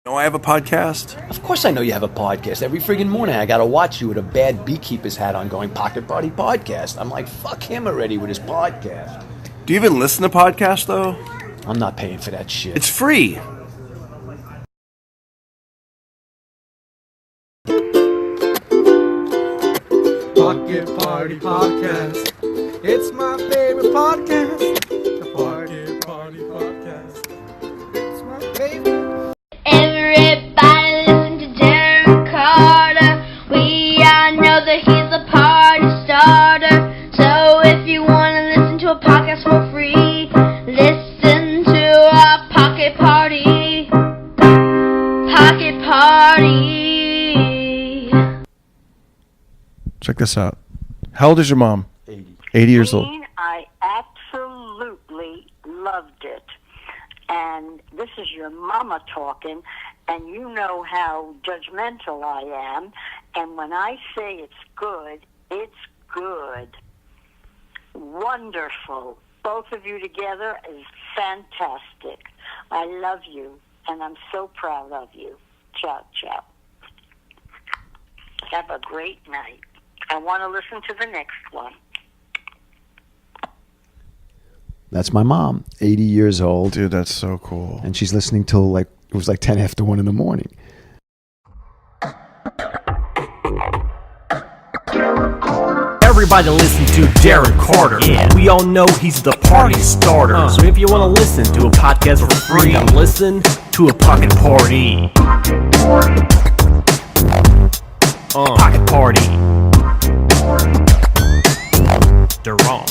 know I have a podcast? Of course I know you have a podcast. Every friggin' morning I gotta watch you with a bad beekeeper's hat on going Pocket Party Podcast. I'm like, fuck him already with his podcast. Do you even listen to podcasts, though? I'm not paying for that shit. It's free. Pocket Party Podcast. It's my favorite podcast. The Pocket Party Podcast. It's my favorite. Everybody listen to Darren Carter. We all know that he's a party starter. So if you want to listen to a podcast for free, listen to our Pocket Party. Pocket Party. Check this out. How old is your mom? 80 years old. I absolutely loved it. And this is your mama talking, and you know how judgmental I am. And when I say it's good, it's good. Wonderful. Both of you together is fantastic. I love you, and I'm so proud of you. Ciao, ciao. Have a great night. I want to listen to the next one. That's my mom, 80 years old. Dude, that's so cool. And she's listening till it was like 10 after 1 in the morning. Everybody listen to Darren Carter. Yeah. We all know he's the party starter. So if you want to listen to a podcast for free, listen to a Pocket Party. Pocket Party. Darren.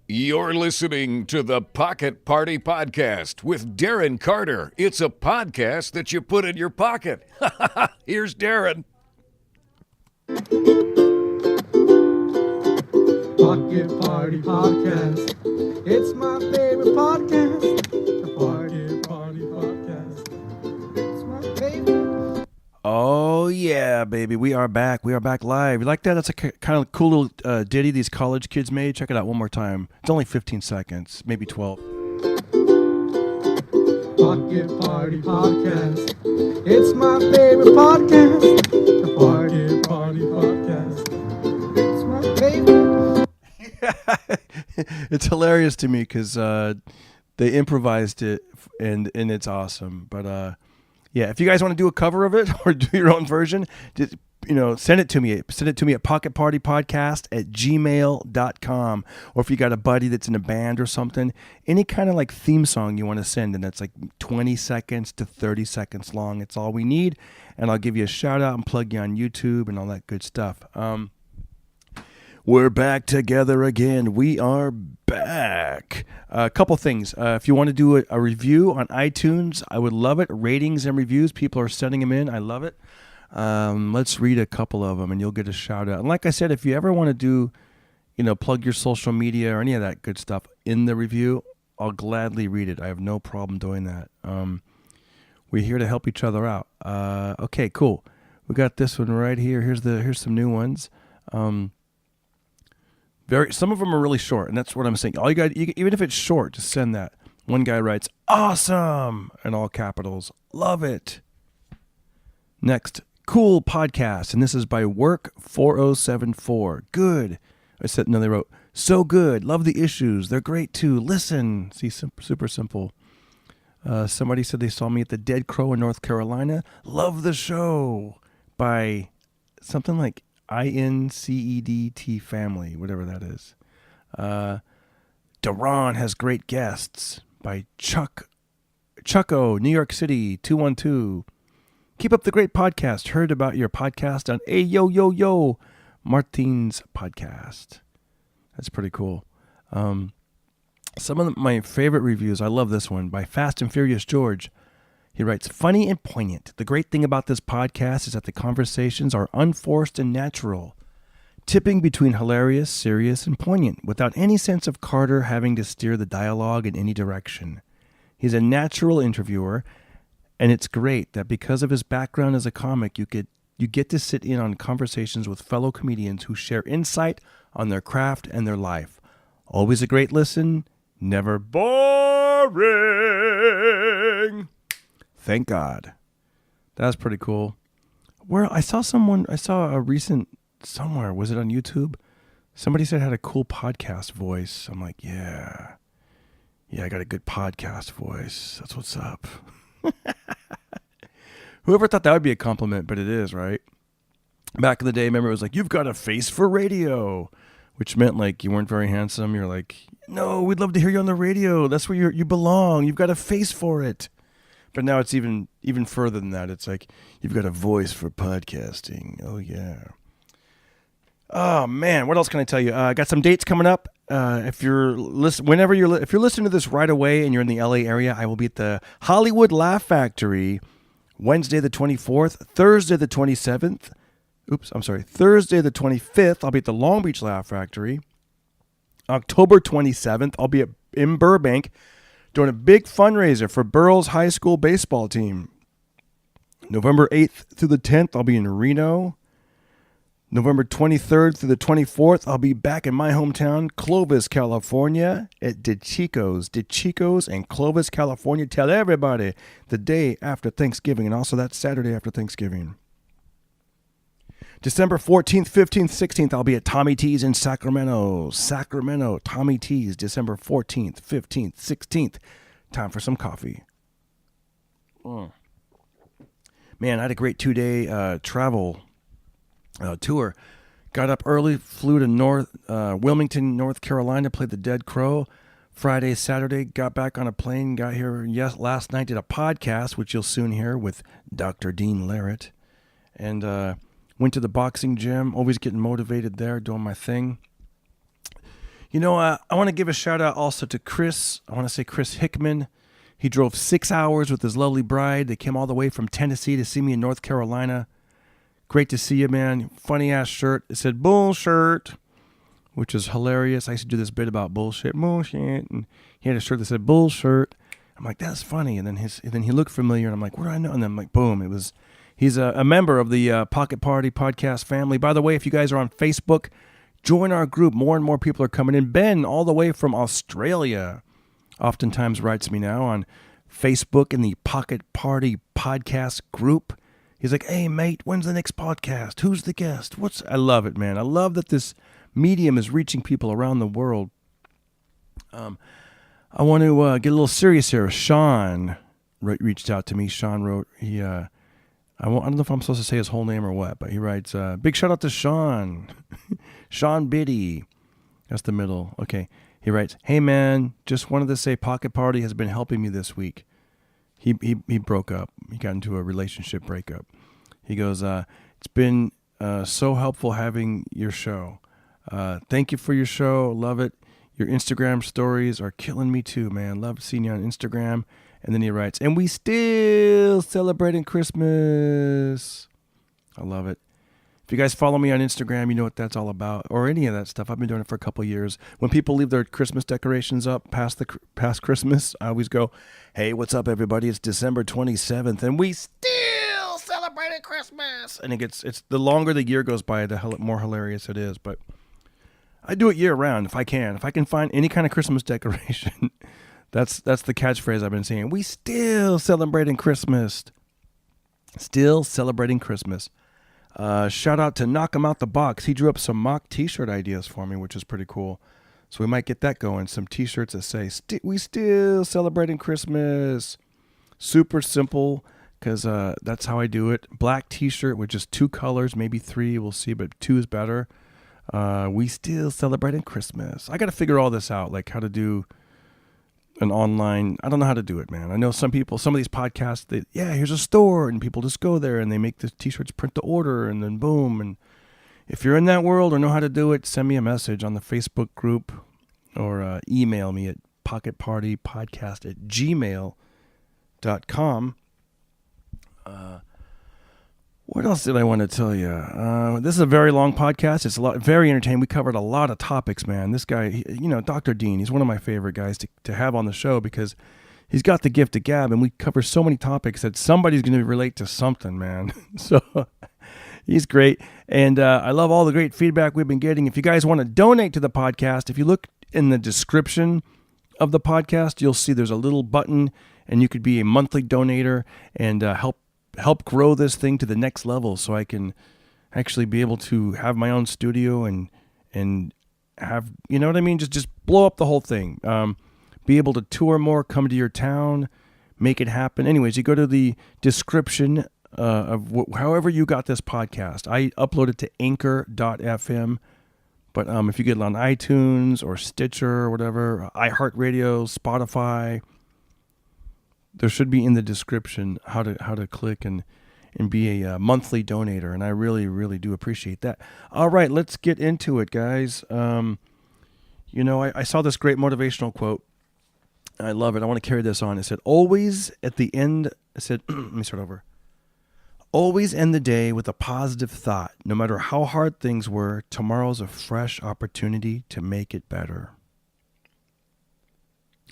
You're listening to the Pocket Party Podcast with Darren Carter. It's a podcast that you put in your pocket. Here's Darren. Pocket Party Podcast. It's my favorite podcast. The Pocket Party Podcast. It's my favorite. Oh, yeah, baby. We are back. We are back live. You like that? That's a kind of cool little ditty these college kids made. Check it out one more time. It's only 15 seconds, maybe 12. Pocket Party Podcast. It's my favorite podcast. The Pocket Party Podcast. It's my favorite. It's hilarious to me because they improvised it, and it's awesome. But, yeah, if you guys want to do a cover of it or do your own version, just, send it to me. Send it to me at pocketpartypodcast@gmail.com. Or if you got a buddy that's in a band or something, any kind of like theme song you want to send, and that's like 20 seconds to 30 seconds long. It's all we need. And I'll give you a shout out and plug you on YouTube and all that good stuff. We're back together again. We are back. A couple things. If you want to do a review on iTunes, I would love it. Ratings and reviews. People are sending them in. I love it. Let's read a couple of them and you'll get a shout out. And like I said, if you ever want to do, plug your social media or any of that good stuff in the review, I'll gladly read it. I have no problem doing that. We're here to help each other out. Okay, cool. We got this one right here. Here's some new ones. Some of them are really short, and that's what I'm saying. All you got, even if it's short, just send that. One guy writes, "Awesome!" in all capitals. Love it. Next, cool podcast, and this is by Work4074. Good. They wrote, so good. Love the issues. They're great too. Listen. See, super simple. Somebody said they saw me at the Dead Crow in North Carolina. Love the show. By something like INCEDT family, whatever that is. Darren has great guests by Chucko, New York City, 212. Keep up the great podcast. Heard about your podcast on Yo Martin's podcast. That's pretty cool. Some of my favorite reviews, I love this one by Fast and Furious George. He writes, funny and poignant. The great thing about this podcast is that the conversations are unforced and natural, tipping between hilarious, serious, and poignant, without any sense of Carter having to steer the dialogue in any direction. He's a natural interviewer, and it's great that because of his background as a comic, you get to sit in on conversations with fellow comedians who share insight on their craft and their life. Always a great listen, never bored. boring. Thank God. That's pretty cool. Where I saw a recent somewhere, was it on YouTube? Somebody said it had a cool podcast voice. I'm like, yeah, I got a good podcast voice. That's what's up. Whoever thought that would be a compliment, but it is, right? Back in the day, remember, it was like, you've got a face for radio, which meant like you weren't very handsome. You're like, no, we'd love to hear you on the radio. That's where you belong. You've got a face for it. But now it's even further than that. It's like, you've got a voice for podcasting. Oh, yeah. Oh, man. What else can I tell you? I got some dates coming up. If you're listening to this right away and you're in the LA area, I will be at the Hollywood Laugh Factory Wednesday the 24th, Thursday the 27th. Thursday the 25th, I'll be at the Long Beach Laugh Factory. October 27th, I'll be in Burbank doing a big fundraiser for Burrell's high school baseball team. November 8th through the 10th, I'll be in Reno. November 23rd through the 24th, I'll be back in my hometown, Clovis, California, at DeChico's in Clovis, California. Tell everybody the day after Thanksgiving, and also that Saturday after Thanksgiving. December 14th, 15th, 16th, I'll be at Tommy T's in Sacramento, Tommy T's, December 14th, 15th, 16th. Time for some coffee. Man, I had a great 2-day travel tour. Got up early, flew to Wilmington, North Carolina, played the Dead Crow. Friday, Saturday, got back on a plane, got here last night, did a podcast, which you'll soon hear, with Dr. Dean Larit. And went to the boxing gym, always getting motivated there, doing my thing. You know, I want to give a shout out also to Chris. I want to say Chris Hickman. He drove 6 hours with his lovely bride. They came all the way from Tennessee to see me in North Carolina. Great to see you, man. Funny ass shirt. It said bullshirt, which is hilarious. I used to do this bit about bullshit. And he had a shirt that said bullshirt. I'm like, that's funny. And then he looked familiar, and I'm like, what do I know? And then I'm like, boom, he's a member of the Pocket Party podcast family. By the way, if you guys are on Facebook, join our group. More and more people are coming in. Ben, all the way from Australia, oftentimes writes me now on Facebook in the Pocket Party podcast group. He's like, hey, mate, when's the next podcast? Who's the guest? I love it, man. I love that this medium is reaching people around the world. I want to get a little serious here. Sean reached out to me. Sean wrote, I don't know if I'm supposed to say his whole name or what, but he writes, big shout out to Sean. Sean Biddy. That's the middle. Okay. He writes, hey man, just wanted to say Pocket Party has been helping me this week. He broke up. He got into a relationship breakup. He goes, it's been so helpful having your show. Thank you for your show. Love it. Your Instagram stories are killing me too, man. Love seeing you on Instagram. And then he writes, and we still celebrating Christmas. I love it. If you guys follow me on Instagram, you know what that's all about, or any of that stuff. I've been doing it for a couple of years. When people leave their Christmas decorations up past Christmas, I always go, hey, what's up, everybody? It's December 27th, and we still celebrating Christmas. And it's the longer the year goes by, the more hilarious it is. But I do it year round if I can. If I can find any kind of Christmas decoration. That's the catchphrase I've been saying. We still celebrating Christmas. Still celebrating Christmas. Shout out to Knock 'em Out the Box. He drew up some mock t-shirt ideas for me, which is pretty cool. So we might get that going. Some t-shirts that say, we still celebrating Christmas. Super simple, because that's how I do it. Black t-shirt with just 2 colors, maybe 3, we'll see, but 2 is better. We still celebrating Christmas. I got to figure all this out, like how to do an online, I don't know how to do it, man. I know some of these podcasts, here's a store, and people just go there and they make the t-shirts, print the order, and then boom. And if you're in that world or know how to do it, send me a message on the Facebook group or email me at pocketpartypodcast@gmail.com. What else did I want to tell you? This is a very long podcast. It's very entertaining. We covered a lot of topics, man. This guy, Dr. Dean, he's one of my favorite guys to have on the show because he's got the gift of gab, and we cover so many topics that somebody's going to relate to something, man. So he's great. And I love all the great feedback we've been getting. If you guys want to donate to the podcast, if you look in the description of the podcast, you'll see there's a little button, and you could be a monthly donator and help grow this thing to the next level, so I can actually be able to have my own studio and have, you know what I mean, just blow up the whole thing. Be able to tour more, come to your town, make it happen. Anyways, you go to the description of however you got this podcast. I upload it to anchor.fm, but if you get it on iTunes or Stitcher or whatever, iHeartRadio, Spotify, there should be in the description how to click and be a monthly donator, and I really, really do appreciate that. All right, let's get into it, guys. I saw this great motivational quote. I love it. I want to carry this on. It said, always at the end, let me start over. Always end the day with a positive thought. No matter how hard things were, tomorrow's a fresh opportunity to make it better.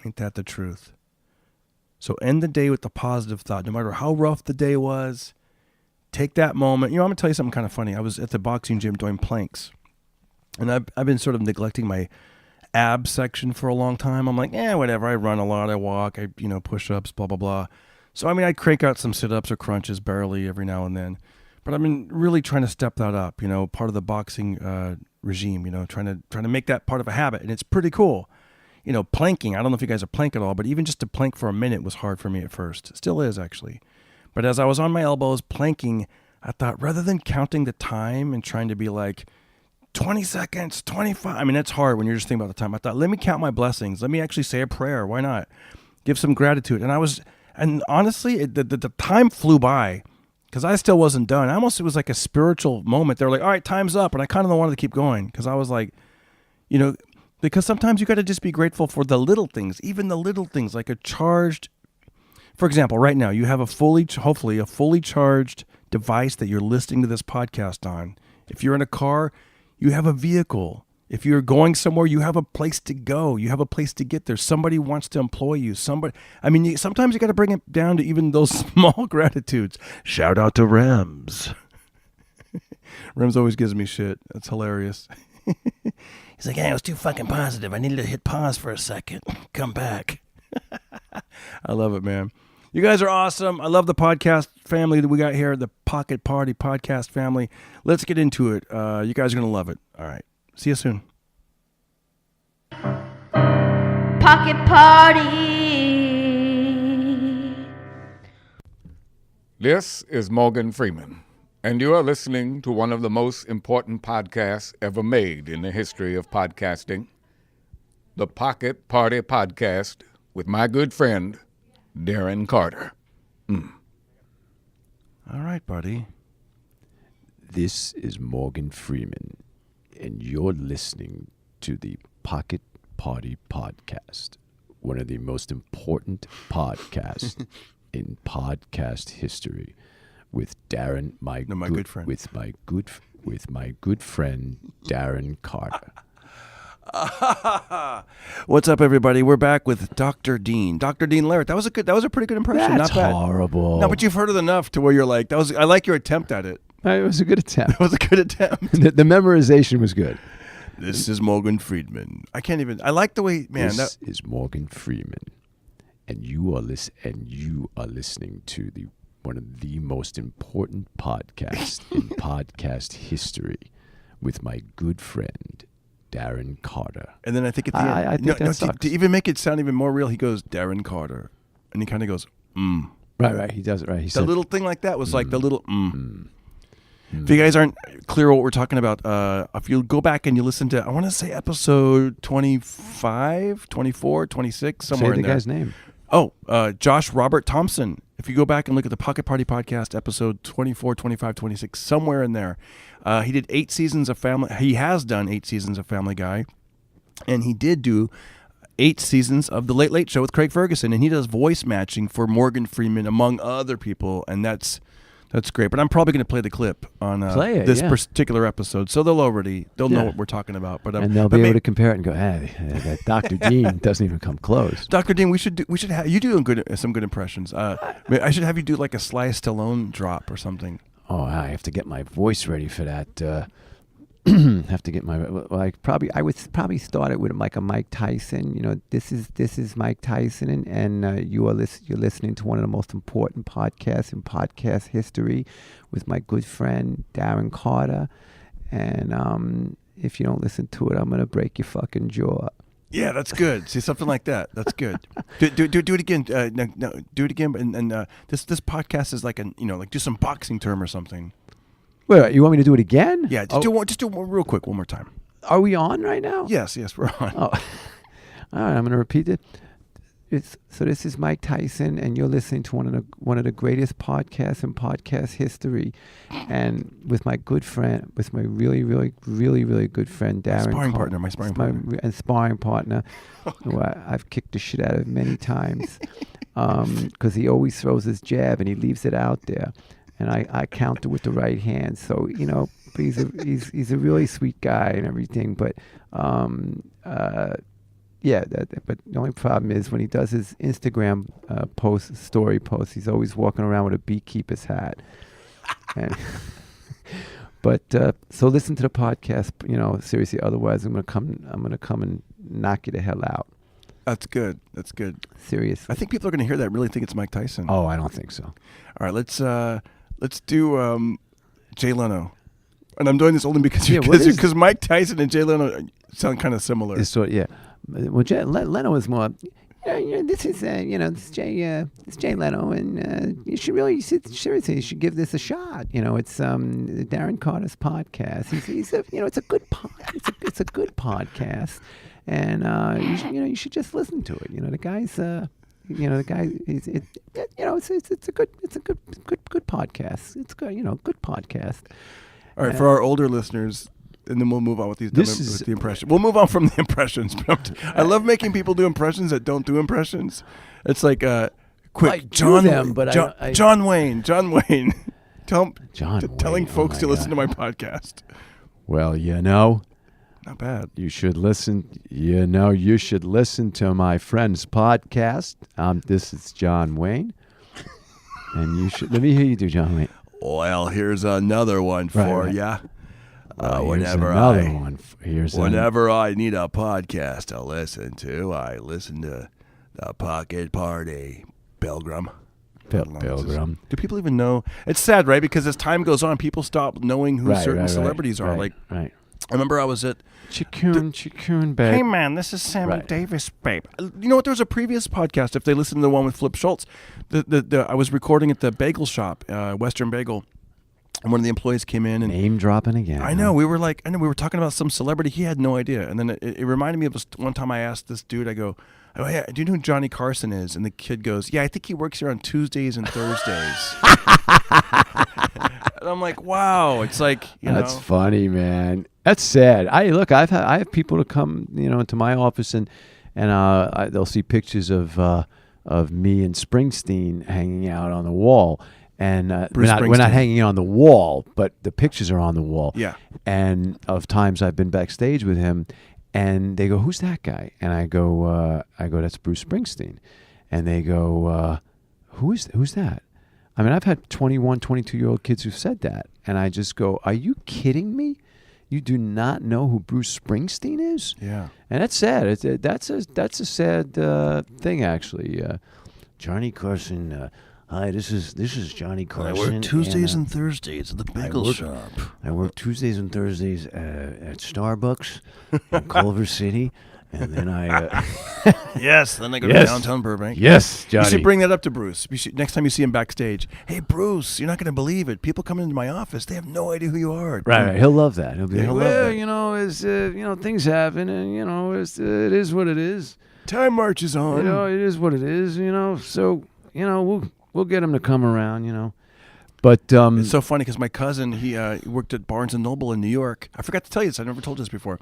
Ain't that the truth? So end the day with a positive thought. No matter how rough the day was, take that moment. I'm going to tell you something kind of funny. I was at the boxing gym doing planks, and I've been sort of neglecting my ab section for a long time. I'm like, whatever. I run a lot. I walk. I, push-ups, blah, blah, blah. So, I crank out some sit-ups or crunches barely every now and then. But I've been really trying to step that up, part of the boxing regime, trying to make that part of a habit. And it's pretty cool. Planking. I don't know if you guys are plank at all, but even just to plank for a minute was hard for me at first. It still is, actually. But as I was on my elbows planking, I thought, rather than counting the time and trying to be like, 20 seconds, 25. That's hard when you're just thinking about the time. I thought, let me count my blessings. Let me actually say a prayer. Why not? Give some gratitude. And honestly, the time flew by because I still wasn't done. It was like a spiritual moment. They were like, all right, time's up. And I kind of wanted to keep going because I was like, because sometimes you got to just be grateful for the little things, even the little things like a charged, for example, right now you have hopefully a fully charged device that you're listening to this podcast on. If you're in a car, you have a vehicle. If you're going somewhere, you have a place to go. You have a place to get there. Somebody wants to employ you. Sometimes you got to bring it down to even those small gratitudes. Shout out to Rems. Rems always gives me shit. That's hilarious. He's like, I was too fucking positive. I needed to hit pause for a second. Come back. I love it, man. You guys are awesome. I love the podcast family that we got here, the Pocket Party podcast family. Let's get into it. You guys are going to love it. All right. See you soon. Pocket Party. This is Morgan Freeman, and you are listening to one of the most important podcasts ever made in the history of podcasting, the Pocket Party Podcast with my good friend, Darren Carter. All right, buddy. This is Morgan Freeman, and you're listening to the Pocket Party Podcast, one of the most important podcasts in podcast history, with Darren, my good friend, with my good friend Darren Carter. What's up, everybody? We're back with Dr. Dean. Dr. Dean Larit. That was a pretty good impression. That's not bad. Horrible. No, but you've heard it enough to where you're like, I like your attempt at it. It was a good attempt. It was a good attempt. The memorization was good. This is Morgan Freeman. I like the way, man. This is Morgan Freeman, and you are listening to one of the most important podcasts in podcast history, with my good friend Darren Carter. And then I think at the end, I think that sucks. To even make it sound even more real, he goes, Darren Carter. And he kind of goes, Right, he does it right. He said, little thing like that was like the little If you guys aren't clear what we're talking about, if you go back and you listen to, I want to say episode 25, 24, 26, somewhere in there. Say the guy's name. Oh, Josh Robert Thompson. If you go back and look at the Pocket Party Podcast, episode 24, 25, 26, somewhere in there, he did 8 seasons of Family. He has done 8 seasons of Family Guy, and he did do 8 seasons of The Late Late Show with Craig Ferguson, and he does voice matching for Morgan Freeman, among other people, and that's great. But I'm probably going to play the clip on this particular episode, so they'll know what we're talking about. But and they'll be able to compare it and go, hey, that Dr. Dean doesn't even come close. Dr. Dean, we should have you do some good impressions. I should have you do like a Sly Stallone drop or something. Oh, I have to get my voice ready for that. have to get my. Well, I would probably start it with like a Mike Tyson. You know, this is Mike Tyson, and you're listening to one of the most important podcasts in podcast history, with my good friend Darren Carter. And if you don't listen to it, I'm gonna break your fucking jaw. Yeah, that's good. See, something like that. That's good. Do it again. No, do it again. And this podcast is like like do some boxing term or something. Wait, you want me to do it again? Yeah, just do one real quick, one more time. Are we on right now? Yes, we're on. Oh. All right, I'm going to repeat it. So this is Mike Tyson, and you're listening to one of the greatest podcasts in podcast history, and with my good friend, with my really, really, really, really good friend Darren. My sparring partner. And sparring partner, who I've kicked the shit out of many times, because he always throws his jab and he leaves it out there. And I counter with the right hand. So, he's a really sweet guy and everything. But, but the only problem is when he does his Instagram story posts, he's always walking around with a beekeeper's hat. And so listen to the podcast, seriously. Otherwise, I'm gonna come and knock you the hell out. That's good. Seriously. I think people are gonna hear that and really think it's Mike Tyson. Oh, I don't think so. All right, let's do Jay Leno, and I'm doing this only because Mike Tyson and Jay Leno sound kind of similar. Well, Leno is more. This is it's Jay Leno, and you should give this a shot. It's Darren Carter's podcast. It's a good it's a good podcast, and you should just listen to it. The guy's. It's a good podcast. It's good, good podcast. All right, for our older listeners, and then we'll move on with the impression. We'll move on from the impressions. I love making people do impressions that don't do impressions. It's like quick, John Wayne, telling folks to listen to my podcast. Well, not bad. You should listen. You should listen to my friend's podcast. This is John Wayne, and you should. Let me hear you do John Wayne. Well, here's another one for ya. Whenever I need a podcast to listen to, I listen to the Pocket Party Pilgrim. Pilgrim. Do people even know? It's sad, right? Because as time goes on, people stop knowing who certain celebrities are. Right. I remember I was at Chikun, babe. Hey man, this is Sammy Davis, babe. You know what? There was a previous podcast. If they listened to the one with Flip Schultz, I was recording at the bagel shop, Western Bagel, and one of the employees came in and name dropping again. I know. We were talking about some celebrity. He had no idea, and then it reminded me of this one time I asked this dude. I go, "Oh yeah, do you know who Johnny Carson is?" And the kid goes, "Yeah, I think he works here on Tuesdays and Thursdays." And I'm like, "Wow!" It's like that's funny, man. That's sad. I have people to come, into my office and they'll see pictures of me and Springsteen hanging out on the wall, and we're not hanging on the wall, but the pictures are on the wall. Yeah. And of times I've been backstage with him, and they go, "Who's that guy?" And I go, "That's Bruce Springsteen," and they go, "Who's that?" I mean, I've had 21, 22-year-old kids who've said that, and I just go, "Are you kidding me? You do not know who Bruce Springsteen is?" Yeah. And that's sad. That's a sad thing, actually. Johnny Carson. Hi, this is Johnny Carson. I work Tuesdays and Thursdays at the bagel shop. I work Tuesdays and Thursdays at Starbucks in Culver City. And then Yes, then I go to downtown Burbank. Yes, Johnny. You should bring that up to Bruce. Next time you see him backstage, "Hey, Bruce, you're not going to believe it. People come into my office. They have no idea who you are." Right. He'll love that. He'll be like, He'll love that. things happen, and, it is what it is. Time marches on. It is what it is, So, we'll get him to come around, But it's so funny because my cousin, he worked at Barnes & Noble in New York. I forgot to tell you this. I never told you this before.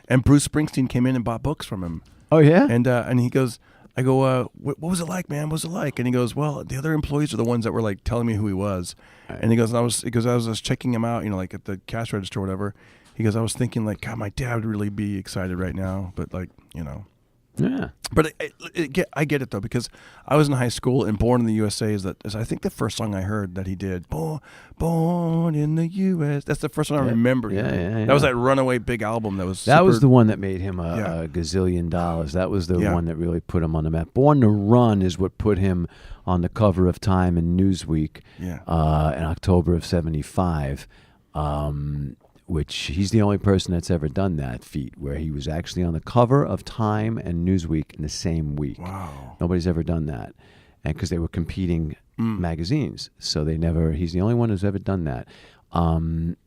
And Bruce Springsteen came in and bought books from him. Oh, yeah? And he goes, I go, what was it like, man? What was it like? And he goes, well, the other employees are the ones that were like telling me who he was. Right. And he goes, I was checking him out, like at the cash register or whatever. He goes, I was thinking like, God, my dad would really be excited right now. But like, Yeah. But I get it though, because I was in high school, and "Born in the USA" is I think the first song I heard that he did. Born in the US. That's the first one I remember. Yeah. That was that runaway big album. That was the one that made him a gazillion dollars. That was the one that really put him on the map. "Born to Run" is what put him on the cover of Time and Newsweek in October of '75. Which he's the only person that's ever done that feat, where he was actually on the cover of Time and Newsweek in the same week. Wow. Nobody's ever done that. And because they were competing magazines. So he's the only one who's ever done that. And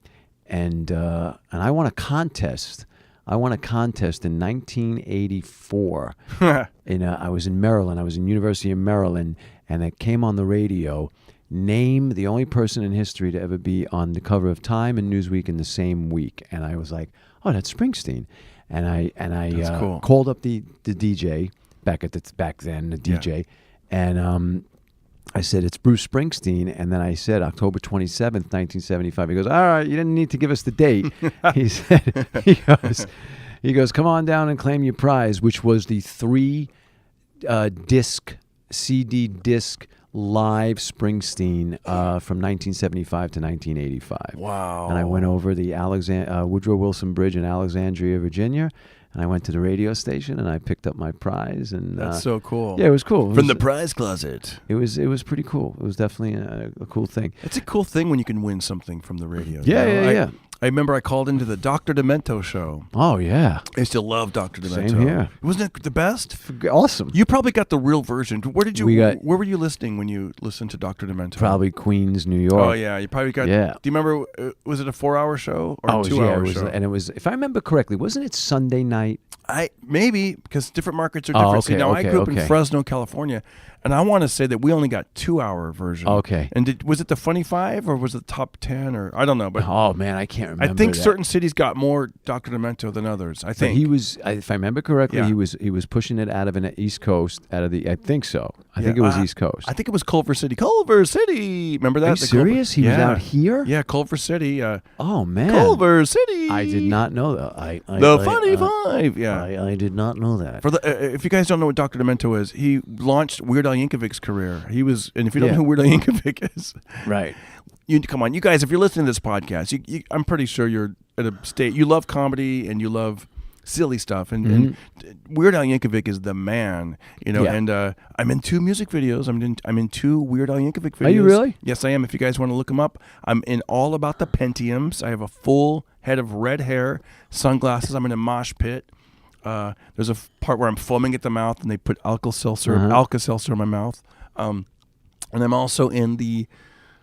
I won a contest. in 1984. I was in Maryland. I was in University of Maryland, and it came on the radio. Name the only person in history to ever be on the cover of Time and Newsweek in the same week. And I was like, oh, that's Springsteen. And I cool. called up the DJ back then, the DJ, and I said, it's Bruce Springsteen. And then I said, October 27th, 1975. He goes, all right, you didn't need to give us the date. He goes, come on down and claim your prize, which was the 3 CD disc live Springsteen from 1975 to 1985. Wow. And I went over the Woodrow Wilson Bridge in Alexandria, Virginia, and I went to the radio station and I picked up my prize. And that's so cool. Yeah, it was cool. From the prize closet. It was pretty cool. It was definitely a cool thing. It's a cool thing when you can win something from the radio. Yeah. I remember I called into the Dr. Demento show. Oh, yeah. I used to love Dr. Demento. Same here. Wasn't it the best? Awesome. You probably got the real version. Where were you listening when you listened to Dr. Demento? Probably Queens, New York. Oh, yeah. You probably got... Yeah. Do you remember, was it a 4-hour show or a 2-hour show? And it was, if I remember correctly, wasn't it Sunday night? Maybe, because different markets are different. Okay, See, now I grew up in Fresno, California, and I want to say that we only got 2-hour version. Okay. And was it the Funny 5 or was it the Top 10 or I don't know, but oh man, I can't remember. I think certain cities got more Dr. Demento than others. I think he was, if I remember correctly, he was pushing it out of an East Coast, I think so. I think it was East Coast. I think it was Culver City. Culver City. Remember that? Are you serious? He was out here? Yeah, Culver City. Oh man, Culver City. I did not know that. The Funny 5. Yeah, I did not know that. For the if you guys don't know what Dr. Demento is, he launched Weird Al Yankovic's career. He was, and if you don't know who Weird Al Yankovic is, right? Come on, you guys. If you're listening to this podcast, I'm pretty sure you're at a state. You love comedy and you love silly stuff, and Weird Al Yankovic is the man, And I'm in 2 music videos. I'm in 2 Weird Al Yankovic videos. Are you really? Yes, I am. If you guys want to look him up, I'm in All About the Pentiums. I have a full head of red hair, sunglasses. I'm in a mosh pit. There's a part where I'm foaming at the mouth, and they put Alka-Seltzer in my mouth. And I'm also in the.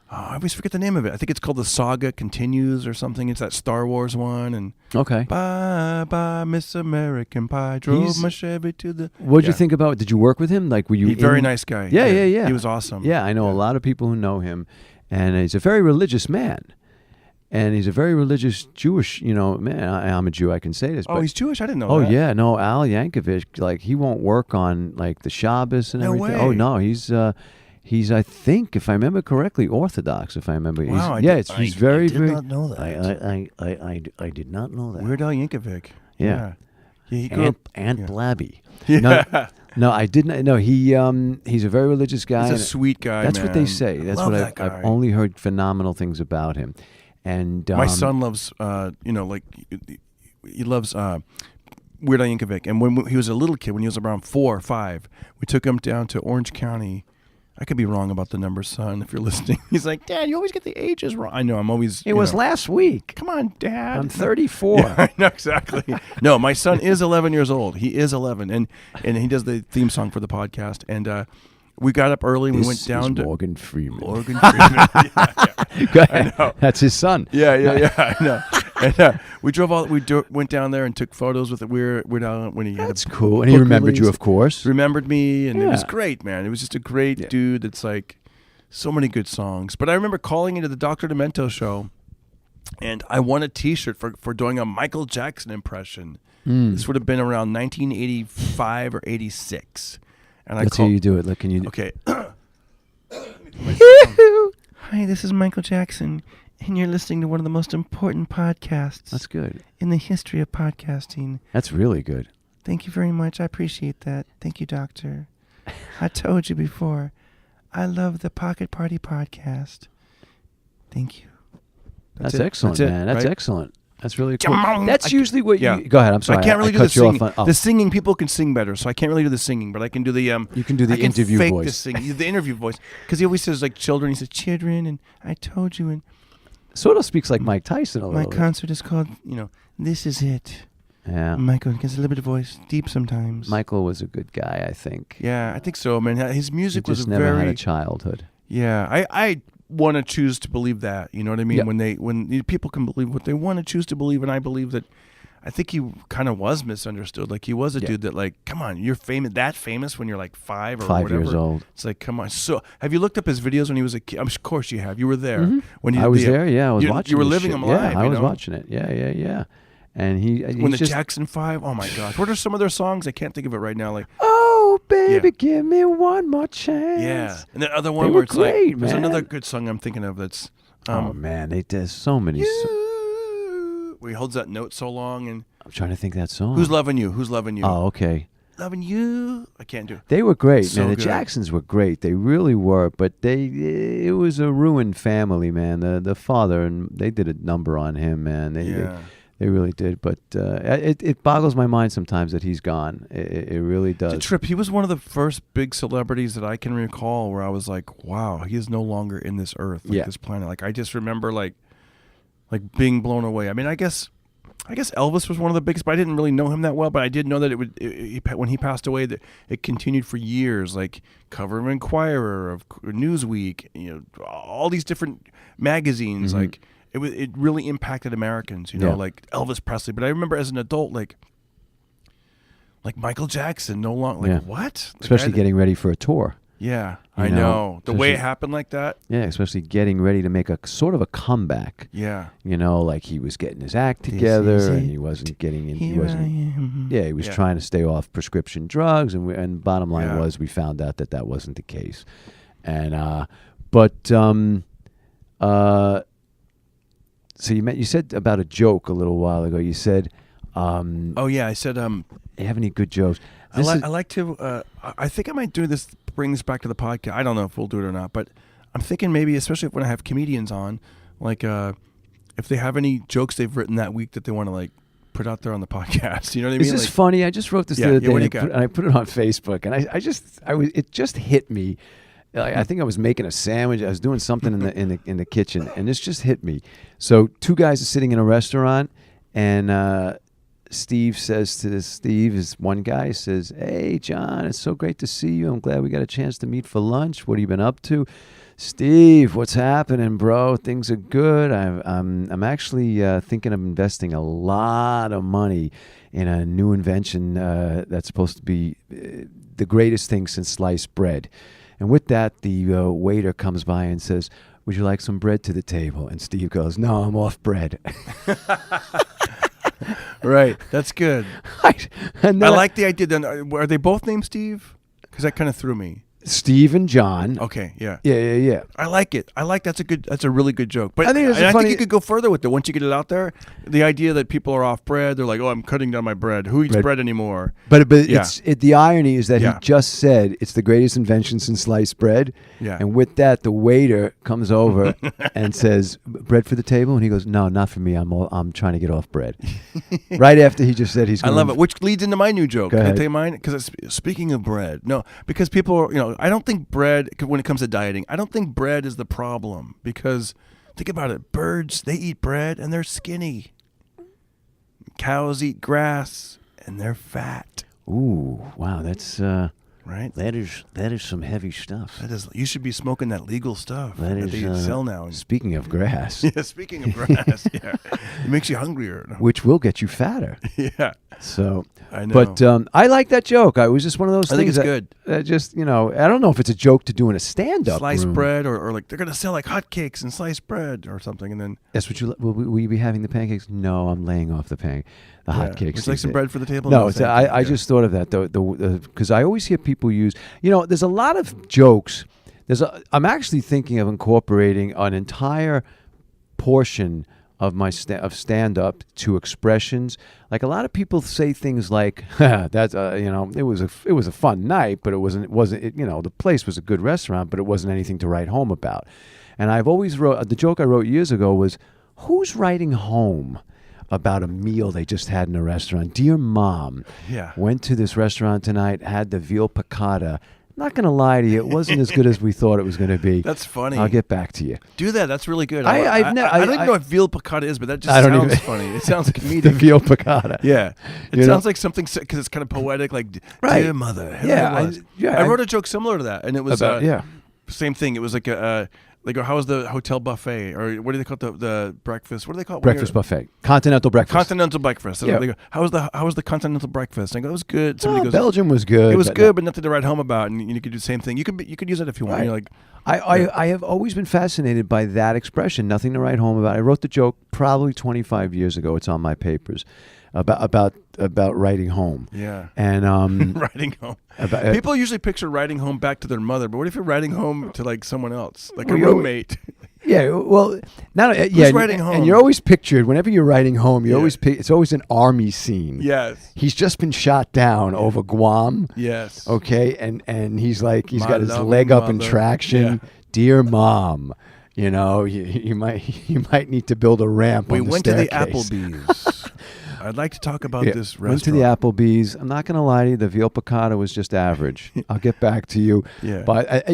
I always forget the name of it. I think it's called The Saga Continues or something. It's that Star Wars one. And okay. Bye, bye, Miss American Pie. Drove my Chevy to the... What'd you think about it? Did you work with him? Like, were you... Very nice guy. Yeah. He was awesome. Yeah, I know a lot of people who know him. And he's a very religious man. And he's a very religious Jewish, man. I'm a Jew, I can say this. He's Jewish? I didn't know that. Oh, yeah. No, Al Yankovic, like, he won't work on, like, the Shabbos and everything. Way. Oh, no, he's, I think, if I remember correctly, Orthodox, if I remember. Wow, He's very, very... I did not know that. I did not know that. Weird Al Yankovic. Yeah. He grew up... Blabby. Yeah. No, I didn't. No, he's a very religious guy. He's a sweet guy, That's man. what they say. That's Love what that I've only heard phenomenal things about him. And my son loves, he loves Weird Al Yankovic. And when he was a little kid, when he was around 4 or 5, we took him down to Orange County. I could be wrong about the numbers, son, if you're listening. He's like, Dad, you always get the ages wrong. I know, I'm always... It was last week. Come on, Dad. I'm 34. Yeah, I know, exactly. No, my son is 11 years old. He is 11, and he does the theme song for the podcast. And we got up early, and we went down to... Morgan Freeman. Morgan Freeman. Yeah. Go ahead. I know. That's his son. Yeah, I know. And we went down there and took photos with Weird Al when he had That's cool. And he remembered you, of course. Remembered me, and it was great, man. It was just a great dude that's like so many good songs. But I remember calling into the Dr. Demento show, and I won a T-shirt for doing a Michael Jackson impression. This would have been around 1985 or 86. And Let's hear you do it. Look, can you? Okay. Hi, this is Michael Jackson, and you're listening to one of the most important podcasts. That's good. In the history of podcasting. That's really good. Thank you very much. I appreciate that. Thank you, Doctor. I told you before, I love the Pocket Party podcast. Thank you. That's excellent, man. That's right? excellent. That's really cool. That's usually what you... Go ahead, I'm sorry. I can't really do the singing. On, The singing, people can sing better, so I can't really do the singing, but I can do the... you can do the interview fake voice. The singing, the interview voice. Because he always says, like, children. He says, children, and I told you, and... Sort of speaks like Mike Tyson a little bit. My concert is called, This Is It. Yeah. Michael gets a little bit of voice, deep sometimes. Michael was a good guy, I think. Yeah, I think so, man. His music he was just very... never had a childhood. Yeah, I want to choose to believe that. You know what I mean? Yeah. When people can believe what they want to choose to believe, and I believe that. I think he kind of was misunderstood. Like he was a dude that, like, come on, you're famous when you're like 5 or 5 whatever. years old. It's like, come on. So, have you looked up his videos when he was a kid? Of course you have. You were there when he. I was there. Yeah, I was watching. You were this living shit. him live. Yeah, I was watching it. Yeah. And when the Jackson 5. Oh my gosh, what are some of their songs? I can't think of it right now. Like, oh baby, give me one more chance. Yeah, and that other one they where were it's great, like, there's man. another good song I'm thinking of that's. Oh man, they did so many. Where he holds that note so long, and I'm trying to think that song. Who's Loving You? Who's Loving You? Oh, okay. Loving You. I can't do it. They were great, So man. The good. Jacksons were great. They really were. But it was a ruined family, man. The father, and they did a number on him, man. They really did. But it boggles my mind sometimes that he's gone. It really does. It's a trip. He was one of the first big celebrities that I can recall where I was like, wow, he is no longer in this earth, this planet. Like, I just remember like being blown away. I mean, I guess Elvis was one of the biggest, but I didn't really know him that well. But I did know that when he passed away, that it continued for years, like cover of Inquirer, of Newsweek, all these different magazines. Like it really impacted Americans, like Elvis Presley. But I remember as an adult, like Michael Jackson, no longer what? Especially getting ready for a tour. Yeah, I know. The way it happened like that. Yeah, especially getting ready to make a sort of a comeback. Yeah. Like he was getting his act together and he wasn't getting in. He was trying to stay off prescription drugs. And bottom line was we found out that wasn't the case. And, so you said about a joke a little while ago. You said, I said, you have any good jokes? I like to. I think I might do this. Bring this back to the podcast. I don't know if we'll do it or not, but I'm thinking maybe, especially when I have comedians on, like if they have any jokes they've written that week that they want to like put out there on the podcast. You know what I mean? Is this funny? I just wrote this the other day, and I put it on Facebook, and it just hit me. I think I was making a sandwich. I was doing something in the kitchen, and this just hit me. So 2 guys are sitting in a restaurant, and Steve says to Steve, is one guy says, "Hey John, it's so great to see you. I'm glad we got a chance to meet for lunch. What have you been up to?" "Steve, what's happening, bro? Things are good. I'm actually thinking of investing a lot of money in a new invention that's supposed to be the greatest thing since sliced bread." And with that, the waiter comes by and says, "Would you like some bread to the table?" And Steve goes, "No, I'm off bread." Right, that's good. Right. And I like the idea. Then are they both named Steve? Because that kind of threw me. Steve and John. Okay, yeah. Yeah. I like it. That's a really good joke. But I think I think you could go further with it once you get it out there. The idea that people are off bread, they're like, "Oh, I'm cutting down my bread. Who eats bread anymore?" But the irony is that he just said it's the greatest invention since sliced bread. Yeah. And with that, the waiter comes over and says, "Bread for the table?" And he goes, "No, not for me. I'm trying to get off bread." Right after he just said he's going I love it, which leads into my new joke. Go ahead. Can I tell you mine? Because speaking of bread, because people are, I don't think bread, when it comes to dieting, I don't think bread is the problem. Because think about it, birds, they eat bread and they're skinny. Cows eat grass and they're fat. Ooh, wow, that's right. That is some heavy stuff. That is. You should be smoking that legal stuff that they sell now. Speaking of grass. Yeah, speaking of grass, yeah, it makes you hungrier. Which will get you fatter. Yeah. So I know. But I like that joke. I was just one of those I things. think it's good. Just, I don't know if it's a joke to do in a stand-up sliced room. bread, or like they're gonna sell like hotcakes and sliced bread or something, and then that's what will you be having the pancakes? No, I'm laying off the hotcakes. Would you like some bread for the table? No, I just thought of that though, because I always hear people use. There's a lot of jokes. I'm actually thinking of incorporating an entire portion of stand up to expressions. Like a lot of people say things like, "That's it was a fun night, but it wasn't the place was a good restaurant, but it wasn't anything to write home about." And I've always wrote the joke I wrote years ago was, "Who's writing home about a meal they just had in a restaurant? Dear Mom, went to this restaurant tonight, had the veal piccata. Not going to lie to you, it wasn't as good as we thought it was going to be." That's funny. I'll get back to you. Do that. That's really good. I don't even know what veal piccata is, but that just sounds funny. It sounds like comedic. The veal piccata. Yeah. It sounds like something, because it's kind of poetic, like, "Dear Mother." I wrote a joke similar to that, and it was same thing. It was like how was the hotel buffet, or what do they call it, the breakfast? What do they call it? Breakfast buffet. Continental breakfast. Continental breakfast. Yeah. They go, how was the continental breakfast? And I go, "It was good." Somebody goes, "Belgium was good." It was good, but nothing to write home about. And you could do the same thing. You could use it if you want. Right. You're like, I have always been fascinated by that expression. Nothing to write home about. I wrote the joke probably 25 years ago. It's on my papers about writing home. Yeah. And writing home. People usually picture writing home back to their mother, but what if you're writing home to like someone else, like a roommate? Yeah, well, Who's writing home? And you're always pictured whenever you're writing home. It's always an army scene. Yes, he's just been shot down over Guam. Yes, okay, and he's got his leg mother. up in traction. Yeah. Dear Mom, you might need to build a ramp. We on the went staircase. to the Applebee's. I'd like to talk about this restaurant. Went to the Applebee's. I'm not going to lie to you. The veal piccata was just average. I'll get back to you. Yeah. But,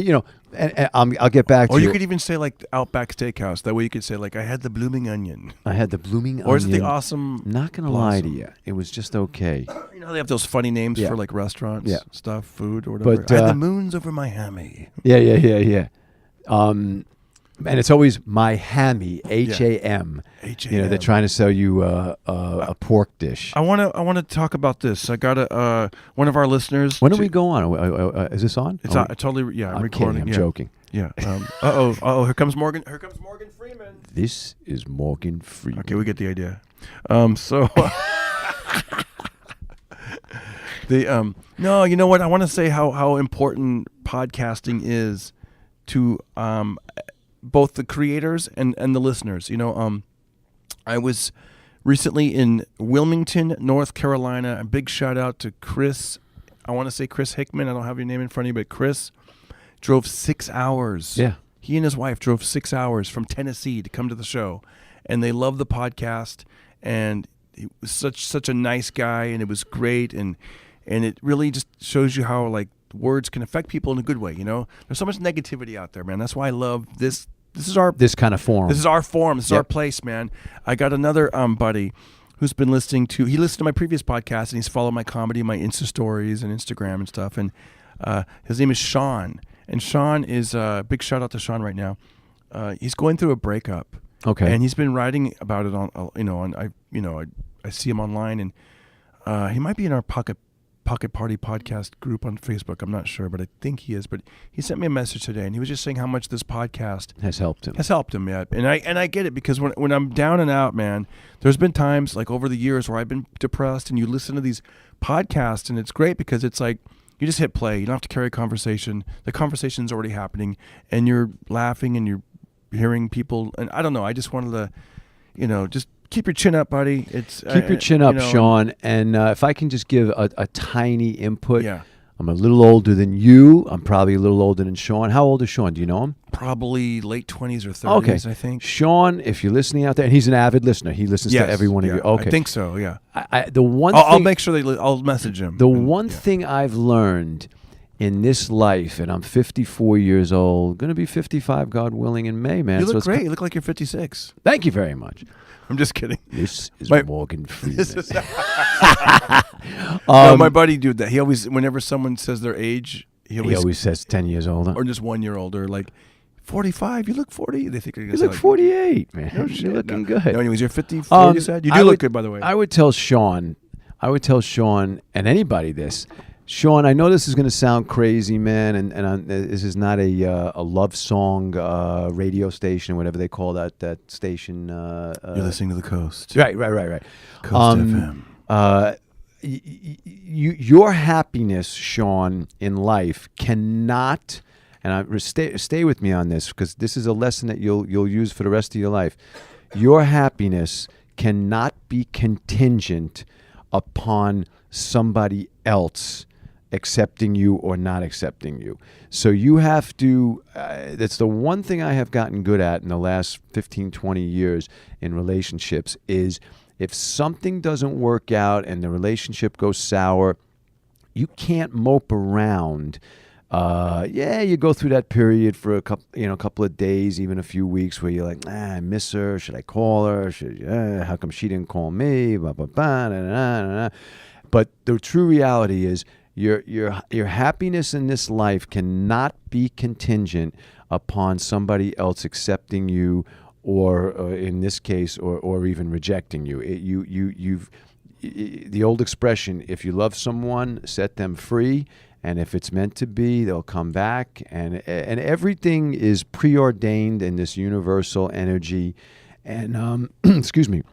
I'll get back to you. Or you could even say like Outback Steakhouse. That way you could say like, "I had the blooming onion." I had the blooming onion. Or is it the awesome? I'm not going to lie to you. It was just okay. You know how they have those funny names for like restaurants, stuff, food, or whatever. But, I had the moons over my hammy. Yeah. And it's always my hammy, H-A-M. H-A-M. They're trying to sell you a pork dish. I want to talk about this. I got one of our listeners. When do we go on? Is this on? It's totally. I'm recording. Kidding. I'm joking. Yeah. Here comes Morgan. Here comes Morgan Freeman. This is Morgan Freeman. Okay, we get the idea. No, you know what? I want to say how important podcasting is to both the creators and the listeners. I was recently in Wilmington, North Carolina. A big shout out to Chris. I want to say Chris Hickman. I don't have your name in front of you, but Chris drove 6 hours. Yeah. He and his wife drove 6 hours from Tennessee to come to the show, and they love the podcast. And he was such a nice guy, and it was great, and it really just shows you how like words can affect people in a good way. There's so much negativity out there, man. That's why I love this. This kind of forum. This is our forum. This is our place, man. I got another buddy who's been listening to. He listened to my previous podcast, and he's followed my comedy, my Insta stories, and Instagram and stuff. And his name is Sean. And Sean is big shout out to Sean right now. He's going through a breakup. Okay. And he's been writing about it I see him online, and he might be in our Pocket Party podcast group on Facebook. I'm not sure, but I think he is. But he sent me a message today, and he was just saying how much this podcast has helped him. Yeah. And I get it, because when I'm down and out, man, there's been times like over the years where I've been depressed, and you listen to these podcasts, and it's great because it's like you just hit play. You don't have to carry a conversation. The conversation's already happening, and you're laughing, and you're hearing people. And I don't know. I just wanted to, just keep your chin up, buddy. Keep your chin up, Sean. And if I can just give a tiny input. Yeah. I'm a little older than you. I'm probably a little older than Sean. How old is Sean? Do you know him? Probably late 20s or 30s, I think. Sean, if you're listening out there, and he's an avid listener. He listens to every one of you. Okay. I think so, yeah. I'll make sure I'll message him. The one thing I've learned in this life, and I'm 54 years old, going to be 55, God willing, in May, man. You look great. You look like you're 56. Thank you very much. I'm just kidding. This is Morgan Freeman. My buddy did that. He always, whenever someone says their age, he always says 10 years older. Or just 1 year older, like 45, you look 40. They think you're going to You look 48, man. No shit, you're looking good. No, anyways, you're 54, you said? You do look good, by the way. I would tell Sean, and anybody this. Sean, I know this is going to sound crazy, man, and this is not a love song radio station, whatever they call that station. You're listening to the Coast. Right. Coast FM. Your happiness, Sean, in life cannot, and stay with me on this, because this is a lesson that you'll use for the rest of your life. your happiness cannot be contingent upon somebody else accepting you or not accepting you. So you have to, that's the one thing I have gotten good at in the last 15, 20 years in relationships is if something doesn't work out and the relationship goes sour, you can't mope around. You go through that period for a couple of days, even a few weeks, where you're like, I miss her. Should I call her? How come she didn't call me? Blah, blah, blah, nah, nah, nah, nah. But the true reality is your happiness in this life cannot be contingent upon somebody else accepting you, or in this case, or even rejecting you. You've the old expression: if you love someone, set them free. And if it's meant to be, they'll come back. And everything is preordained in this universal energy. And excuse me.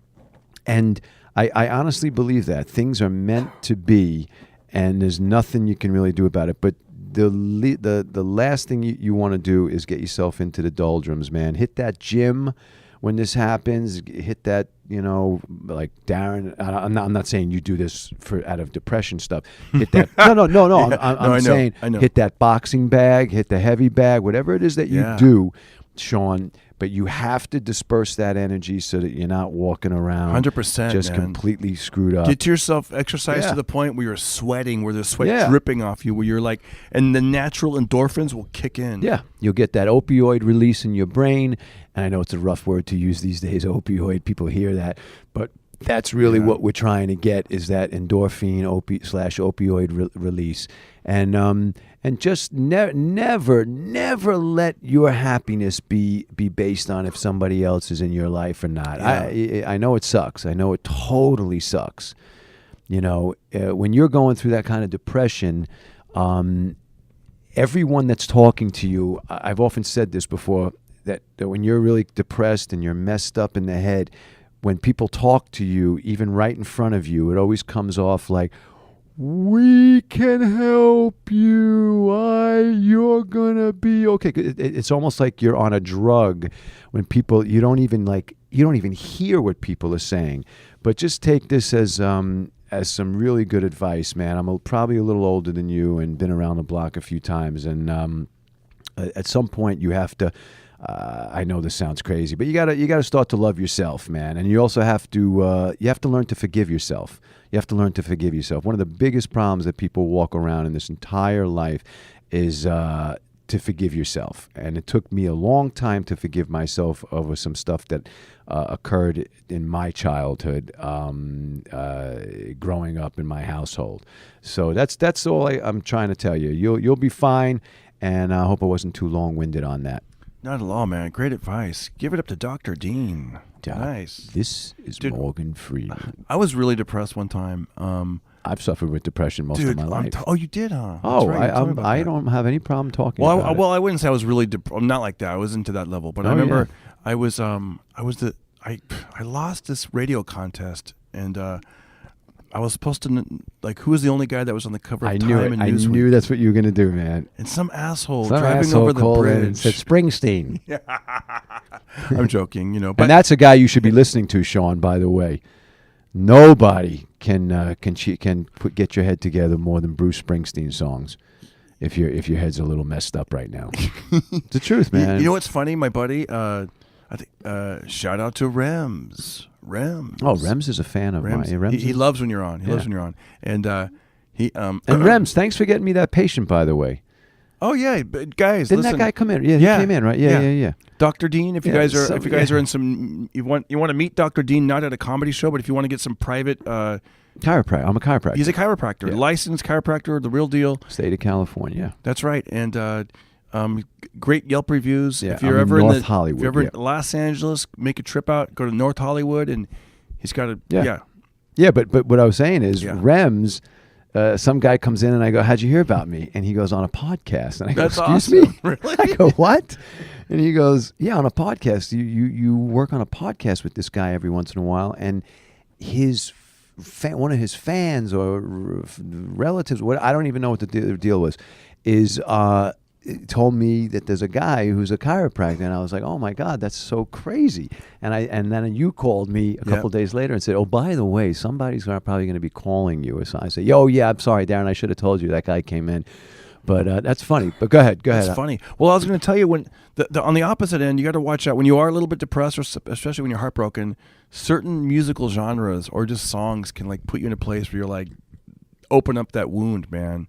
And I honestly believe that things are meant to be, and there's nothing you can really do about it. But the last thing you want to do is get yourself into the doldrums, man. Hit that gym when this happens. Hit that, like Darren. I'm not saying you do this out of depression stuff. Hit that. No. Yeah. I'm saying hit that boxing bag, hit the heavy bag, whatever it is that you do, Sean. But you have to disperse that energy so that you're not walking around 100%, just man. completely screwed up. Get yourself exercise to the point where you're sweating, where there's sweat dripping off you, where you're like, and the natural endorphins will kick in. Yeah, you'll get that opioid release in your brain. And I know it's a rough word to use these days, opioid. People hear that. But that's really what we're trying to get, is that endorphin opioid release. And just never let your happiness be based on if somebody else is in your life or not. Yeah. I know it sucks. I know it totally sucks. When you're going through that kind of depression, everyone that's talking to you, I've often said this before, that when you're really depressed and you're messed up in the head, when people talk to you, even right in front of you, it always comes off like, we can help you. You're gonna be okay. It's almost like you're on a drug when people, you don't even hear what people are saying. But just take this as some really good advice, man. I'm probably a little older than you and been around the block a few times. And at some point you have to, I know this sounds crazy, but you gotta start to love yourself, man. And you also have to learn to forgive yourself. You have to learn to forgive yourself. One of the biggest problems that people walk around in this entire life is to forgive yourself. And it took me a long time to forgive myself over some stuff that occurred in my childhood, growing up in my household. So that's all I'm trying to tell you. You'll be fine, and I hope I wasn't too long-winded on that. Not at all, man. Great advice. Give it up to Dr. Dean. Nice. This is Morgan Freeman. I was really depressed one time. I've suffered with depression most of my life. Oh, you did, huh? Oh, right. I don't have any problem talking about it. Well, I wouldn't say I was really I'm not like that. I wasn't to that level. But I remember I lost this radio contest, and I was supposed to, who was the only guy that was on the cover of Time and Newsweek? I knew that's what you were going to do, man. And some asshole driving over the bridge and said Springsteen. I'm joking, But, and that's a guy you should be listening to, Sean, by the way. Nobody can get your head together more than Bruce Springsteen songs if your head's a little messed up right now. It's the truth, man. You know what's funny? My buddy, I think, shout out to Rems. Oh, Rems is a fan of mine. He loves when you're on. He loves when you're on. And and Rems, thanks for getting me that patient, by the way. Oh yeah, but guys, didn't that guy come in? Yeah, he came in, right? Yeah. Dr. Dean, if you guys are in some, you want to meet Dr. Dean, not at a comedy show, but if you want to get some private chiropractor. I'm a chiropractor. He's a chiropractor, licensed chiropractor, the real deal. State of California. That's right, and great Yelp reviews. Yeah, if you're ever in North Hollywood, if you're ever in Los Angeles, make a trip out, go to North Hollywood, and he's got a Yeah, but what I was saying is Rems. Some guy comes in and I go, how'd you hear about me? And he goes, on a podcast. And I go, That's excuse awesome. me? Really? I go, what? And he goes, yeah, on a podcast. You work on a podcast with this guy every once in a while. And one of his fans or relatives, I don't even know what the deal was, is told me that there's a guy who's a chiropractor, and I was like, oh my God, that's so crazy. And then you called me a couple days later and said, oh, by the way, somebody's probably going to be calling you. So I said, yeah, I'm sorry, Darren, I should have told you that guy came in. But that's funny. But go ahead. That's funny. Well, I was going to tell you, when on the opposite end, you got to watch out when you are a little bit depressed, or especially when you're heartbroken. Certain musical genres or just songs can like put you in a place where you're like, open up that wound, man.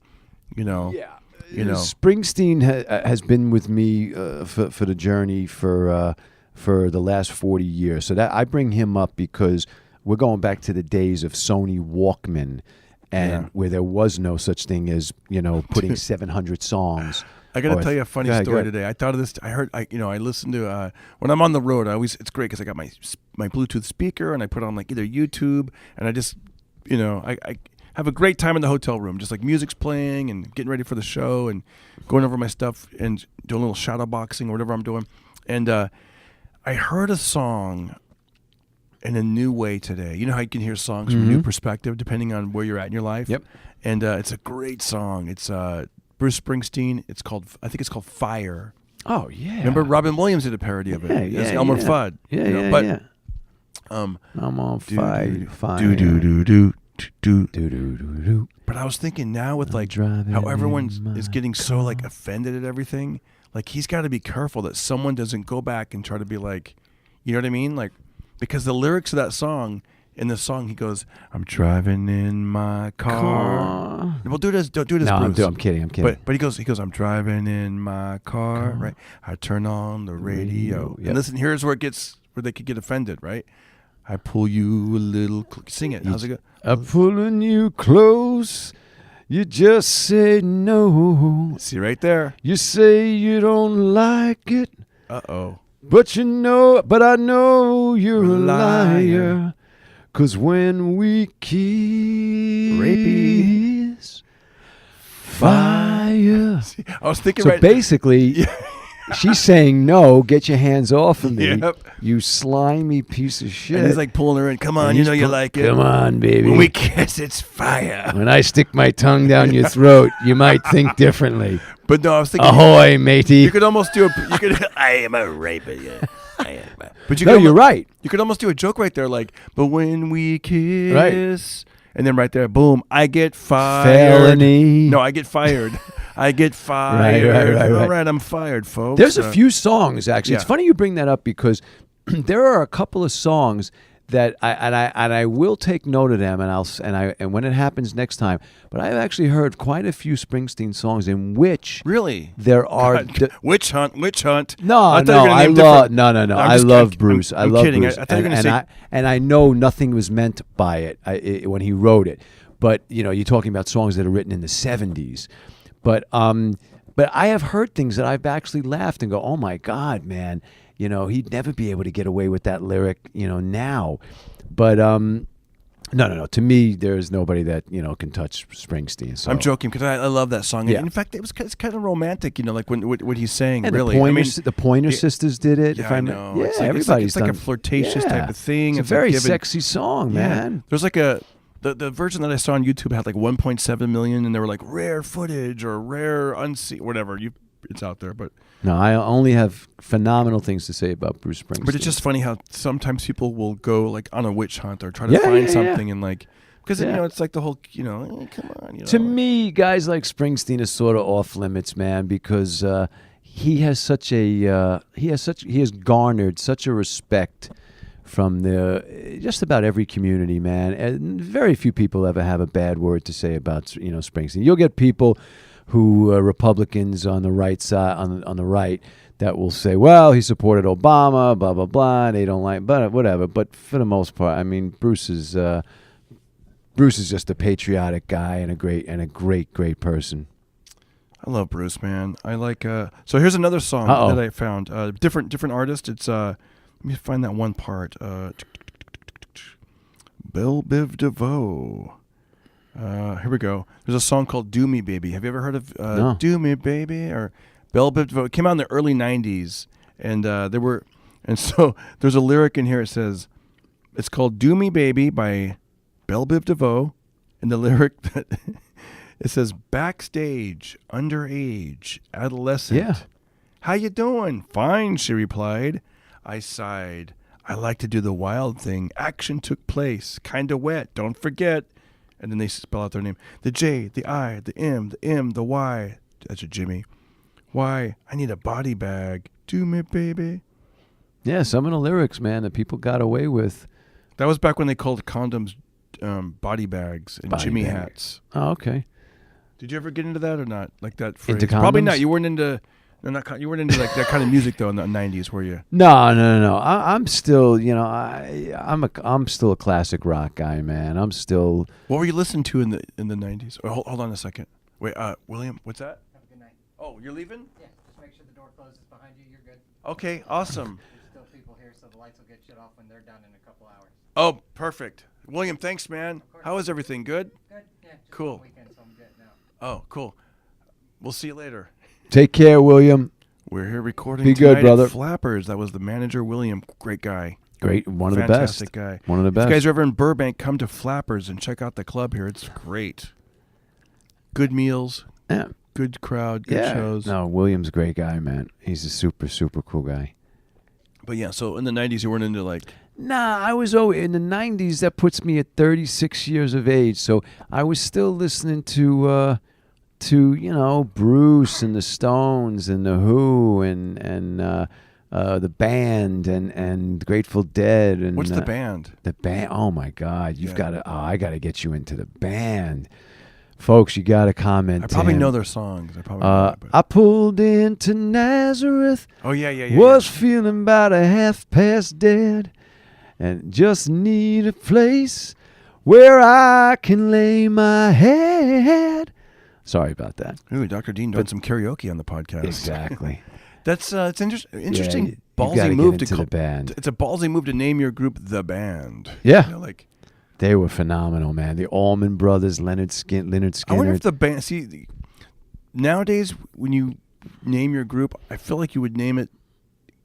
Yeah. Springsteen has been with me for the journey for the last 40 years. So that I bring him up because we're going back to the days of Sony Walkman, and where there was no such thing as putting 700 songs. I got to tell you a funny story today. I thought of this. I listened to when I'm on the road. It's great because I got my Bluetooth speaker and I put on like either YouTube, and I just I have a great time in the hotel room, just like music's playing and getting ready for the show and going over my stuff and doing a little shadow boxing or whatever I'm doing. And I heard a song in a new way today. You know how you can hear songs from a new perspective depending on where you're at in your life? Yep. And it's a great song. It's Bruce Springsteen. I think it's called Fire. Oh, yeah. Remember Robin Williams did a parody of it. Yeah, Elmer Fudd. Yeah. I'm on fire. But I was thinking now with like how everyone is getting so like offended at everything, like he's got to be careful that someone doesn't go back and try to be like, you know what I mean? Like, because the lyrics of that song, in the song he goes, I'm driving in my car. Well, do this, Bruce. I'm kidding. But he goes, I'm driving in my car, right? I turn on the radio. Yep. And listen, here's where they could get offended, right? I pull you a little, sing it. How's it go? I'm pulling you close. You just say no. See right there. You say you don't like it. Uh-oh. But I know you're a liar. 'Cause when we kiss, fire. See, I was thinking so basically, she's saying no, get your hands off of me, you slimy piece of shit. And he's like pulling her in. Come on, you like it. Come on, baby. When we kiss, it's fire. When I stick my tongue down your throat, you might think differently. But no, I was thinking. Ahoy, matey. You could almost do I am a rapist. But you're right. You could almost do a joke right there, like, but when we kiss, and then right there, boom, I get fired. Felony. No, I get fired. I get fired. Right. All right, I'm fired, folks. There's a few songs, actually. Yeah. It's funny you bring that up because there are a couple of songs that I will take note of them, and when it happens next time. But I've actually heard quite a few Springsteen songs in which there are Witch Hunt. No, I love Bruce. I love kidding. Bruce. I thought you were going to say, and I know nothing was meant by it when he wrote it. But you're talking about songs that are written in the 70s. But I have heard things that I've actually laughed and go, oh my God, man. He'd never be able to get away with that lyric, now. But no. To me, there's nobody that can touch Springsteen. So. I'm joking because I love that song. Yeah. In fact, it's kind of romantic, like when what he's saying. And really, the Pointer Sisters did it. Yeah, I know. Yeah, everybody's done. It's like a flirtatious type of thing. It's a very sexy song, man. There's like the version that I saw on YouTube had like 1.7 million, and they were like rare footage or rare unseen, whatever. It's out there, but. No, I only have phenomenal things to say about Bruce Springsteen. But it's just funny how sometimes people will go like on a witch hunt or try to find something and like because it's like the whole come on. To me, guys like Springsteen is sort of off limits, man, because he has garnered such a respect from just about every community, man, and very few people ever have a bad word to say about Springsteen. You'll get people who Republicans on the right side, on the right, that will say, well, he supported Obama, blah blah blah. They don't like, but whatever. But for the most part, I mean, Bruce is just a patriotic guy and a great person. I love Bruce, man. I like. So here's another song that I found. Different artist. It's let me find that one part. Belle Biv DeVoe. Here we go. There's a song called "Do Me, Baby." Have you ever heard of No. "Do Me, Baby" or Belle Biv DeVoe? It came out in the early '90s, and so there's a lyric in here. It says, "It's called "Do Me, Baby" by Belle Biv DeVoe," and the lyric that It says backstage, underage, adolescent. Yeah. How you doing? Fine, she replied. I sighed. I like to do the wild thing. Action took place. Kinda wet. Don't forget. And then they spell out their name. The J, the I, the M, the Y. That's a Jimmy. Why? I need a body bag. Do me, baby. Yeah, some of the lyrics, man, that people got away with. That was back when they called condoms body bags and Body Jimmy bag. hats. Oh, okay. Did you ever get into that or not? Like that phrase? Into Probably condoms? not. You weren't into. No, not. You weren't into like that kind of music though in the '90s, were you? No. I'm still, I'm still a classic rock guy, man. I'm still. What were you listening to in the '90s? Oh, hold on a second. Wait, William, what's that? Have a good night. Oh, you're leaving? Yeah, just make sure the door closes behind you. You're good. Okay, awesome. There's still people here, so the lights will get shut off when they're done in a couple hours. Oh, perfect. William, thanks, man. How is everything? Good? Good? Yeah, just Cool. one weekend, so I'm good now. Oh, cool. We'll see you later. Take care, William. We're here recording Be tonight good, brother. at Flappers. That was the manager, William. Great guy. Great. One of the best. Fantastic guy. One of the If best. you guys are ever in Burbank, come to Flappers and check out the club here. It's great. Good meals, Yeah. good crowd, good shows. No, William's a great guy, man. He's a super, super cool guy. But yeah, so in the 90s, you weren't into like... Nah, I was in the 90s. That puts me at 36 years of age. So I was still listening to Bruce and the Stones and the Who and the band and Grateful Dead and What's the band? The band. Oh my God, you've got to. I got to get you into the band, folks. You got to comment. I probably to him. know their songs. I probably know it, but... I pulled into Nazareth. Oh yeah. Was feeling about a half past dead, and just need a place where I can lay my head. Sorry about that. Ooh, Dr. Dean doing some karaoke on the podcast. Exactly. That's it's interesting. you Ballsy gotta move get to into the band. It's a ballsy move to name your group the band. Yeah. Like They were phenomenal, man. The Allman Brothers, Leonard Skinner. I wonder if the band. See, nowadays when you name your group, I feel like you would name it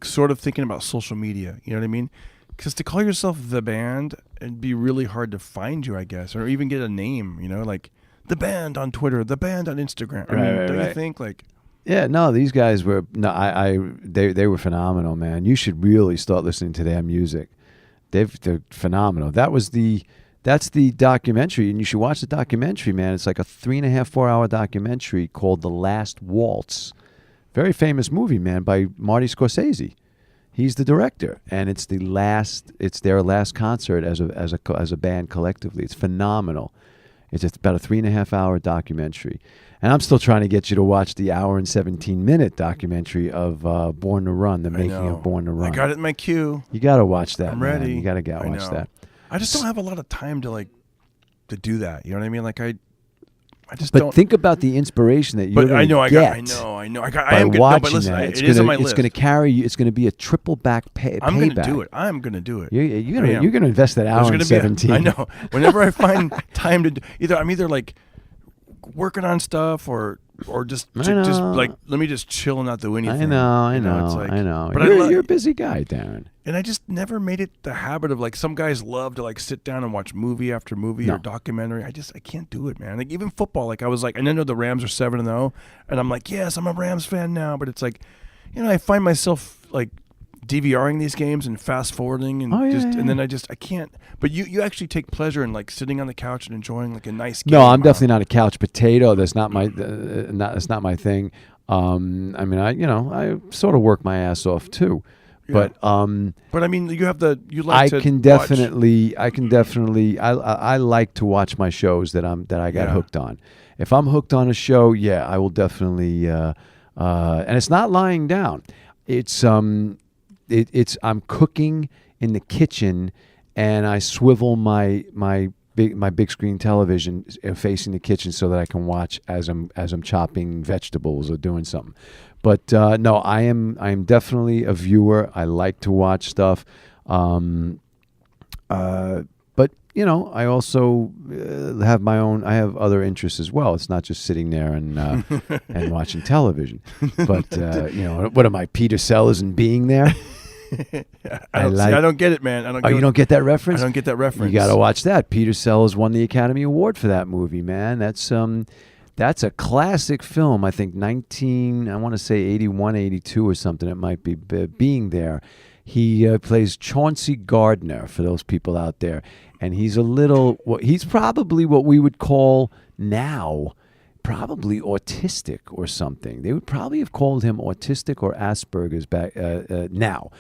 sort of thinking about social media. You know what I mean? Because to call yourself the band, it'd be really hard to find you, I guess, or even get a name. You know, like the band on Twitter, the band on Instagram. I mean, don't you think like? Yeah, no, these guys were they were phenomenal, man. You should really start listening to their music. They're phenomenal. That's the documentary, and you should watch the documentary, man. It's like a 3.5, 4 hour documentary called The Last Waltz. Very famous movie, man, by Marty Scorsese. He's the director, and it's their last concert as a band collectively. It's phenomenal. It's about a 3.5 hour documentary. And I'm still trying to get you to watch the hour and 17-minute documentary of Born to Run, the making of Born to Run. I got it in my queue. You got to watch that, I'm man. ready. You got to watch that. I just don't have a lot of time to do that. You know what I mean? Like I just but don't. think about the inspiration that you're But going to I get. I know. By I am watching but listen, that, it is on my list. It's going to carry you. It's going to be a triple back payback. I'm going to do it. I'm going to do it. You're going to invest that hour and 17. I know. Whenever I find time to I'm either like working on stuff or just like let me just chill and not do anything. I know. It's like, I know. But You're a busy guy, Darren. And I just never made it the habit of some guys love to sit down and watch movie after movie or documentary. I can't do it, man. Like even football, I was like, I know the Rams are 7-0, and I'm like, yes, I'm a Rams fan now. But it's like, I find myself DVRing these games and fast forwarding and and then I can't. But you actually take pleasure in sitting on the couch and enjoying a nice game. No, I'm definitely not a couch potato. That's not my that's not my thing. I mean, I sort of work my ass off too. Yeah. But I mean, you like to I can definitely I like to watch my shows that I got hooked on. If I'm hooked on a show, I will definitely and it's not lying down. It's I'm cooking in the kitchen and I swivel my big screen television facing the kitchen so that I can watch as I'm chopping vegetables or doing something. But no, I am definitely a viewer. I like to watch stuff. But I also have my own. I have other interests as well. It's not just sitting there and and watching television. But what am I, Peter Sellers and Being There? I don't get it, man. You don't get that reference? I don't get that reference. You got to watch that. Peter Sellers won the Academy Award for that movie, man. That's That's a classic film. I think I want to say 81, 82 or something. It might be Being There. He plays Chauncey Gardner for those people out there. And he's he's probably what we would call now probably autistic or something. They would probably have called him autistic or Asperger's back now.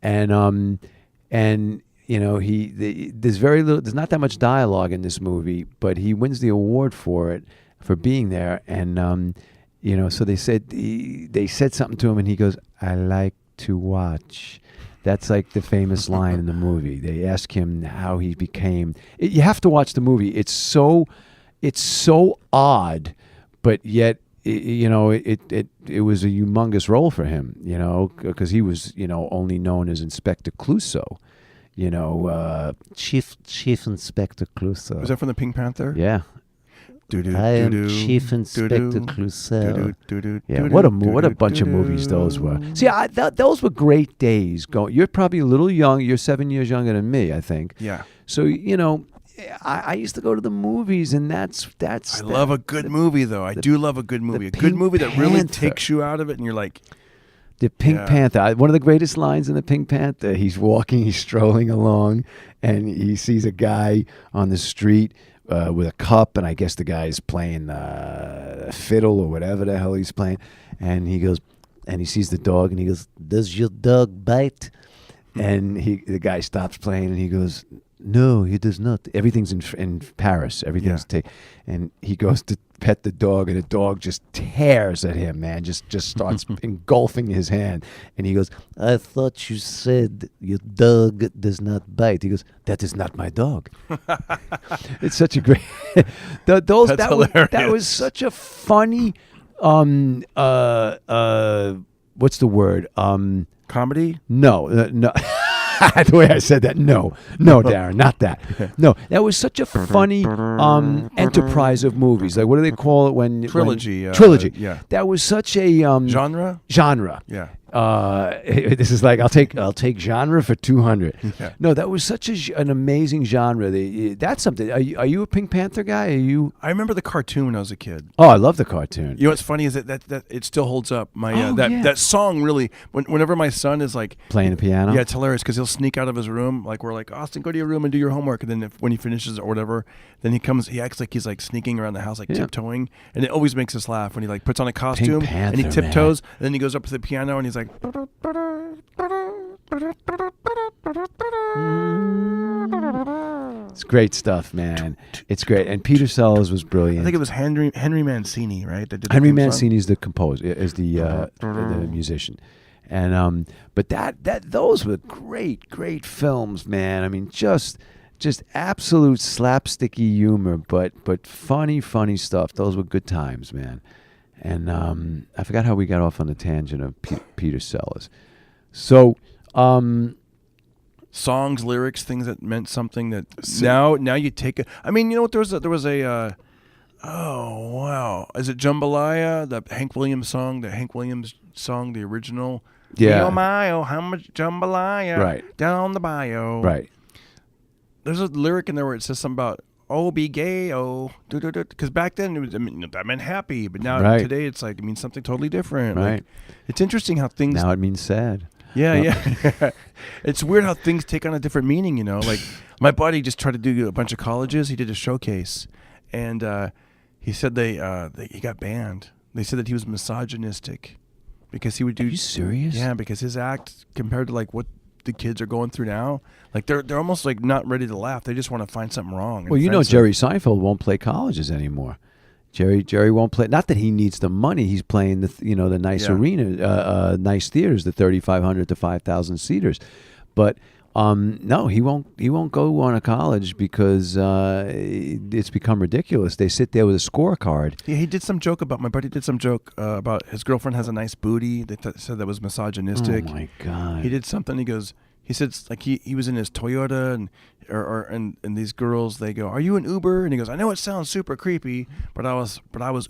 And there's not that much dialogue in this movie, but he wins the award for being there. And so they said something to him, and he goes, "I like to watch." That's like the famous line in the movie. They ask him how he became. You have to watch the movie. It's so odd, but yet it was a humongous role for him. Because he was only known as Inspector Clouseau. Chief Inspector Clouseau. Was that from the Pink Panther? Yeah. I am Chief Inspector Clouseau. Yeah, what a bunch of movies those were. See, those were great days. You're probably a little young. You're 7 years younger than me, I think. Yeah. So I used to go to the movies, and that's. I love a good movie, though. I do love a good movie. A good movie that really takes you out of it, and you're like. The Pink Panther. One of the greatest lines in the Pink Panther. He's strolling along, and he sees a guy on the street. With a cup, and I guess the guy's playing fiddle or whatever the hell he's playing, and he goes, and he sees the dog, and he goes, "Does your dog bite?" And the guy stops playing, and he goes, "No, he does not." Everything's in Paris. Everything's and he goes to pet the dog, and the dog just tears at him, man. Just starts engulfing his hand, and he goes, "I thought you said your dog does not bite." He goes, "That is not my dog." It's such a great. That was such a funny. What's the word? Comedy? No. The way I said that, no, Darren, not that. No, that was such a funny enterprise of movies. Like, what do they call it when trilogy? Trilogy. Yeah, that was such a genre. Yeah. This is like I'll take genre for 200. Yeah. No, that was such an amazing genre. That's something. Are you a Pink Panther guy? I remember the cartoon when I was a kid. Oh, I love the cartoon. You know what's funny is that it still holds up. That song really. Whenever my son is like playing the piano, it's hilarious because he'll sneak out of his room. Like we're like, Austin, go to your room and do your homework. And then when he finishes or whatever, then he acts like he's like sneaking around the house, like tiptoeing, and it always makes us laugh when he like puts on a costume Pink Panther, and he tiptoes, and then he goes up to the piano and he's like. It's great stuff, man. It's great, and Peter Sellers was brilliant. I think it was Henry Mancini, right? That did Henry Mancini is the composer, is the musician, and but those were great films, man. I mean, just absolute slapsticky humor, but funny stuff. Those were good times, man. And I forgot how we got off on the tangent of Peter Sellers. So, songs, lyrics, things that meant something that now you take it. I mean, you know what? There was a oh wow, is it Jambalaya? The Hank Williams song, the original. Yeah. Oh my, oh how much jambalaya? Right. Down the bayou. Right. There's a lyric in there where it says something about. Oh, be gay, oh, because back then that meant happy, but now today it's like it means something totally different. Right. Like, it's interesting how things now it means sad. Yeah. It's weird how things take on a different meaning. Like my buddy just tried to do a bunch of colleges. He did a showcase, and he said he got banned. They said that he was misogynistic because he would do. Are you serious? Yeah, because his act compared to like what the kids are going through now, like they're almost like not ready to laugh. They just want to find something wrong. Well, Jerry Seinfeld won't play colleges anymore. Jerry won't play. Not that he needs the money. He's playing the nice arena, nice theaters, the 3,500 to 5,000 seaters. But no, he won't go on a college because it's become ridiculous. They sit there with a scorecard. Yeah, he did some joke about my buddy. Did some joke about his girlfriend has a nice booty. They said that was misogynistic. Oh my God! He did something. He said like he was in his Toyota and these girls, they go, "Are you an Uber?" And he goes, "I know it sounds super creepy, but I was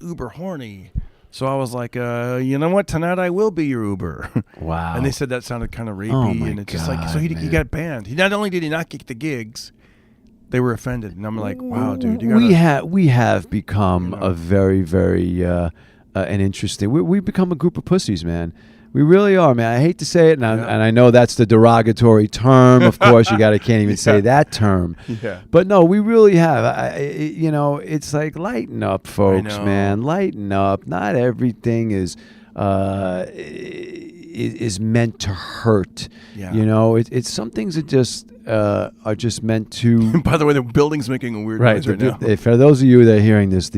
Uber horny." So I was like, you know what? Tonight I will be your Uber. Wow. And they said that sounded kind of rapey. Oh my and it's God, just like, so he got banned. He not only did he not get the gigs, they were offended, and I'm like, wow, dude, we have become a very, very an interesting. We become a group of pussies, man. We really are, man. I hate to say it, and I know that's the derogatory term. Of course, can't even say that term. Yeah. But no, we really have. It's like lighten up, folks, man. Lighten up. Not everything is meant to hurt. Yeah. It's some things that just are just meant to. By the way, the building's making a weird noise right now. For those of you that are hearing this,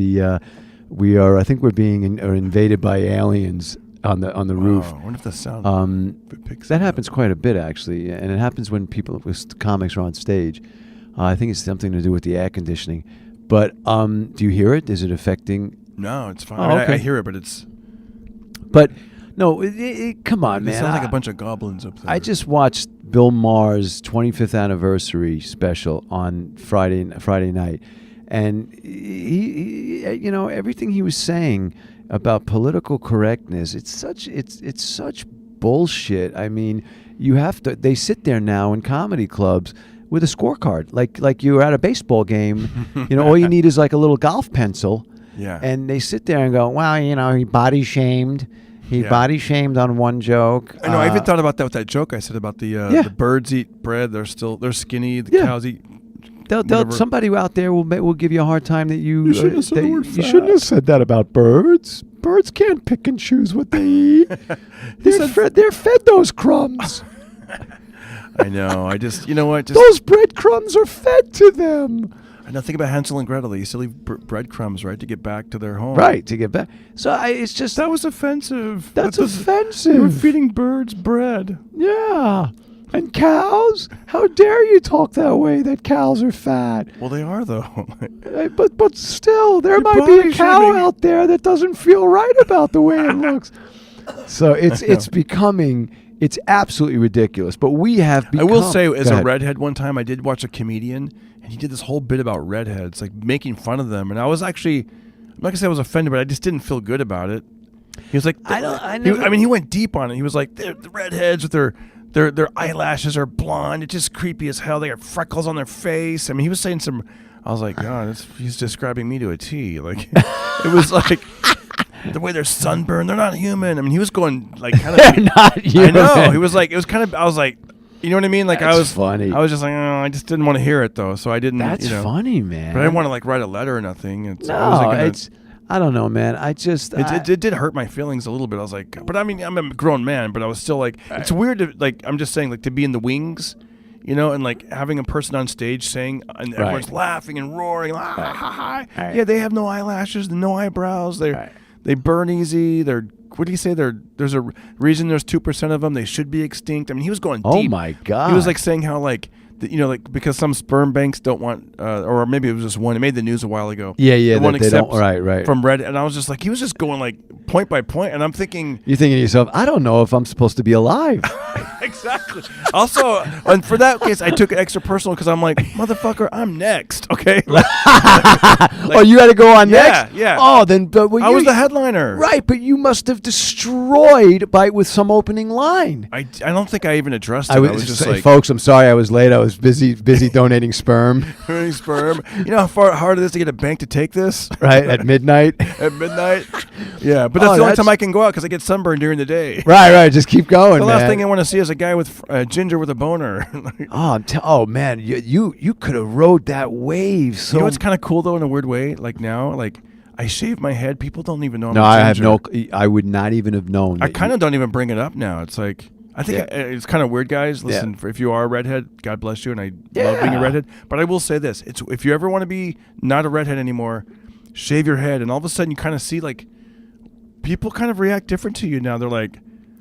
we are. I think we're being invaded by aliens on the roof. I wonder if the sound picks that happens quite a bit, actually, and it happens when people with comics are on stage. I think it's something to do with the air conditioning. But do you hear it? Is it affecting? No, it's fine. Oh, okay. I hear it, but it's. But no, come on, man. It sounds like a bunch of goblins up there. I just watched Bill Maher's 25th anniversary special on Friday night, and he everything he was saying about political correctness, it's such bullshit. I mean, they sit there now in comedy clubs with a scorecard, like you're at a baseball game. All you need is like a little golf pencil. Yeah. And they sit there and go, well, he body shamed. He body shamed on one joke. I know. I even thought about that with that joke I said about the birds eat bread. They're skinny. The cows eat. Somebody out there will give you a hard time that you shouldn't have said that about birds. Birds can't pick and choose what they eat. They're fed those crumbs. I know. I just, you know what? Those breadcrumbs are fed to them. I know. Think about Hansel and Gretel. They used to leave breadcrumbs, right, to get back to their home. Right, to get back. So it's just that was offensive. That's offensive. You were feeding birds bread. Yeah. And cows? How dare you talk that way, that cows are fat? Well, they are, though. But still, there might be a cow out there that doesn't feel right about the way it looks. So it's becoming, it's absolutely ridiculous. But we have become... I will say, as a redhead one time, I did watch a comedian, and he did this whole bit about redheads, like making fun of them. And I was actually, I'm not going to say I was offended, but I just didn't feel good about it. He was like... he went deep on it. He was like, the redheads with their eyelashes are blonde. It's just creepy as hell. They got freckles on their face. I mean, he was saying some. I was like, God, he's describing me to a T. Like, it was like the way they're sunburned. They're not human. I mean, he was going like kind of. They're not human. I know. He was like, it was kind of. I was like, you know what I mean? Like, That's funny. I was just like, oh, I just didn't want to hear it though, so I didn't. That's funny, man. But I didn't want to like write a letter or nothing. I don't know, man. It did hurt my feelings a little bit. I was like, but I mean, I'm a grown man, but I was still like, it's weird to like, I'm just saying, like, to be in the wings, and like having a person on stage saying, and everyone's laughing and roaring, yeah, they have no eyelashes, no eyebrows, they burn easy, what do you say? There's a reason there's 2% of them. They should be extinct. I mean, he was going deep. Oh my God. He was like saying how like, like because some sperm banks don't want, or maybe it was just one. It made the news a while ago. Yeah. They don't. Right. From Reddit, and I was just like, he was just going like point by point, and I'm thinking, you're thinking to yourself, I don't know if I'm supposed to be alive. Exactly. Also, and for that case, I took it extra personal because I'm like, motherfucker, I'm next. Okay. Oh, you had to go on next. Yeah. Oh, then I was the headliner. Right, but you must have destroyed with some opening line. I don't think I even addressed it. I was just like, folks, I'm sorry, I was late. I was busy donating sperm. Donating sperm. You know how hard it is to get a bank to take this? Right, at midnight. Yeah, but that's the only time I can go out because I get sunburned during the day. Right. Just keep going, the last thing I want to see is a guy with ginger with a boner. Oh man, you could have rode that wave. So you know what's kind of cool though in a weird way? Like now, like I shave my head. People don't even know. I would not even have known. I kind of don't even bring it up now. It's like I think it's kind of weird, guys. Listen, if you are a redhead, God bless you, and I love being a redhead. But I will say this: if you ever want to be not a redhead anymore, shave your head, and all of a sudden you kind of see like people kind of react different to you now. They're like,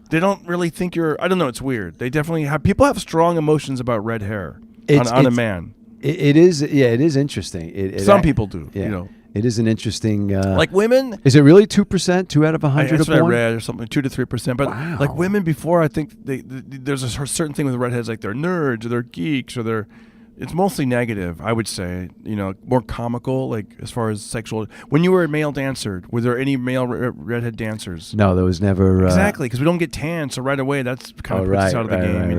they don't really think you're. I don't know. It's weird. They definitely have. People have strong emotions about red hair on a man. It is. Yeah, it is interesting. Some people do. Yeah. It is an interesting... like women... Is it really 2%? 2 out of 100 that's of what one? I read, or something, 2 to 3%. But like women before, I think there's a certain thing with redheads, like they're nerds, or they're geeks, or they're... It's mostly negative, I would say. More comical, like as far as sexual... When you were a male dancer, were there any male redhead dancers? No, there was never... Exactly, because we don't get tan, so right away, that's kind of puts us out of the game,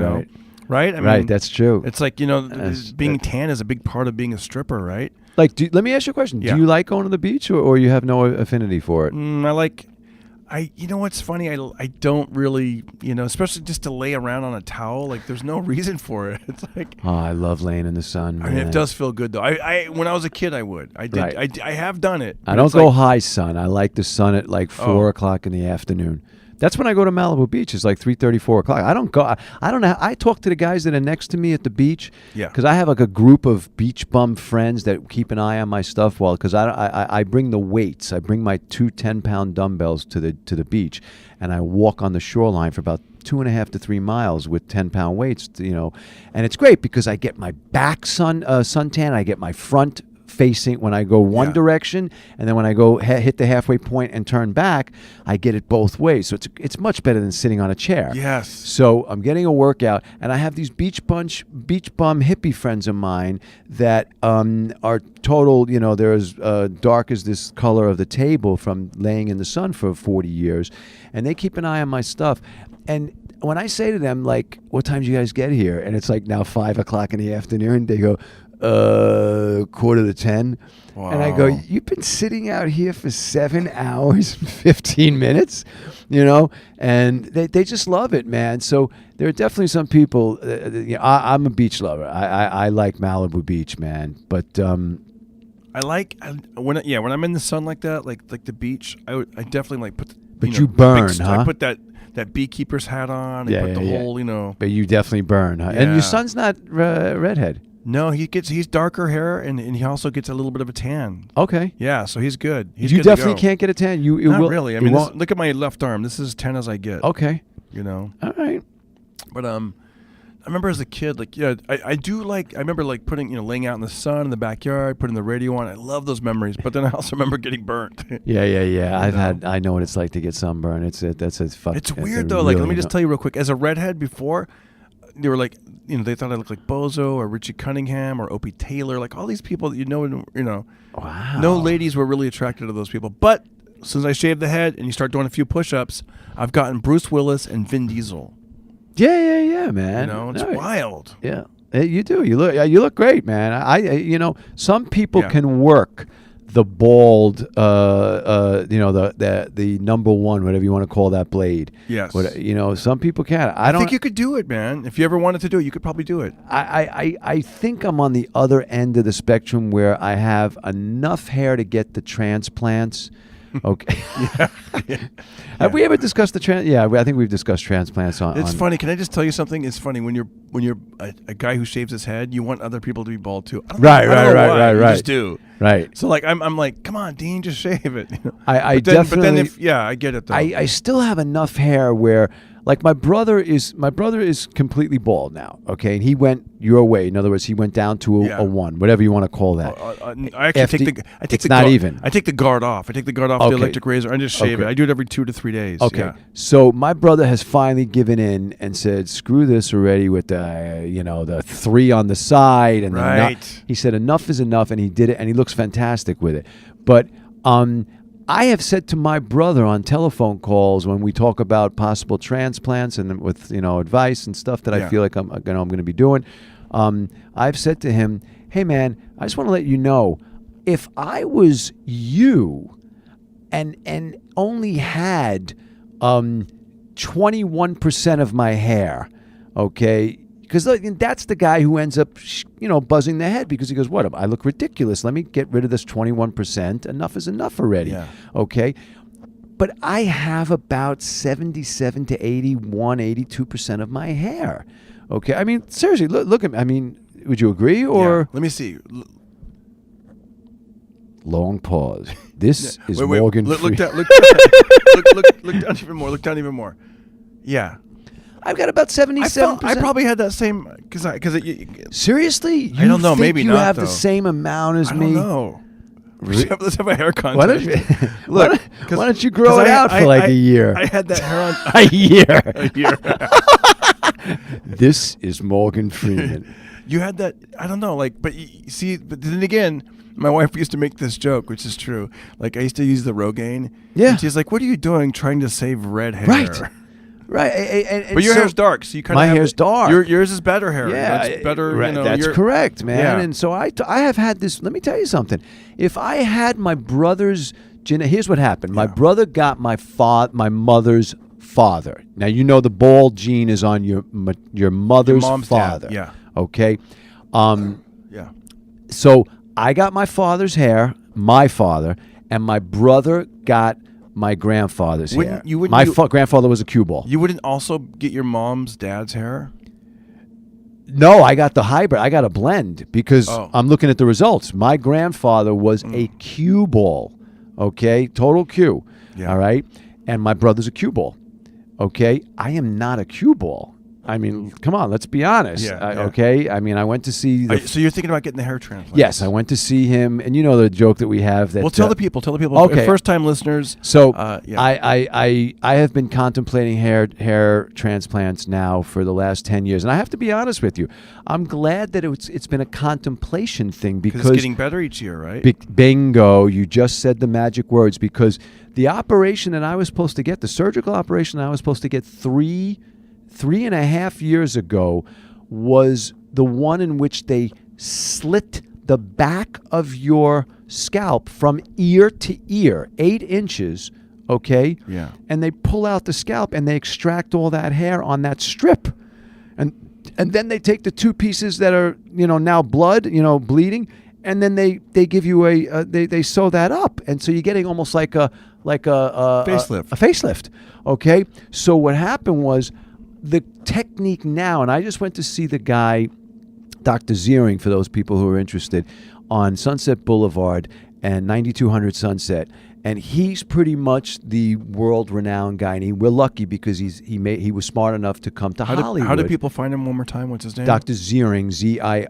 Right? I right, mean, that's true. It's like, being tan is a big part of being a stripper, right? Like, let me ask you a question. Yeah. Do you like going to the beach, or you have no affinity for it? You know what's funny? I don't really, especially just to lay around on a towel. Like, there's no reason for it. It's like, Oh, I love laying in the sun, man. I mean, it does feel good though. I when I was a kid, I would. I did. Right. I have done it. I don't go high sun. I like the sun at like 4 o'clock in the afternoon. That's when I go to Malibu Beach. It's like 3:30, 4 o'clock. I don't go. I don't know. I talk to the guys that are next to me at the beach. Yeah. Because I have like a group of beach bum friends that keep an eye on my stuff. Well, because I bring the weights. I bring my 2 10-pound dumbbells to the beach, and I walk on the shoreline for about 2.5 to 3 miles with 10-pound weights. And it's great because I get my back suntan. I get my front facing when I go one direction, and then when I go hit the halfway point and turn back, I get it both ways. So it's much better than sitting on a chair. Yes. So I'm getting a workout, and I have these beach bum hippie friends of mine that are total. They're as dark as this color of the table from laying in the sun for 40 years, and they keep an eye on my stuff. And when I say to them, like, "What time do you guys get here?" and it's like now 5 o'clock in the afternoon, they go, 9:45. Wow. And I go, "You've been sitting out here for 7 hours and 15 minutes, and they just love it, man." So there are definitely some people. I'm a beach lover. I like Malibu Beach, man. But when I'm in the sun like that, like the beach, I definitely like put. You burn, huh? I put that beekeeper's hat on. Yeah, put the whole, But you definitely burn, huh? And your son's not redhead. No, he's darker hair, and he also gets a little bit of a tan. Okay. Yeah, so he's good. You definitely can't get a tan. Not really. I mean, look at my left arm. This is as tan as I get. Okay. All right. But I remember as a kid, I remember putting, laying out in the sun in the backyard, putting the radio on. I love those memories. But then I also remember getting burnt. Yeah. I know what it's like to get sunburn. It's weird though. Like, let me just tell you real quick. As a redhead before, they were like, they thought I looked like Bozo or Richie Cunningham or Opie Taylor, like all these people that Wow. No ladies were really attracted to those people. But since I shaved the head and you start doing a few push-ups, I've gotten Bruce Willis and Vin Diesel. Yeah, man. It's wild. Yeah, you do. You look great, man. Some people can work the bald, the number one, whatever you want to call that blade. Yes. Some people can. I think you could do it, man. If you ever wanted to do it, you could probably do it. I think I'm on the other end of the spectrum where I have enough hair to get the transplants. Okay. Have we ever discussed the I think we've discussed transplants on. It's funny. Can I just tell you something? It's funny when you're a guy who shaves his head, you want other people to be bald too. Right. You just do. Right. So like I'm like, come on, Dean, just shave it. I get it though. I still have enough hair where. Like my brother is completely bald now, okay? And he went your way. In other words, he went down to a 1, whatever you want to call that. I actually take the guard off. I take the guard off the electric razor and just shave it. I do it every 2 to 3 days. Okay. Yeah. So my brother has finally given in and said, "Screw this already with the 3 on the side." And he said enough is enough, and he did it, and he looks fantastic with it. But I have said to my brother on telephone calls when we talk about possible transplants and with advice and stuff that I feel like I'm going to be doing. I've said to him, "Hey man, I just want to let you know, if I was you, and only had 21% of my hair, okay." Because that's the guy who ends up, buzzing the head because he goes, "What? I look ridiculous. Let me get rid of this 21%. Enough is enough already." Yeah. Okay. But I have about 77 to 81, 82% of my hair. Okay. I mean, seriously, look at me. I mean, would you agree or? Yeah. Let me see. Long pause. This is Morgan. Look down even more. Look down even more. Yeah. I've got about 77%. I probably had that same seriously. I don't know. Maybe you not. have though. the same amount as me. I don't know. Let's have a hair contest. Why don't you grow it out for like a year? I had that hair on a year. This is Morgan Freeman. You had that. I don't know. But then again, my wife used to make this joke, which is true. Like I used to use the Rogaine. Yeah. And she's like, "What are you doing trying to save red hair?" Right. Right. And but your so hair's dark, so you kind of my hair's dark. Yours is better hair. Yeah, it's better. Right, You know, that's correct, man. Yeah. And so I have had this. Let me tell you something. If I had my brother's here's what happened. My brother got my mother's father. Now you know the bald gene is on your mother's mom's father. dad. Yeah. Okay. Yeah. So I got my father's hair, my father, and my brother got my grandfather's hair. My grandfather was a cue ball. You wouldn't also get your mom's dad's hair? No, I got the hybrid. I got a blend because I'm looking at the results. My grandfather was a cue ball, okay? Total cue, all right? And my brother's a cue ball, okay? I am not a cue ball. I mean, come on, let's be honest, okay? I mean, I went to see... So you're thinking about getting the hair transplant? Yes, I went to see him, and you know the joke that we have that... Well, tell the people. Okay. First-time listeners. So I have been contemplating hair transplants now for the last 10 years, and I have to be honest with you. I'm glad that it's been a contemplation thing because... it's getting better each year, right? Bingo, you just said the magic words, because the operation that I was supposed to get, the surgical operation I was supposed to get 3.5 years ago was the one in which they slit the back of your scalp from ear to ear, 8 inches, okay? Yeah. And they pull out the scalp and they extract all that hair on that strip. And then they take the 2 pieces that are, now blood, bleeding, and then they give you they sew that up. And so you're getting almost like a facelift. A facelift, okay? So what happened was the technique now, and I just went to see the guy, Dr. Ziering, for those people who are interested, on Sunset Boulevard and 9200 Sunset, and he's pretty much the world-renowned guy, and we're lucky because he was smart enough to come to Hollywood. How do people find him one more time? What's his name? Dr. Ziering, Ziering,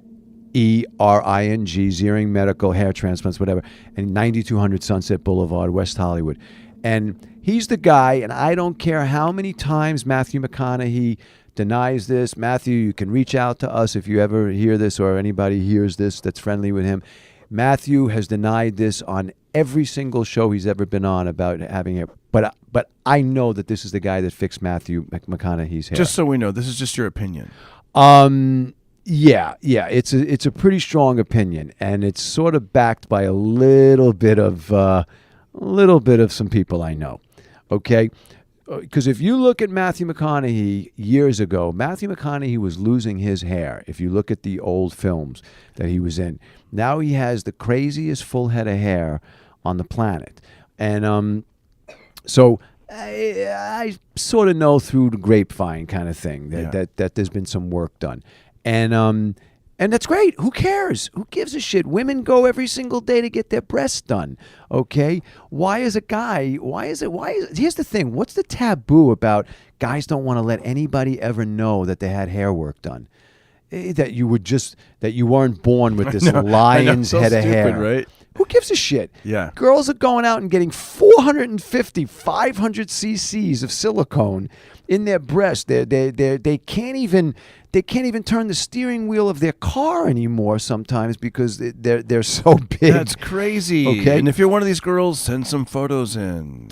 Ziering Medical Hair Transplants, whatever, and 9200 Sunset Boulevard, West Hollywood. And he's the guy, and I don't care how many times Matthew McConaughey denies this. Matthew, you can reach out to us if you ever hear this or anybody hears this that's friendly with him. Matthew has denied this on every single show he's ever been on about having hair. But I know that this is the guy that fixed Matthew McConaughey's hair. Just so we know, this is just your opinion. Yeah, it's a pretty strong opinion, and it's sort of backed by a little bit of some people I know. Okay, because if you look at Matthew McConaughey years ago, Matthew McConaughey was losing his hair. If you look at the old films that he was in, now he has the craziest full head of hair on the planet, and so. I sort of know through the grapevine kind of thing that there's been some work done, and that's great. Who cares? Who gives a shit? Women go every single day to get their breasts done. Okay, here's the thing. What's the taboo about guys don't want to let anybody ever know that they had hair work done? That you weren't born with this lion's head of hair, right? Who gives a shit? Yeah. Girls are going out and getting 450, 500 cc's of silicone in their breasts. They can't even turn the steering wheel of their car anymore sometimes because they're so big. That's crazy. Okay. And if you're one of these girls, send some photos in.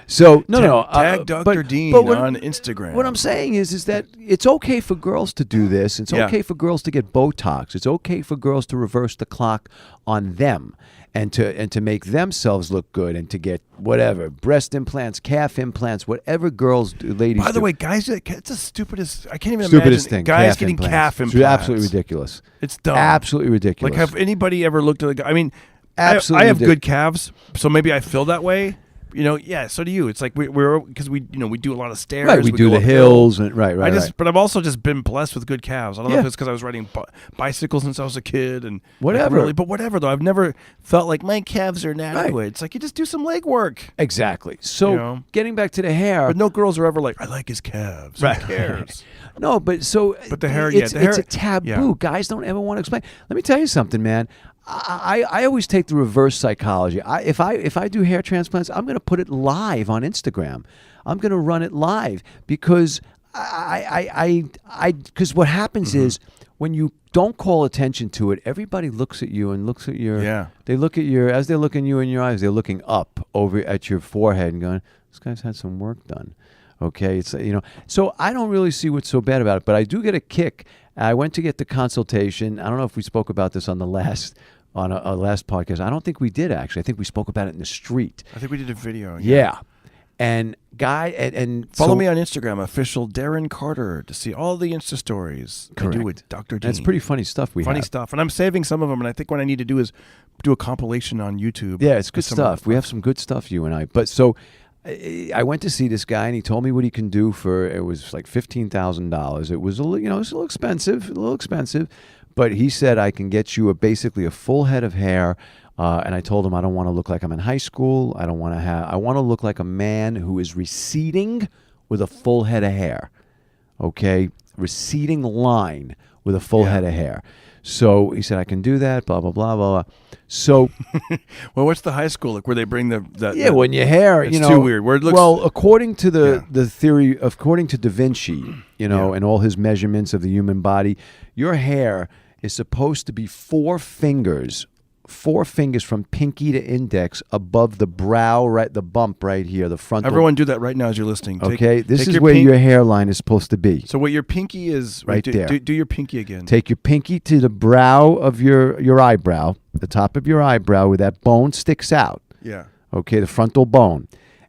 So tag Dr. Dean on Instagram. What I'm saying is that it's okay for girls to do this. It's okay for girls to get Botox. It's okay for girls to reverse the clock on them and to make themselves look good and to get whatever breast implants, calf implants, whatever ladies do. By the way, guys, it's the stupidest. I can't even stupidest imagine thing. Guys getting calf implants. It's absolutely ridiculous. It's dumb. Absolutely ridiculous. Like, have anybody ever looked at the guy? I mean, absolutely. I have good calves, so maybe I feel that way. So do you. It's like we're because we do a lot of stairs. Right, we do the hills and right. But I've also just been blessed with good calves. I don't know if it's because I was riding bicycles since I was a kid and whatever. But whatever though, I've never felt like my calves are inadequate. Right. It's like you just do some leg work. Exactly. So getting back to the hair, but no girls are ever like, I like his calves. Right. Who cares? No, but the hair. It's a taboo. Yeah. Guys don't ever want to explain. Let me tell you something, man. I always take the reverse psychology. If I do hair transplants, I'm going to put it live on Instagram. I'm going to run it live because because what happens is when you don't call attention to it, everybody looks at you and looks at your. Yeah. They look at as they're looking you in your eyes, they're looking up over at your forehead and going, "This guy's had some work done." Okay, it's so I don't really see what's so bad about it, but I do get a kick. I went to get the consultation. I don't know if we spoke about this on the last a last podcast. I don't think we did actually. I think we spoke about it in the street. I think we did a video. Yeah. And follow me on Instagram, official Darren Carter, to see all the Insta stories I do with Dr. Dean. That's pretty funny stuff. Funny stuff, and I'm saving some of them. And I think what I need to do is do a compilation on YouTube. Yeah, it's good stuff. We have some good stuff, you and I. But so I went to see this guy, and he told me what he can do for. It was like $15,000. It was it was a little expensive, but he said I can get you basically a full head of hair. And I told him I don't want to look like I'm in high school. I want to look like a man who is receding with a full head of hair. Okay? Receding line with a full head of hair. So he said I can do that, blah, blah, blah, blah, blah. So well, what's the high school like where they bring when your hair, it's too weird. Where it looks, well, according to the theory, according to Da Vinci, and all his measurements of the human body, your hair is supposed to be 4 fingers from pinky to index above the brow, right, the bump right here, the frontal. Everyone do that right now as you're listening. This is where your hairline is supposed to be. So what your pinky is right there. Do your pinky again. Take your pinky to the brow of your eyebrow, the top of your eyebrow where that bone sticks out. Yeah. Okay, the frontal bone.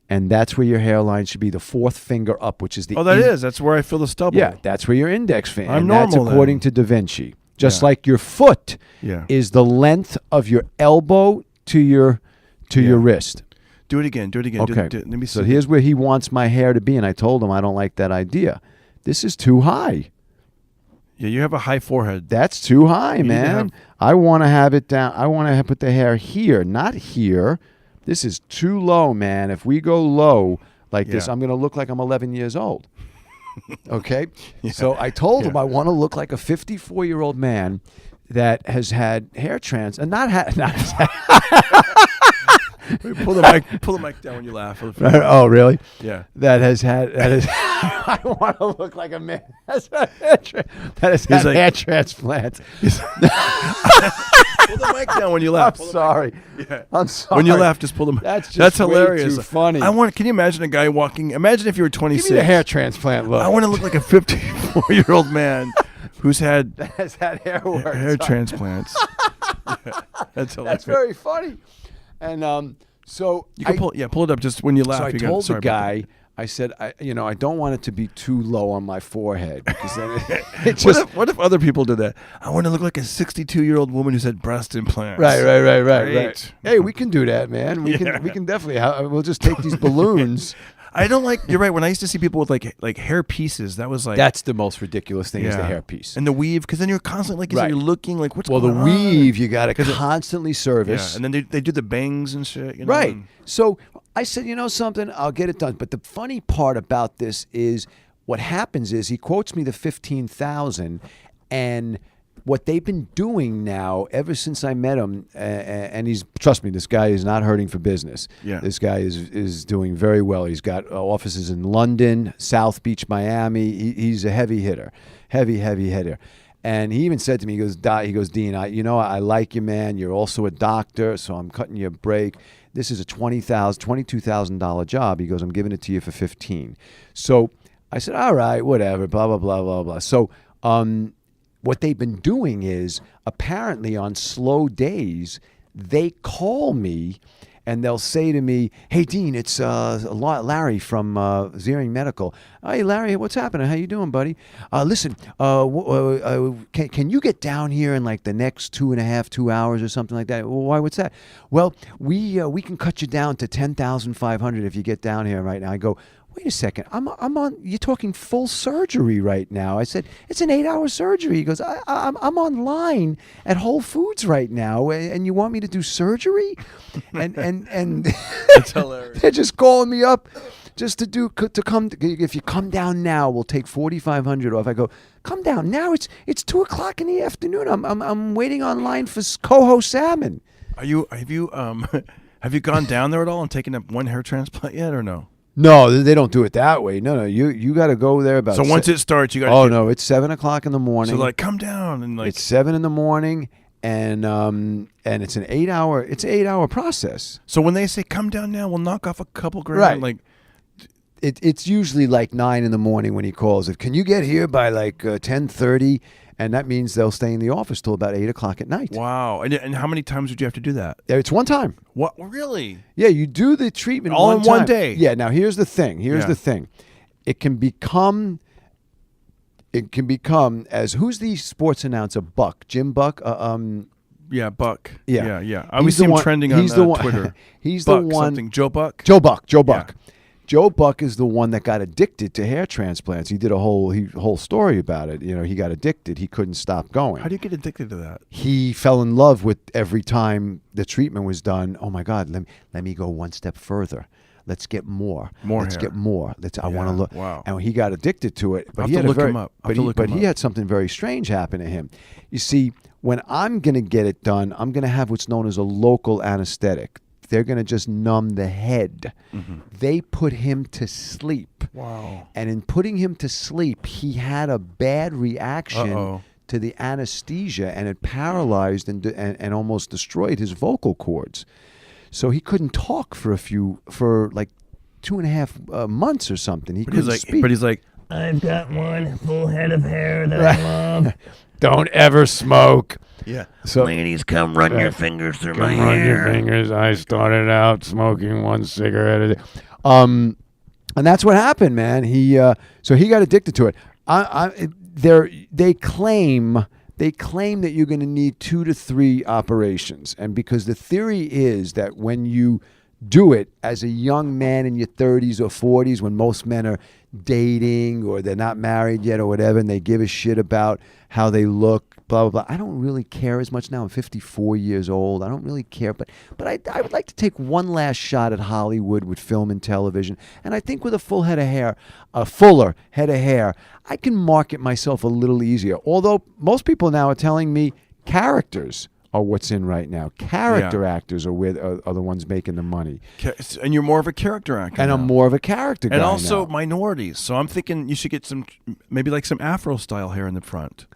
And that's where your hairline should be, the 4th finger up, which is the... That's where I feel the stubble. Yeah, that's where your index finger... I'm normal that's according to Da Vinci. Just like your foot is the length of your elbow to your wrist. Do it again. Okay. Let me see. So here's where he wants my hair to be, and I told him I don't like that idea. This is too high. Yeah, you have a high forehead. That's too high, man. I want to have it down. I want to put the hair here, not here. This is too low, man. If we go low like this, I'm going to look like I'm 11 years old. Okay? So I told him I want to look like a 54-year-old man that has had hair trans and not pull the mic down when you laugh. Oh, really? Yeah. That has I want to look like a man that has had hair transplants. Pull the mic down when you laugh. I'm sorry. When you laugh, just pull the mic. That's hilarious. Too funny. Can you imagine a guy walking? Imagine if you were 26. Give me the hair transplant look. I want to look like a 54-year-old man who's had hair transplants. That's hilarious. That's very funny. And so you can pull it up just when you laugh. So I told the guy, I said, I don't want it to be too low on my forehead because then it just. What if other people did that? I want to look like a 62-year-old woman who's had breast implants. Right. Hey, we can do that, man. We can definitely. We'll just take these balloons. I don't like. You're right. When I used to see people with like hair pieces, that was like that's the most ridiculous thing is the hair piece and the weave, because then you're constantly you're looking like what's going on. Well, the weave you got to constantly service, and then they do the bangs and shit. Right. So I said, something, I'll get it done. But the funny part about this is what happens is he quotes me the 15,000, and what they've been doing now ever since I met him, and trust me, this guy is not hurting for business. Yeah. This guy is doing very well. He's got offices in London, South Beach, Miami. He's a heavy hitter. And he even said to me, he goes, Dean, I like you, man. You're also a doctor, so I'm cutting you a break. This is a $22,000 job. He goes, I'm giving it to you for $15,000. So I said, all right, whatever, blah, blah, blah, blah, blah. So what they've been doing is apparently on slow days, they call me and they'll say to me, hey, Dean, it's Larry from Ziering Medical. Hey, Larry, what's happening? How you doing, buddy? Listen, can you get down here in like the next 2 hours or something like that? Well, why? What's that? Well, we can cut you down to $10,500 if you get down here right now. I go, wait a second, I'm on, you're talking full surgery right now. I said, it's an 8-hour surgery. He goes, I'm online at Whole Foods right now, and you want me to do surgery? And that's hilarious. They're just calling me up just to come, if you come down now, we'll take $4,500 off. I go, come down now, it's 2:00 in the afternoon. I'm waiting online for coho salmon. Have you gone down there at all and taken up one hair transplant yet, or no? No, they don't do it that way. No, you got to go there about. So once it starts, you got. Oh no, it's 7:00 in the morning. So like, come down and like. It's 7 in the morning, and it's an 8-hour process. So when they say come down now, we'll knock off a couple grand. Right. Like, it's usually like 9 a.m. when he calls. Can you get here by like 10:30? And that means they'll stay in the office till about 8 o'clock at night. Wow. And how many times would you have to do that? It's one time. What? Really? Yeah, you do the treatment all one in time. one day. Yeah. Now here's the thing. It can become as who's the sports announcer? Buck, Jim Buck. Yeah, Buck. Yeah. Yeah. I always see him trending on Twitter. He's Buck, the one. Something. Joe Buck. Joe Buck. Yeah. Joe Buck is the one that got addicted to hair transplants. He did a whole story about it. You know, he got addicted. He couldn't stop going. How do you get addicted to that? He fell in love with every time the treatment was done. Oh my God, let me go one step further. Let's get more. Let's hair. Get more. I want to look. Wow. And he got addicted to it. But I'll have to look him up. But he had something very strange happen to him. You see, when I'm going to get it done, I'm going to have what's known as a local anesthetic. They're going to just numb the head. Mm-hmm. They put him to sleep. Wow. And in putting him to sleep, he had a bad reaction to the anesthesia, and it paralyzed and almost destroyed his vocal cords. So he couldn't talk for like 2.5 months or something. He couldn't speak. But he's like, I've got one full head of hair that I love. Don't ever smoke. Yeah. So ladies, come run your fingers through my run hair. your fingers. I started out smoking one cigarette a day. And that's what happened, man. So he got addicted to it. They claim that you're going to need 2 to 3 operations, and because the theory is that when you do it as a young man in your 30s or 40s, when most men are dating or they're not married yet or whatever, and they give a shit about how they look, blah, blah, blah. I don't really care as much now. I'm 54 years old. I don't really care, but I would like to take one last shot at Hollywood with film and television, and I think with a fuller head of hair, I can market myself a little easier. Although most people now are telling me characters are what's in right now. Character actors are the ones making the money. And you're more of a character actor. And now. I'm more of a character guy and also now. minorities. So I'm thinking you should get maybe like some Afro style hair in the front.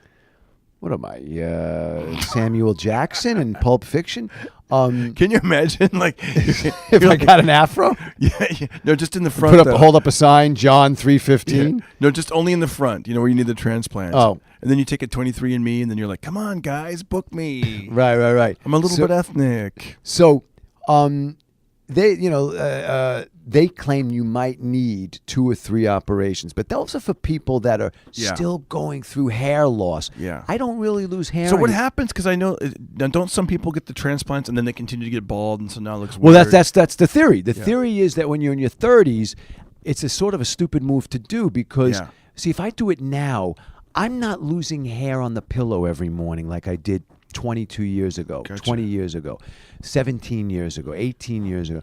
What am I, Samuel Jackson in Pulp Fiction? Can you imagine, like, if I got an afro? Yeah. No, just in the front. Hold up a sign, John 3:15. Yeah. No, just only in the front. You know where you need the transplant. Oh, and then you take a 23andMe, and then you're like, "Come on, guys, book me." Right. I'm a little bit ethnic. So, they claim you might need 2 or 3 operations, but those are for people that are still going through hair loss. Yeah. I don't really lose hair. So what happens? Because I know, don't some people get the transplants and then they continue to get bald, and so now it looks well, weird? that's the theory. The theory is that when you're in your 30s, it's a sort of a stupid move to do because, see, if I do it now, I'm not losing hair on the pillow every morning like I did 22 years ago, 20 years ago, 17 years ago, 18 years ago.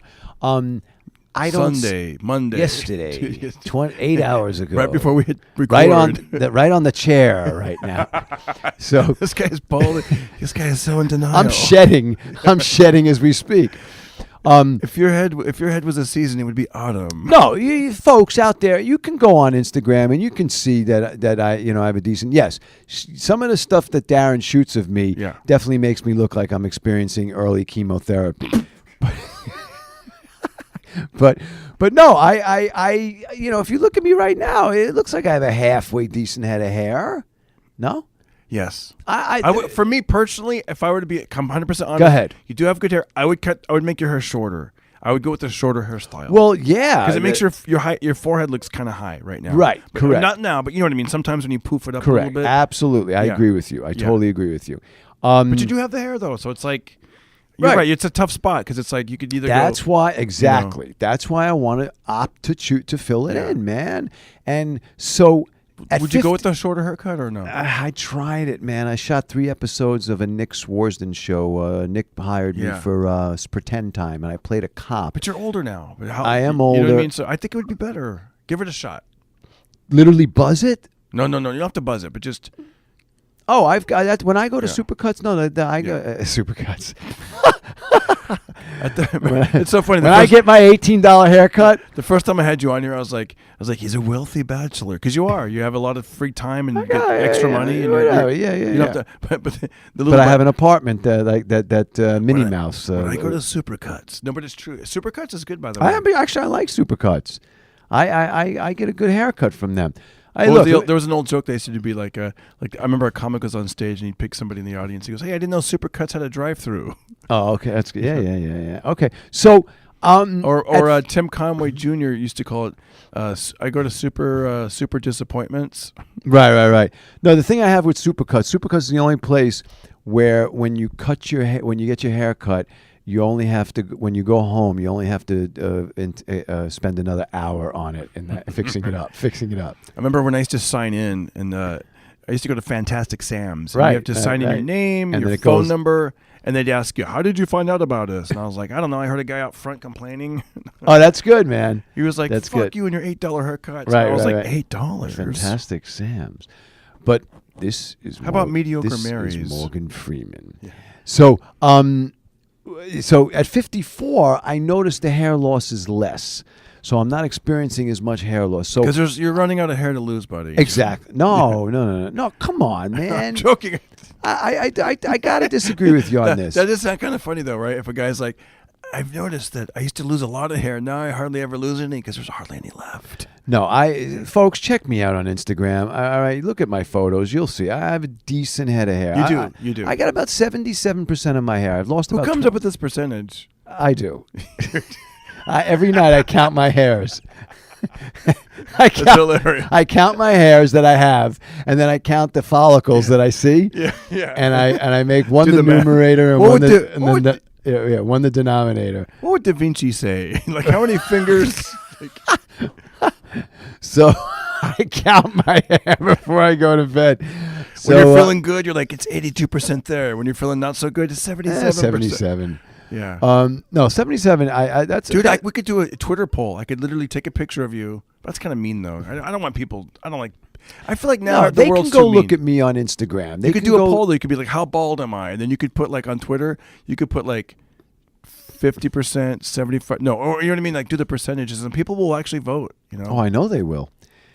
Monday, yesterday, 8 hours ago, right before we hit record, right on the chair right now. So this guy's bald. This guy is so in denial. I'm shedding as we speak. If your head was a season, it would be autumn. No, you folks out there, you can go on Instagram and you can see that I have a decent. Yes, some of the stuff that Darren shoots of me definitely makes me look like I'm experiencing early chemotherapy. But no, I if you look at me right now, it looks like I have a halfway decent head of hair. No? Yes. I would, for me personally, if I were to be 100% honest, go ahead. You do have good hair. I would make your hair shorter. I would go with the shorter hairstyle. Well, yeah, because it makes your forehead looks kind of high right now. Right, but correct. Not now, but you know what I mean. Sometimes when you poof it up a little bit. Absolutely, I agree with you. I totally agree with you. But you do have the hair though, so it's like. You're right. It's a tough spot because it's like you could either. That's why exactly. That's why I want to opt to fill it in, man. And so, would you go with the shorter haircut or no? I tried it, man. I shot 3 episodes of a Nick Swardson show. Nick hired me for Pretend time, and I played a cop. But you're older now. I am older. You know what I mean? So I think it would be better. Give it a shot. Literally buzz it? No. You don't have to buzz it, but just. Oh, I've got that. When I go to Supercuts, I go Supercuts. It's so funny. When I get my $18 haircut, the first time I had you on here, I was like, he's a wealthy bachelor because you are. You have a lot of free time and get extra money. And you don't have to, but I have an apartment that Minnie Mouse. When I go to Supercuts, no, but it's true. Supercuts is good, by the way. I like Supercuts. I get a good haircut from them. There was an old joke they used to be like I remember a comic was on stage and he'd pick somebody in the audience. He goes, "Hey, I didn't know Supercuts had a drive-through." Oh, okay, that's good. Yeah. Okay, so Tim Conway Jr. used to call it. I go to super disappointments. Right. No, the thing I have with Supercuts is the only place where when you get your hair cut, you only have to, when you go home, you only have to spend another hour on it and fixing it up. I remember when I used to sign in, and I used to go to Fantastic Sam's. Right. And you have to sign in your name, and your phone number, and they'd ask you, "How did you find out about us?" And I was like, "I don't know. I heard a guy out front complaining." Oh, that's good, man. He was like, that's "Fuck good. you and your $8 haircuts." Right, and I was like, right. $8. Fantastic Sam's. But this is how about Mediocre this Marys? Is Morgan Freeman. Yeah. So at 54, I noticed the hair loss is less. So I'm not experiencing as much hair loss. So because you're running out of hair to lose, buddy. Exactly. No. Come on, man. I'm joking. I gotta disagree with you on this. That is kind of funny though, right? If a guy's like, "I've noticed that I used to lose a lot of hair. Now I hardly ever lose any because there's hardly any left." No, folks, check me out on Instagram. All right, look at my photos. You'll see I have a decent head of hair. You do. I got about 77% of my hair. I've lost. Who comes up with this percentage? I do. Every night I count my hairs. I count my hairs that I have, and then I count the follicles that I see. Yeah. And I make one the numerator and one the denominator. What would Da Vinci say? Like how many fingers? So I count my hair before I go to bed. So, when you're feeling good, you're like, it's 82% there. When you're feeling not so good, it's 77%. 77. Yeah. No, 77. That's dude. We could do a Twitter poll. I could literally take a picture of you. That's kind of mean though. I don't want people. I don't like. I feel like now they can go look at me on Instagram. You could do a poll. You could be like, "How bald am I?" And then you could put like on Twitter. You could put like 50%, 75. No, or you know what I mean? Like do the percentages, and people will actually vote. You know. Oh, I know they will.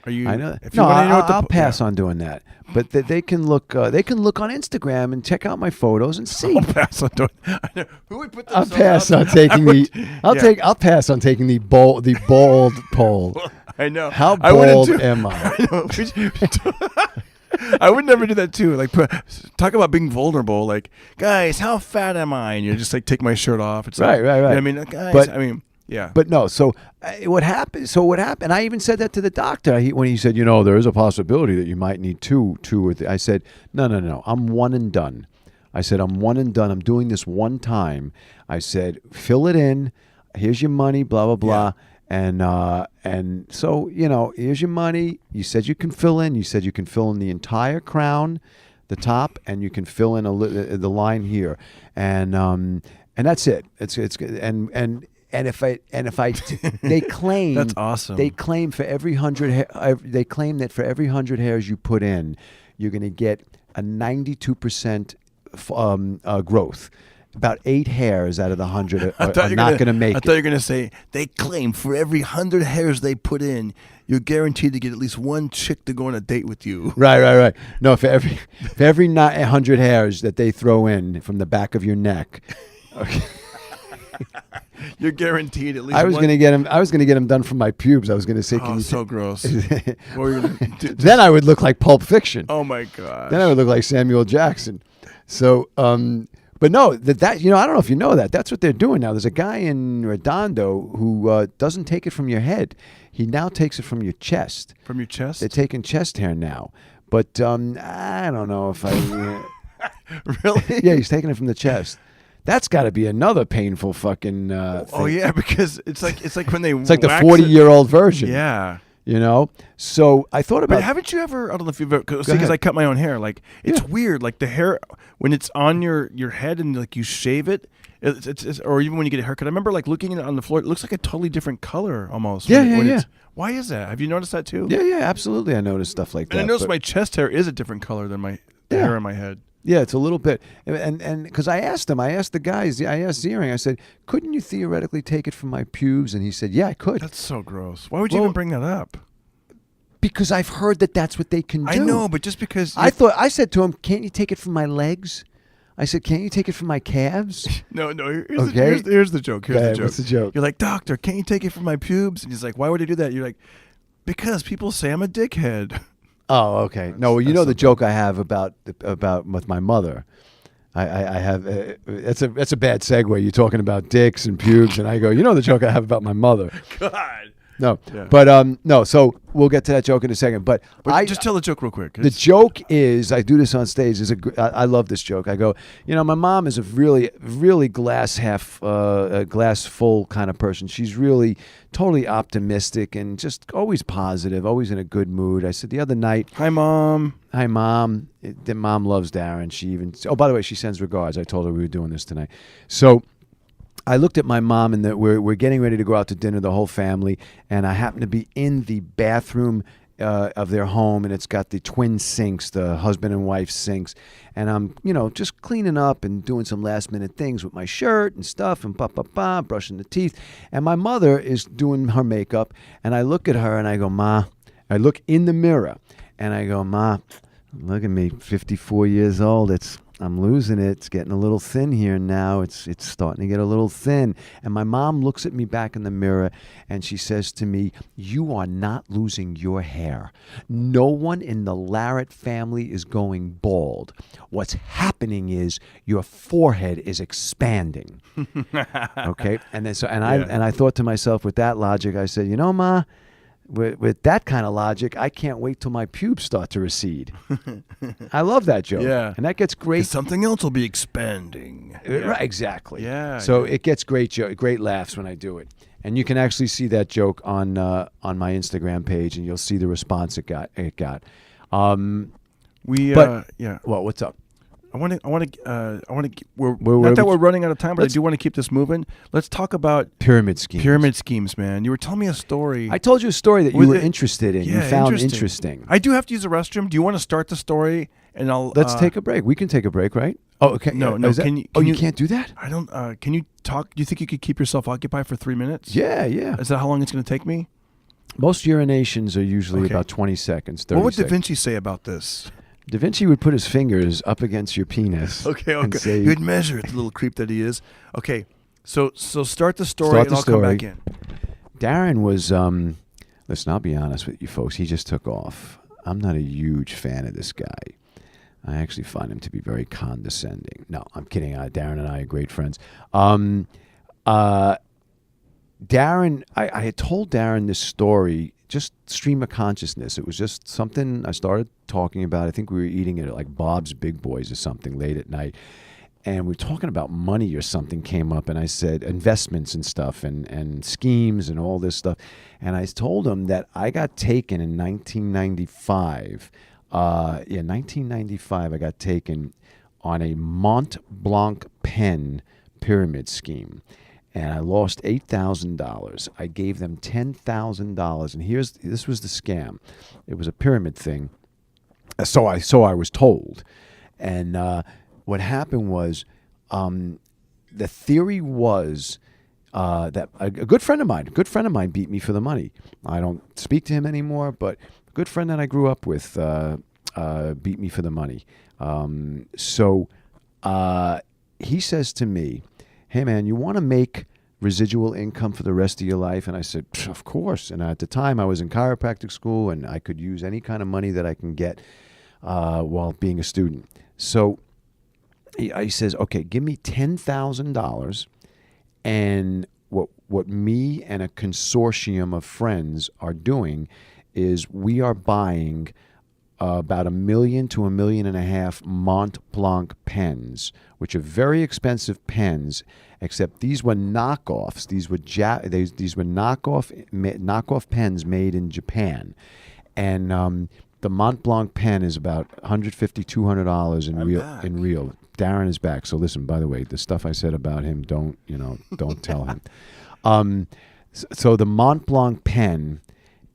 Are you? I know. If you I'll pass on doing that. But they can look. They can look on Instagram and check out my photos and see. I'll pass on doing. I know. Who would put I'll pass on taking I'll pass on taking the bald poll. I know. How bald am I? I would never do that too. Like, talk about being vulnerable. Like, guys, how fat am I? And you just like take my shirt off. It's right. I mean, guys. Yeah. But no. So what happened? I even said that to the doctor when he said, there is a possibility that you might need two or three. I said, no. I'm one and done. I said, I'm one and done. I'm doing this one time. I said, fill it in. Here's your money. Blah blah blah. Yeah. And so here's your money. You said you can fill in. You said you can fill in the entire crown, the top, and you can fill in the line here, and that's it. It's good. And if I they claim that's awesome. They claim for every 100 they claim that for every 100 hairs you put in, you're going to get a 92% growth. About 8 hairs out of the 100 are not going to make it. I thought you were going to say they claim for every 100 hairs they put in, you're guaranteed to get at least one chick to go on a date with you. Right. No, for every 100 hairs that they throw in from the back of your neck. Okay. You're guaranteed at least. I was going to get him done from my pubes. I was going to say, "Can you?" So gross. What were you gonna do? Then I would look like Pulp Fiction. Oh my god. Then I would look like Samuel Jackson. So, but no, that I don't know if you know that. That's what they're doing now. There's a guy in Redondo who doesn't take it from your head. He now takes it from your chest. From your chest? They're taking chest hair now. But I don't know if I. Really? Yeah, he's taking it from the chest. That's got to be another painful fucking thing. Oh yeah, because it's like when they it's like the 40-year-old version. Yeah. So I thought about. But haven't you ever? I don't know if you've ever because I cut my own hair. Like it's weird. Like the hair when it's on your head and like you shave it, it's or even when you get a haircut. I remember like looking at it on the floor. It looks like a totally different color almost. Yeah. Why is that? Have you noticed that too? Yeah, absolutely. I noticed stuff like that. And I noticed my chest hair is a different color than the hair on my head. Yeah, it's a little bit. And because I asked the guys, I asked Ziering, I said, couldn't you theoretically take it from my pubes? And he said, yeah, I could. That's so gross. Why would you even bring that up? Because I've heard that that's what they can do. I know, but just because... I said to him, can't you take it from my legs? I said, can't you take it from my calves? No. Okay. Here's the joke. Here's the joke. What's the joke? You're like, doctor, can't you take it from my pubes? And he's like, why would I do that? You're like, because people say I'm a dickhead. Oh, okay. No, well, you know the joke I have about with my mother. I have that's a bad segue. You're talking about dicks and pubes, and I go, you know the joke I have about my mother. God. No, Yeah. but no. So we'll get to that joke in a second. But I just tell the joke real quick. The joke is, I do this on stage. I love this joke. I go, my mom is a really glass full kind of person. She's really totally optimistic and just always positive, always in a good mood. I said the other night, Hi, Mom. Hi, Mom. Mom loves Darren. She even, by the way, she sends regards. I told her we were doing this tonight. So I looked at my mom, and we're getting ready to go out to dinner, the whole family, and I happen to be in the bathroom of their home, and it's got the twin sinks, the husband and wife sinks, and I'm, just cleaning up and doing some last minute things with my shirt and stuff, and brushing the teeth, and my mother is doing her makeup, and I look at her and I go, Ma, I look in the mirror, and I go, Ma, look at me, 54 years old, I'm losing it. It's getting a little thin here now. It's starting to get a little thin. And my mom looks at me back in the mirror and she says to me, you are not losing your hair. No one in the Larit family is going bald. What's happening is your forehead is expanding. Okay? And then I thought to myself, with that logic, I said, Ma, with that kind of logic, I can't wait till my pubes start to recede. I love that joke. Yeah. And that gets great. Something else will be expanding. Right, exactly. Yeah. So it gets great laughs when I do it. And you can actually see that joke on my Instagram page, and you'll see the response it got. Well, what's up? We're running out of time, but I do want to keep this moving. Let's talk about pyramid schemes, man. You were telling me a story. I told you a story that you were interested in. Yeah, you found interesting. I do have to use the restroom. Do you want to start the story? And let's take a break. We can take a break, right? Oh, okay. No. You can't do that? I don't. Can you talk? Do you think you could keep yourself occupied for 3 minutes? Yeah. Is that how long it's going to take me? Most urinations are usually about 20 seconds, 30 What would seconds. Da Vinci say about this? Da Vinci would put his fingers up against your penis. Okay. And say, He'd measure it, the little creep that he is. Okay. So start the story, and I'll come back in. Darren was, listen, I'll be honest with you folks. He just took off. I'm not a huge fan of this guy. I actually find him to be very condescending. No, I'm kidding. Darren and I are great friends. Darren, I had told Darren this story, just stream of consciousness. It was just something I started talking about. I think we were eating it at like Bob's Big Boys or something late at night. And we were talking about money or something came up. And I said investments and stuff and schemes and all this stuff. And I told him that I got taken in 1995. 1995, I got taken on a Mont Blanc pen pyramid scheme. And I lost $8,000. I gave them $10,000, and this was the scam. It was a pyramid thing, so I was told. And what happened was, the theory was that a good friend of mine beat me for the money. I don't speak to him anymore, but a good friend that I grew up with beat me for the money. So he says to me, hey, man, you want to make residual income for the rest of your life? And I said, of course. And at the time, I was in chiropractic school, and I could use any kind of money that I can get while being a student. So he says, okay, give me $10,000, and what me and a consortium of friends are doing is we are buying about 1 million to 1.5 million Mont Blanc pens, which are very expensive pens, except these were knockoffs. These were knockoff pens made in Japan. And the Mont Blanc pen is about $150, $200 in real. Darren is back. So listen, by the way, the stuff I said about him, don't tell him. So the Mont Blanc pen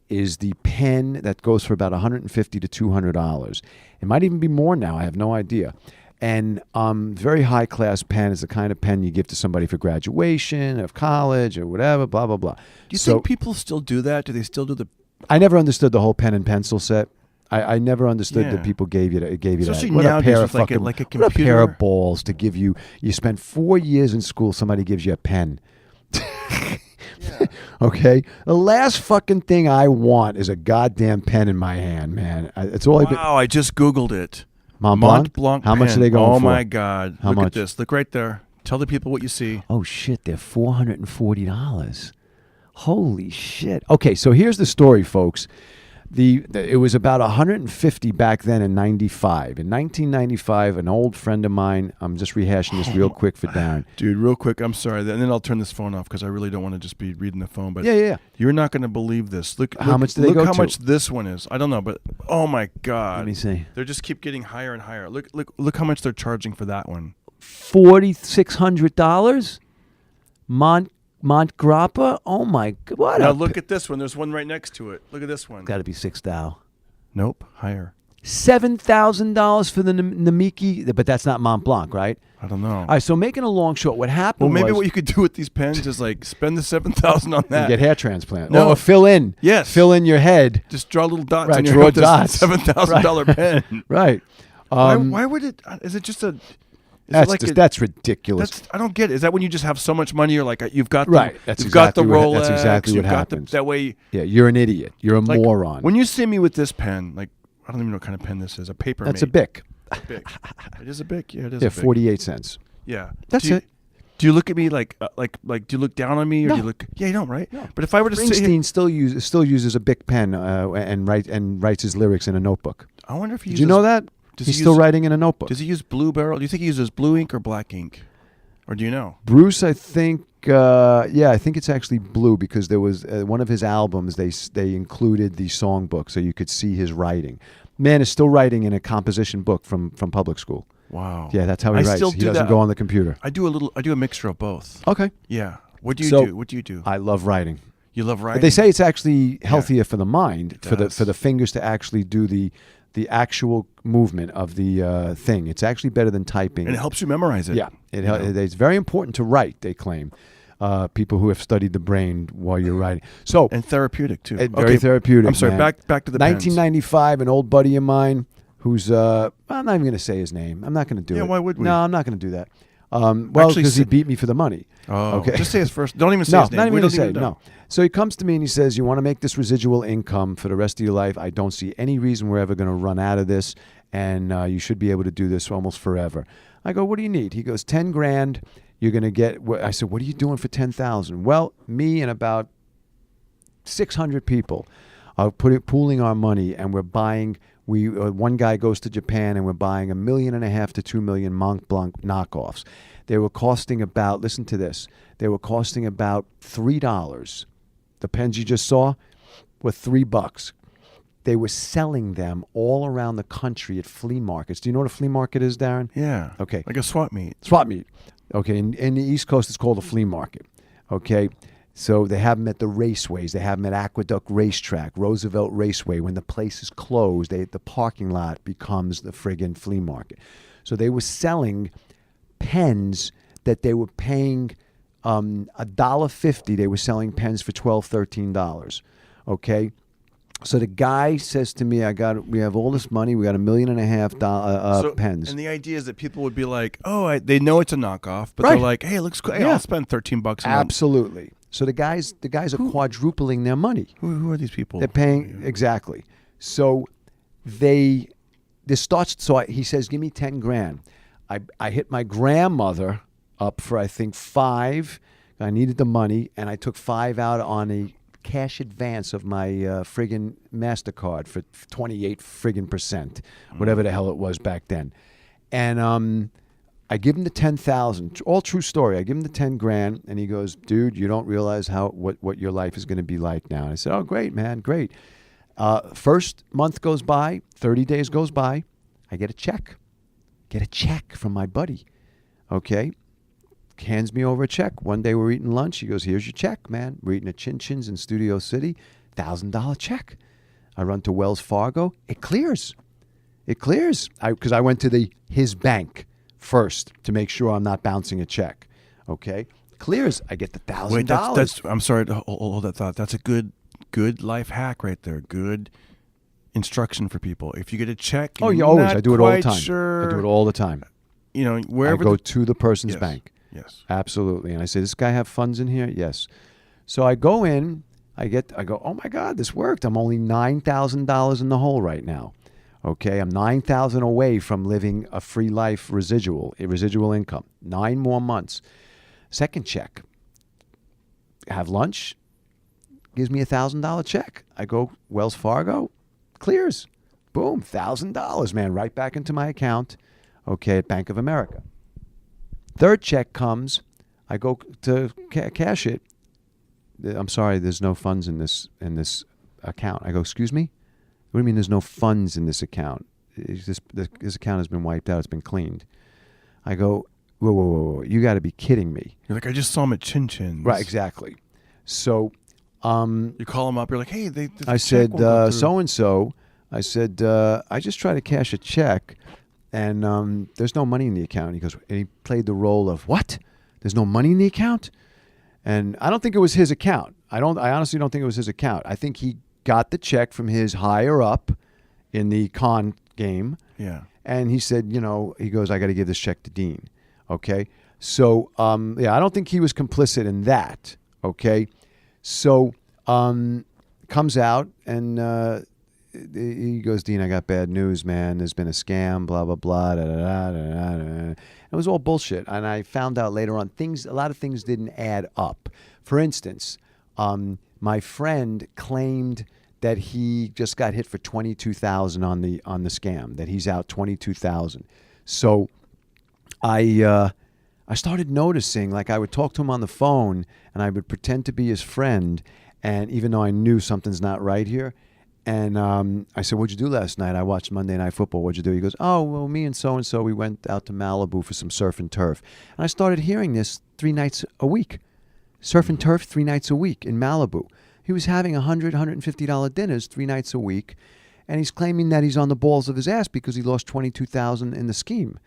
is the pen that goes for about $150 to $200. It might even be more now. I have no idea. And very high class pen is the kind of pen you give to somebody for graduation of college or whatever, blah, blah, blah. Do you think people still do that? Do they still do the... I never understood the whole pen and pencil set. I never understood that people gave you Especially that. What now, a pair just of like fucking, a what a computer. pair of balls to give you. You spend 4 years in school. Somebody gives you a pen. Okay, the last fucking thing I want is a goddamn pen in my hand, man. It's all. Wow, I just Googled it. Mont Blanc How much pen. are they going Oh for? my God! How Look much? at this. Look right there. Tell the people what you see. Oh shit, they're $440. Holy shit. Okay, so here's the story, folks. It was about 150 back then in 95. In 1995, an old friend of mine, I'm just rehashing this real quick for Darren. Dude, real quick, I'm sorry. And then I'll turn this phone off because I really don't want to just be reading the phone. But Yeah. you're not going to believe this. Look How much do they go how to? much this one is. I don't know, but oh my God. Let me see. They just keep getting higher and higher. Look how much they're charging for that one. $4,600? Montgrappa? Oh my God. What Now a look at this one. There's one right next to it. Look at this one. Got to be $6,000. Nope, higher. $7,000 for the Namiki, but that's not Mont Blanc, right? I don't know. All right, so making a long short, what happened Well, maybe was what you could do with these pens is like spend the $7,000 on that. you get hair transplant. No. Or fill in. Yes. Fill in your head. Just draw little dots Right, on your draw head with dots. this $7,000 pen. Right. Why would it? Is it just a? Is That's it like just, that's ridiculous. I don't get it. Is that when you just have so much money, you're like you've got the, Right. That's you've exactly got the what, Rolex, that's exactly what you've got happens. that way. Yeah, you're an idiot. You're a Like, moron. When you see me with this pen, like I don't even know what kind of pen this is. A paper. That's a Bic. Bic. It is a Bic. Yeah, it is. Yeah, a Bic. 48 cents. Yeah, That's do you, it. Do you look at me like do you look down on me or No. do you look? Yeah, you don't, right? No. But if I were to sit here, Springsteen still uses a Bic pen and writes his lyrics in a notebook. I wonder if he Did uses, you know that? does He's he still use- writing in a notebook. Does he use blue barrel? Do you think he uses blue ink or black ink, or do you know? Bruce, I think, I think it's actually blue because there was one of his albums. They included the songbook so you could see his writing. Man is still writing in a composition book from public school. Wow. Yeah, that's how he I writes. still He do doesn't that. go on the computer. I do a mixture of both. Okay. Yeah. What do you So, do? What do you do? I love writing. You love writing. But they say it's actually healthier for the mind, for does. the fingers to actually do the actual movement of the thing. It's actually better than typing. and it helps you memorize it. Yeah, it's very important to write. They claim people who have studied the brain while you're writing. So and therapeutic too. very therapeutic. I'm sorry. man. Back to the pens. 1995. An old buddy of mine who's I'm not even going to say his name. I'm not going to do it. Yeah, why would we? No, I'm not going to do that. Well, Actually, because he beat me for the money. Oh, okay. Just say his first. Don't even say No, his name. not even We going don't to say even no. know. So he comes to me and he says, "You want to make this residual income for the rest of your life? I don't see any reason we're ever going to run out of this, and you should be able to do this almost forever." I go, "What do you need?" He goes, 10 grand. You're going to get. I said, "What are you doing for 10,000?" Well, me and about 600 people are pooling our money, and we're buying. One guy goes to Japan, and we're buying $1.5 million to $2 million Mont Blanc knockoffs. They were costing about. Listen to this. They were costing about $3. The pens you just saw were $3. They were selling them all around the country at flea markets. Do you know what a flea market is, Darren? Yeah. Okay. Like a swap meet. Swap meet. Okay. In the East Coast, it's called a flea market. Okay. So they have them at the raceways. They have them at Aqueduct Racetrack, Roosevelt Raceway. When the place is closed, the parking lot becomes the friggin' flea market. So they were selling pens that they were paying $1.50. They were selling pens for $12, $13. Okay. So the guy says to me, we have all this money. We got $1.5 million pens. And the idea is that people would be like, "Oh, they know it's a knockoff," but Right. they're like, "Hey, it looks cool. Hey, Yeah. I'll spend $13 a month." Absolutely. So the guys are quadrupling their money. Who are these people? They're paying exactly. So he says, "Give me 10 grand." I hit my grandmother up for I think 5. I needed the money, and I took 5 out on a cash advance of my friggin' MasterCard for 28 friggin' %, whatever the hell it was back then. And I give him the 10,000. All true story. I give him the 10 grand, and he goes, "Dude, you don't realize what your life is going to be like now." And I said, "Oh, great, man, great." First month goes by, 30 days goes by. I get a check. From my buddy. Okay. Hands me over a check. One day we're eating lunch. He goes, "Here's your check, man. We're eating at Chin Chin's in Studio City. $1,000 check." I run to Wells Fargo. It clears. Because I went to his bank first to make sure I'm not bouncing a check. Okay. Clears. I get the $1,000. Wait, that's I'm sorry to hold that thought. That's a good life hack right there. Good instruction for people. If you get a check, Oh, and yeah, you're always. not I do it all the quite time. Sure, I do it all the time. You know, I wherever go to the person's Yes. bank. Yes. Absolutely. And I say, does this guy have funds in here? Yes. So I go in, I go, oh my God, this worked. I'm only $9,000 in the hole right now. Okay. I'm 9,000 away from living a free life residual income. 9 more months. Second check. Have lunch. Gives me $1,000 check. I go Wells Fargo, clears. Boom, $1,000, man, right back into my account. Okay, at Bank of America. Third check comes. I go to cash it. I'm sorry, there's no funds in this account. I go, excuse me? What do you mean there's no funds in this account? This account has been wiped out. It's been cleaned. I go, whoa. You got to be kidding me. You're like, I just saw him at Chin Chin's. Right, exactly. So you call him up. You're like, hey, I said, so-and-so. I said, I just tried to cash a check, and there's no money in the account. He goes, and he played the role of, what? There's no money in the account? And I don't think it was his account. I honestly don't think it was his account. I think he got the check from his higher up in the con game. Yeah. And he said, he goes, I got to give this check to Dean. Okay. So, I don't think he was complicit in that. Okay. So, comes out and he goes, Dean, I got bad news, man. There's been a scam, blah, blah, blah, da, da, da, da, da, da. It was all bullshit. And I found out later on, a lot of things didn't add up. For instance, my friend claimed that he just got hit for $22,000 on the scam, that he's out $22,000. So I started noticing, like I would talk to him on the phone and I would pretend to be his friend, and even though I knew something's not right here. And I said, what'd you do last night? I watched Monday Night Football. What'd you do? He goes, oh, well, me and so-and-so, we went out to Malibu for some surf and turf. And I started hearing this 3 nights a week. Surf and turf 3 nights a week in Malibu. He was having $100, $150 dinners 3 nights a week. And he's claiming that he's on the balls of his ass because he lost $22,000 in the scheme.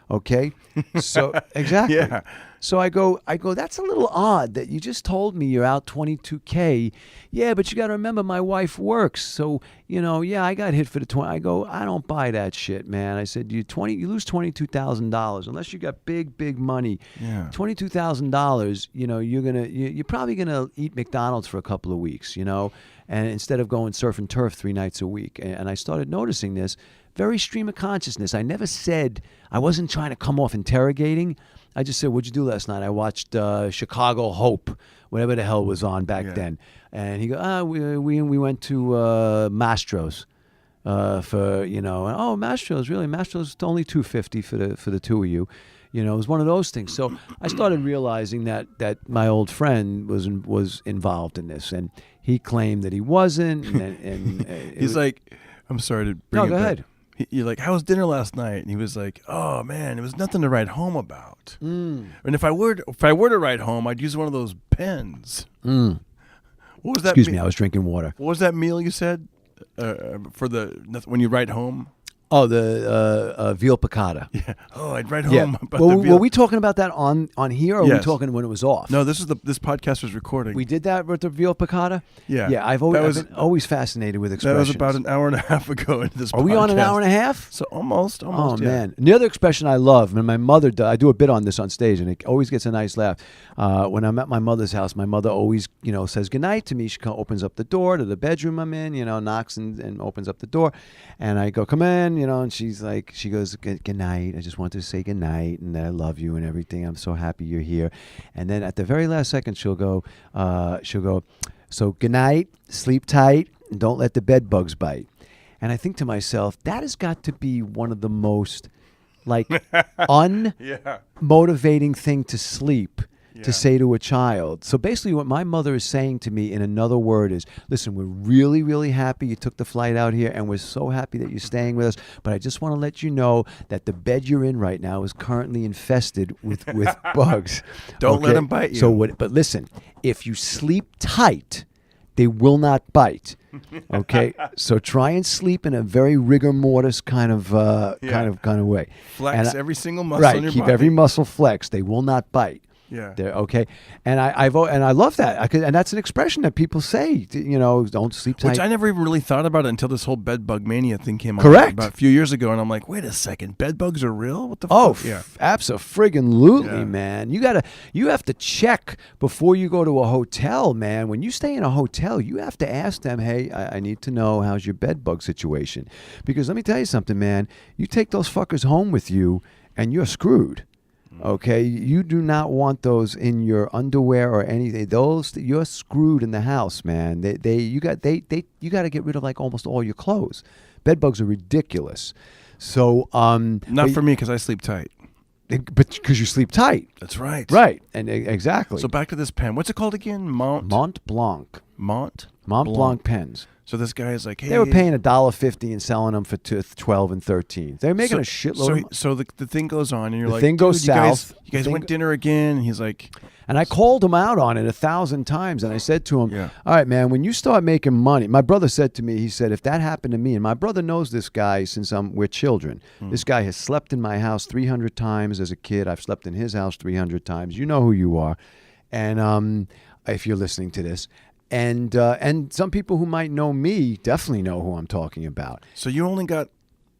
Okay? So, exactly. Yeah. So I go, that's a little odd that you just told me you're out $22K. Yeah, but you got to remember my wife works. So, I got hit for the 20. I go, I don't buy that shit, man. I said, you lose $22,000 unless you got big money. Yeah. $22,000, you're probably going to eat McDonald's for a couple of weeks, and instead of going surf and turf 3 nights a week. And I started noticing this. Very stream of consciousness. I never said, I wasn't trying to come off interrogating. I just said, what'd you do last night? I watched Chicago Hope, whatever the hell was on back then. And he goes, we went to Mastro's for, Mastro's, really? Mastro's only $250 for the two of you. It was one of those things. So I started realizing that my old friend was involved in this. And he claimed that he wasn't. And he's like, I'm sorry to bring it go back. ahead. You're like, how was dinner last night? And he was like, oh man, it was nothing to write home about. And if I were to write home, I'd use one of those pens. What was that? Excuse me, I was drinking water. What was that meal you said for when you write home? Oh, the veal piccata. Yeah. Oh, I'd write home about well, the veal. were we talking about that on here, or were we Yes. talking when it was off? No, this podcast was recording. We did that with the veal piccata? Yeah. Yeah, I've been always fascinated with That expressions. was about an hour and a half ago in this podcast. Are we on an hour and a half? So almost. Oh, yeah. man. The other expression I love, and my mother, I do a bit on this on stage, and it always gets a nice laugh. When I'm at my mother's house, my mother always, says goodnight to me. She opens up the door to the bedroom I'm in, knocks and opens up the door. And I go, come in, and she's like, she goes, good night. I just wanted to say good night and that I love you and everything. I'm so happy you're here. And then at the very last second, she'll go, so good night, sleep tight, and don't let the bed bugs bite. And I think to myself, that has got to be one of the most unmotivating thing to sleep. To say to a child. So basically what my mother is saying to me in another word is, listen, we're really, really happy you took the flight out here, and we're so happy that you're staying with us, but I just want to let you know that the bed you're in right now is currently infested with bugs. Don't let them bite you. But listen, if you sleep tight, they will not bite. Okay, so try and sleep in a very rigor mortis kind of way. Flex every single muscle right, in your keep body. every muscle flexed. They will not bite. Yeah. They're okay. And I love that. And that's an expression that people say, don't sleep tight. Which I never even really thought about it until this whole bed bug mania thing came on. Correct. About a few years ago. And I'm like, wait a second, bed bugs are real? What the fuck? Yeah. Abso-friggin-lutely, man. You have to check before you go to a hotel, man. When you stay in a hotel, you have to ask them, hey, I need to know how's your bed bug situation. Because let me tell you something, man. You take those fuckers home with you and you're screwed. Okay, you do not want those in your underwear or anything. Those you're screwed in the house, man. You got to get rid of like almost all your clothes. Bed bugs are ridiculous. So not for me because I sleep tight. But because you sleep tight. That's right. Right, and exactly. So back to this pen. What's it called again? Mont Blanc. Mont Blanc pens. So this guy is like, hey. They were paying $1.50 and selling them for $12 and $13. They were making a shitload. So the thing goes on, and you're like, thing goes south. You guys went dinner again, and he's like. And I called him out on it 1,000 times, and I said to him, all right, man, when you start making money, my brother said to me, he said, if that happened to me, and my brother knows this guy since we're children. This guy has slept in my house 300 times as a kid. I've slept in his house 300 times. You know who you are. And if you're listening to this. And some people who might know me definitely know who I'm talking about. So you only got...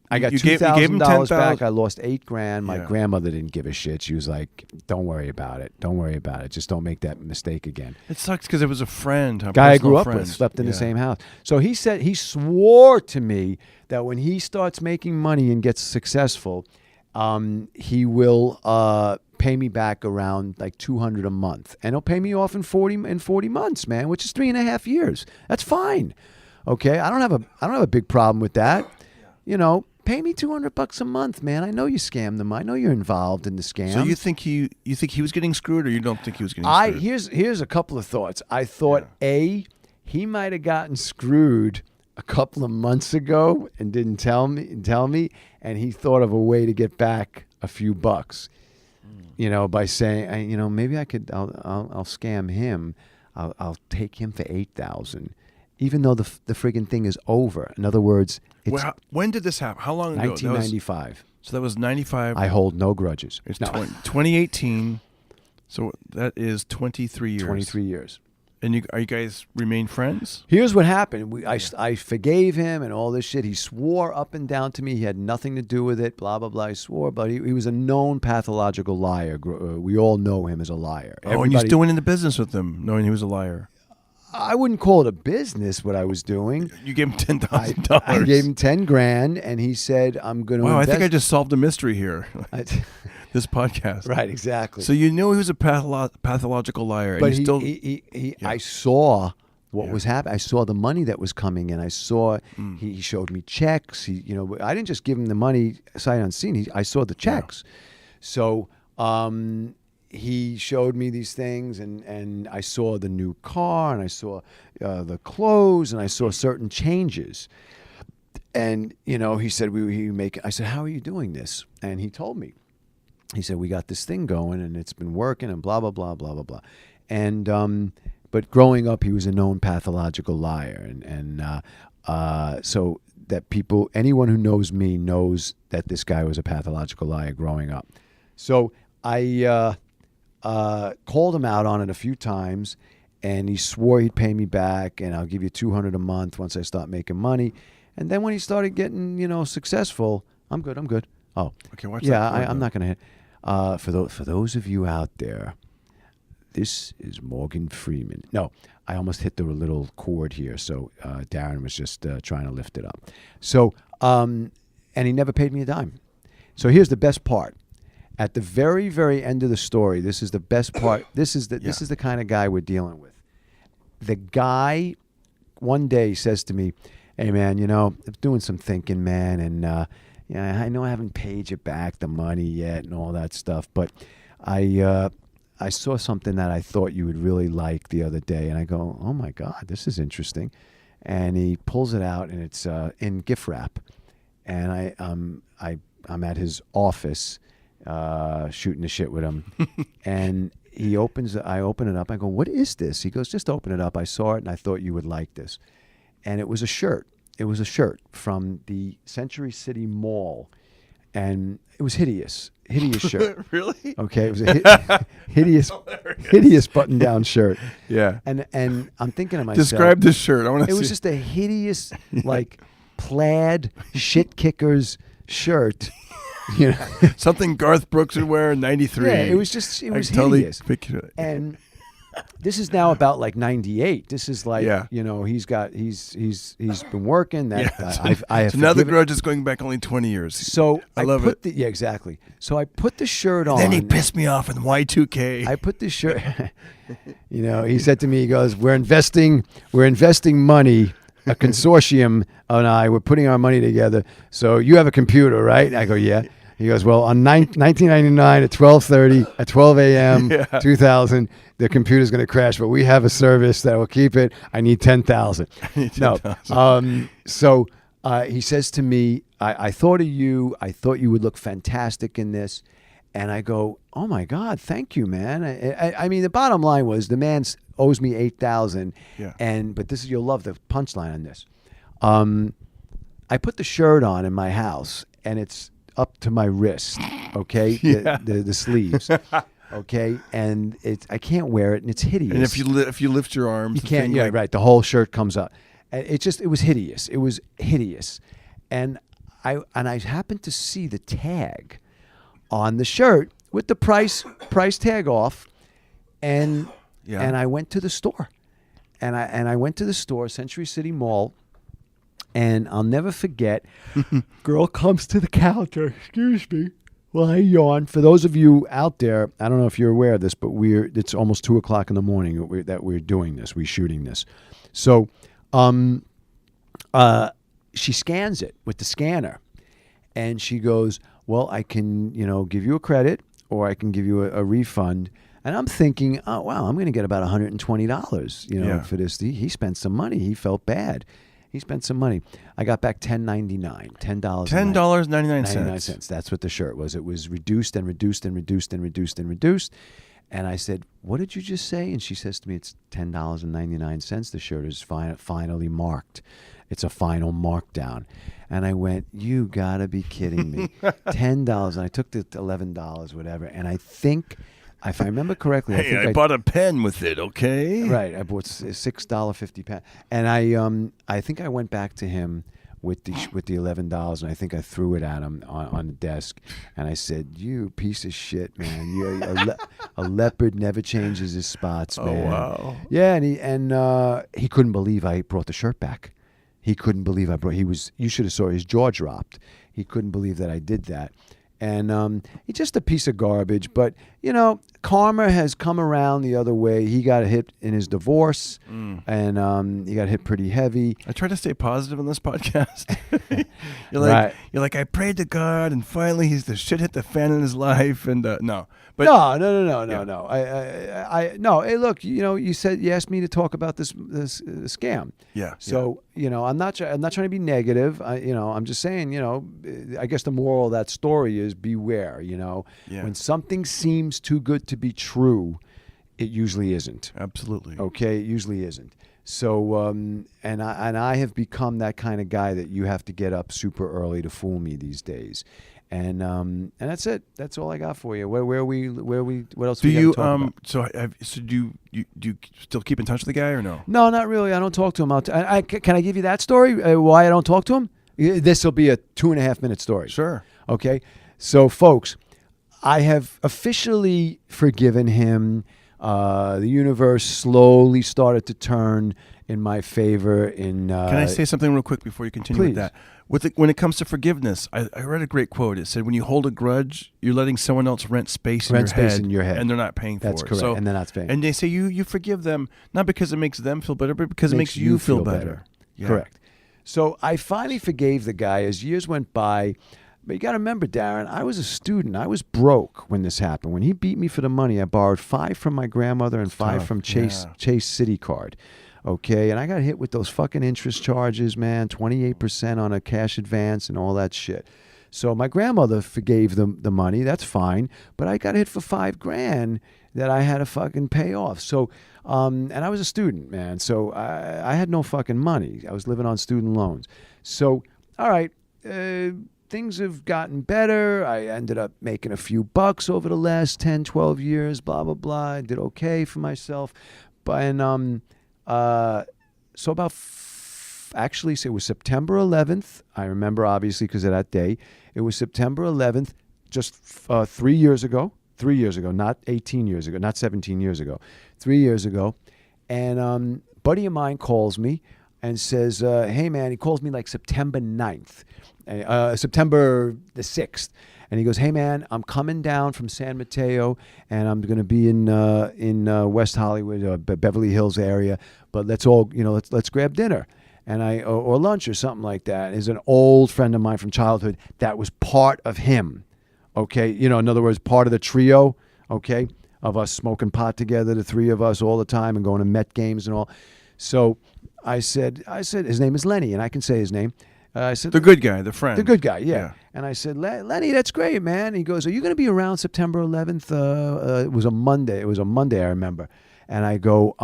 I got $2,000 back. I lost $8,000. My grandmother didn't give a shit. She was like, "Don't worry about it. Don't worry about it. Just don't make that mistake again." It sucks because it was a friend, a guy I grew up with, slept in the same house. So he said he swore to me that when he starts making money and gets successful, he will pay me back around like $200 a month, and he'll pay me off in 40 months, man, which is 3.5 years. That's fine. Okay, I don't have a big problem with that. Pay me $200 a month, man. I know you scammed them. I know you're involved in the scam. So you think he was getting screwed, or you don't think he was getting screwed? Here's a couple of thoughts. I thought he might have gotten screwed a couple of months ago and didn't tell me, and he thought of a way to get back a few bucks. By saying, maybe I'll scam him. I'll take him for $8,000. Even though the friggin' thing is over. In other words, when did this happen? How long ago? 1995. So that was 95. I hold no grudges. It's 2018. So that is 23 years. 23 years. And you guys remain friends? Here's what happened. I forgave him and all this shit. He swore up and down to me. He had nothing to do with it, blah, blah, blah. He swore, but he was a known pathological liar. We all know him as a liar. And you still went into business with him, knowing he was a liar? I wouldn't call it a business, what I was doing. You gave him $10,000. I gave him $10,000, and he said, I'm going to invest. I think I just solved a mystery here. This podcast. Right, exactly. So you knew he was a pathological liar. But and I saw what was happening. I saw the money that was coming in. I saw he showed me checks. I didn't just give him the money sight unseen. I saw the checks. Yeah. So he showed me these things, and I saw the new car, and I saw the clothes, and I saw certain changes. And he said I said, how are you doing this? And he told me. He said, we got this thing going, and it's been working, and blah blah blah blah blah blah. And but growing up, he was a known pathological liar, and so that anyone who knows me knows that this guy was a pathological liar growing up. So I called him out on it a few times, and he swore he'd pay me back, and I'll give you $200 a month once I start making money. And then when he started getting successful, I'm good. Oh, okay. Watch yeah, that. I'm not gonna hit. For those of you out there, this is Morgan Freeman. No, I almost hit the little cord here, so Darren was just trying to lift it up. So, and he never paid me a dime. So here's the best part. At the very, very end of the story, this is the best part. This is the kind of guy we're dealing with. The guy one day says to me, "Hey man, I'm doing some thinking, man, and I know I haven't paid you back the money yet and all that stuff, but I saw something that I thought you would really like the other day." And I go, "Oh my God, this is interesting." And he pulls it out, and it's in gift wrap. And I'm at his office shooting the shit with him. And I open it up. I go, "What is this?" He goes, "Just open it up. I saw it and I thought you would like this." And it was a shirt. It was a shirt from the Century City Mall. and it was hideous shirt. Really? Okay, it was a hideous button-down shirt. Yeah. And I'm thinking to myself, describe this shirt. I want to see. It was just a hideous, like, plaid shit kickers shirt. You know, something Garth Brooks would wear in '93. Yeah, it was hideous. Totally and this is now about like '98. This is like, you know, he's been working. That I have. So now the grudge is going back only 20 years. So I love it. Yeah, exactly. So I put the shirt on. Then he pissed me off in Y2K. I put the shirt. You know, he said to me, he goes, "We're investing money." A consortium and we're putting our money together. So you have a computer, right? I go, yeah. He goes, well, on 1999 at 12:30 at 12 a.m. 2000, the computer's going to crash, but we have a service that will keep it. I need 10,000. No. So he says to me, I thought of you. I thought you would look fantastic in this. And I go, oh my God, thank you, man. I mean, the bottom line was the man owes me $8,000. Yeah. But this is, you'll love the punchline on this. I put the shirt on in my house, and it's up to my wrist. Okay, the sleeves. Okay, and I can't wear it, and it's hideous. And if you lift your arms, you can't. Yeah, right. The whole shirt comes up. And it was hideous. It was hideous, and I happened to see the tag on the shirt with the price tag off, and I went to the store, and I went to the store, Century City Mall, and I'll never forget. Girl comes to the counter. Excuse me. Well, I yawn. For those of you out there, I don't know if you're aware of this, but it's almost 2:00 in the morning that we're doing this. We're shooting this, so she scans it with the scanner, and she goes, well, I can, give you a credit, or I can give you a refund. And I'm thinking, oh, wow, I'm going to get about $120, for this. He spent some money. He felt bad. He spent some money. I got back $10.99. $10.99. That's what the shirt was. It was reduced and reduced and reduced and reduced and reduced. And I said, what did you just say? And she says to me, it's $10.99. The shirt is finally marked. It's a final markdown. And I went, you got to be kidding me. $10. And I took the $11, whatever. And I think, if I remember correctly, I bought a pen with it, okay? Right. I bought $6.50 pen. And I think I went back to him with the $11, and I think I threw it at him on the desk. And I said, you piece of shit, man. A leopard never changes his spots, man. Oh, wow. Yeah, and he couldn't believe I brought the shirt back. He couldn't believe you should have saw his jaw dropped. He couldn't believe that I did that. And he's just a piece of garbage. But, karma has come around the other way. He got hit in his divorce, and he got hit pretty heavy. I try to stay positive on this podcast. You're like, I prayed to God, and finally the shit hit the fan in his life. And no. But No. No. Hey, look, you asked me to talk about this scam. Yeah. So I'm not trying to be negative. I'm just saying. I guess the moral of that story is beware. When something seems too good to be true, it usually isn't. Absolutely. Okay, it usually isn't. So and I have become that kind of guy that you have to get up super early to fool me these days. And that's it. That's all I got for you. What else do you talk about? So do you still keep in touch with the guy or no? No, not really. I don't talk to him. Can I give you that story? Why I don't talk to him? This will be a 2.5-minute story. Sure. Okay. So, folks, I have officially forgiven him. The universe slowly started to turn in my favor. Can I say something real quick before you continue with that? When it comes to forgiveness, I read a great quote. It said, when you hold a grudge, you're letting someone else rent space in your head, and they're not paying for it. That's correct, and they're not paying. And they say you forgive them, not because it makes them feel better, but because it makes you feel better. Yeah. Correct. So I finally forgave the guy as years went by. But you got to remember, Darren, I was a student. I was broke when this happened. When he beat me for the money, I borrowed $5 from my grandmother and $5 from Chase City Card. Okay, and I got hit with those fucking interest charges, man, 28% on a cash advance and all that shit. So my grandmother forgave the money. That's fine. But I got hit for $5,000 that I had to fucking pay off. So, and I was a student, man. So I had no fucking money. I was living on student loans. So, all right. things have gotten better. I ended up making a few bucks over the last 10, 12 years, blah, blah, blah. I did okay for myself. But, so about, actually, so it was September 11th. I remember, obviously, because of that day. It was September 11th, just 3 years ago. 3 years ago, not 18 years ago, not 17 years ago. 3 years ago. And buddy of mine calls me and says, hey, man, he calls me like September 9th, September the 6th. And he goes, hey, man, I'm coming down from San Mateo, and I'm going to be in West Hollywood, Beverly Hills area. But let's all, let's grab dinner and or lunch or something like that. He's an old friend of mine from childhood that was part of him, okay? In other words, part of the trio, okay, of us smoking pot together, the three of us all the time and going to Met games and all. So I said, his name is Lenny, and I can say his name. I said, the good guy, the friend. The good guy, yeah. And I said, Lenny, that's great, man. He goes, are you going to be around September 11th? It was a Monday. It was a Monday, I remember. And I go,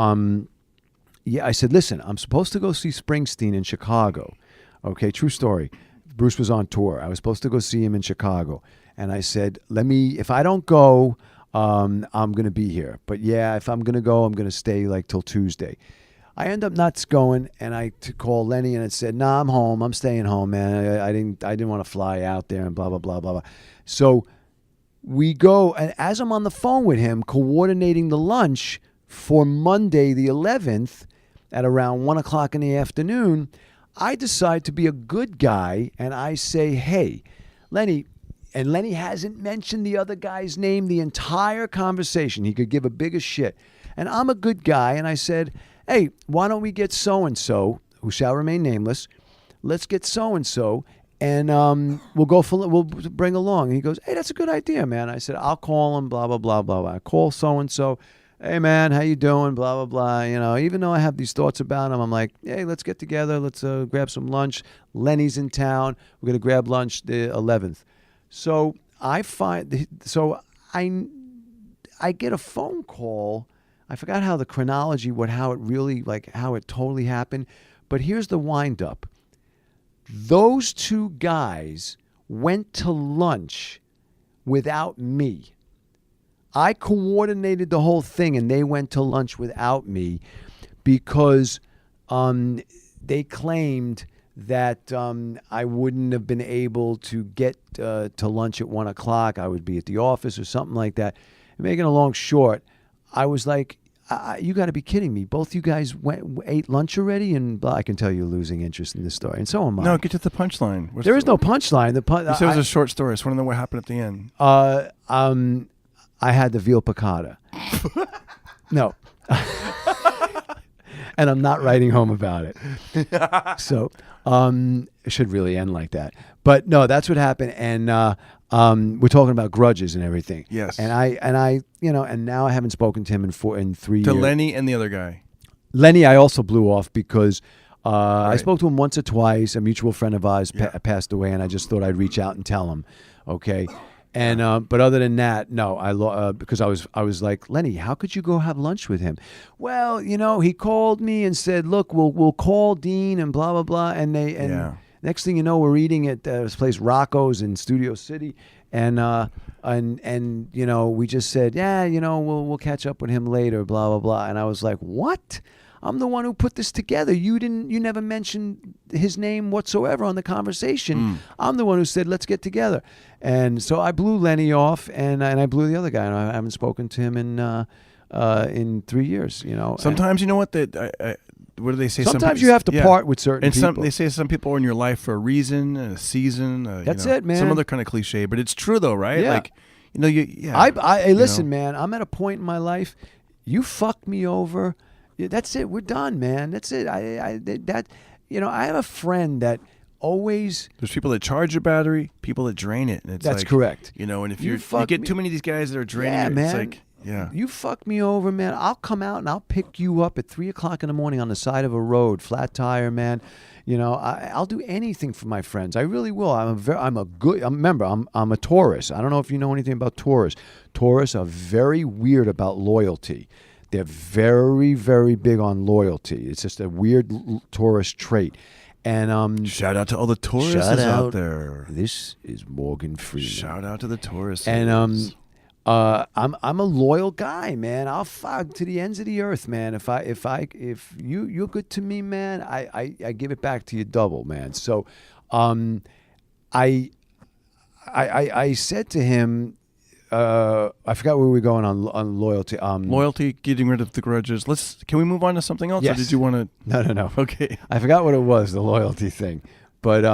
yeah. I said, listen, I'm supposed to go see Springsteen in Chicago. Okay, true story. Bruce was on tour. I was supposed to go see him in Chicago. And I said, if I don't go, I'm going to be here. But yeah, if I'm going to go, I'm going to stay like till Tuesday. I end up not going, and I call Lenny, and it said, "Nah, I'm home. I'm staying home, man. I didn't want to fly out there and blah blah blah blah blah." So we go, and as I'm on the phone with him, coordinating the lunch for Monday the 11th at around 1 o'clock in the afternoon, I decide to be a good guy, and I say, "Hey, Lenny." And Lenny hasn't mentioned the other guy's name the entire conversation. He could give a bigger shit. And I'm a good guy, and I said, hey, why don't we get so-and-so, who shall remain nameless, let's get so-and-so, and we'll bring along. And he goes, hey, that's a good idea, man. I said, I'll call him, blah, blah, blah, blah, blah. I call so-and-so, hey, man, how you doing, blah, blah, blah. Even though I have these thoughts about him, I'm like, hey, let's get together. Let's grab some lunch. Lenny's in town. We're going to grab lunch the 11th. So I get a phone call. I forgot how the chronology, how it totally happened. But here's the wind up. Those two guys went to lunch without me. I coordinated the whole thing, and they went to lunch without me because they claimed that I wouldn't have been able to get to lunch at 1 o'clock. I would be at the office or something like that. And making a long short, I was like, you got to be kidding me. Both you guys ate lunch already? And blah, I can tell you're losing interest in this story. And so am I. No, get to the punchline. There is no punchline. You said it was a short story. I just want to know what happened at the end. I had the veal piccata. No. And I'm not writing home about it. So it should really end like that. But no, that's what happened. And we're talking about grudges and everything. Yes. And and now I haven't spoken to him in 3 years. To Lenny and the other guy. Lenny, I also blew off because I spoke to him once or twice. A mutual friend of ours passed away, and I just thought I'd reach out and tell him. Okay. And but other than that, no, because I was like, Lenny, how could you go have lunch with him? Well, he called me and said, look, we'll call Dean and blah blah blah, and next thing you know, we're eating at this place Rocco's in Studio City, and we just said, we'll catch up with him later, blah blah blah, and I was like, what? I'm the one who put this together. You never mentioned his name whatsoever on the conversation. I'm the one who said, let's get together. And so I blew Lenny off, and I blew the other guy, and I haven't spoken to him in 3 years. Sometimes, you know what? What do they say? Sometimes you have to part with certain people. They say some people are in your life for a reason, a season. That's it, man. Some other kind of cliche, but it's true though, right? Yeah. Like, listen, man. I'm at a point in my life. You fucked me over. That's it. We're done, man. That's it. I have a friend that always. There's people that charge your battery, people that drain it. And that's correct. And if you get too many of these guys that are draining it, man. It's like, yeah. You fuck me over, man. I'll come out and I'll pick you up at 3 o'clock in the morning on the side of a road, flat tire, man. I'll do anything for my friends. I really will. Remember, I'm a Taurus. I don't know if you know anything about Taurus. Taurus are very weird about loyalty. They're very, very big on loyalty. It's just a weird Taurus trait. And shout out to all the tourists out there. This is Morgan Freeman. Shout out to the tourists. And I'm a loyal guy, man. I'll fight to the ends of the earth, man. If you're good to me, man, I give it back to you double, man. So, I said to him, I forgot where we were going on loyalty. Loyalty, getting rid of the grudges. Can we move on to something else? Yes. Or did you want to? No. Okay. I forgot what it was, the loyalty thing, but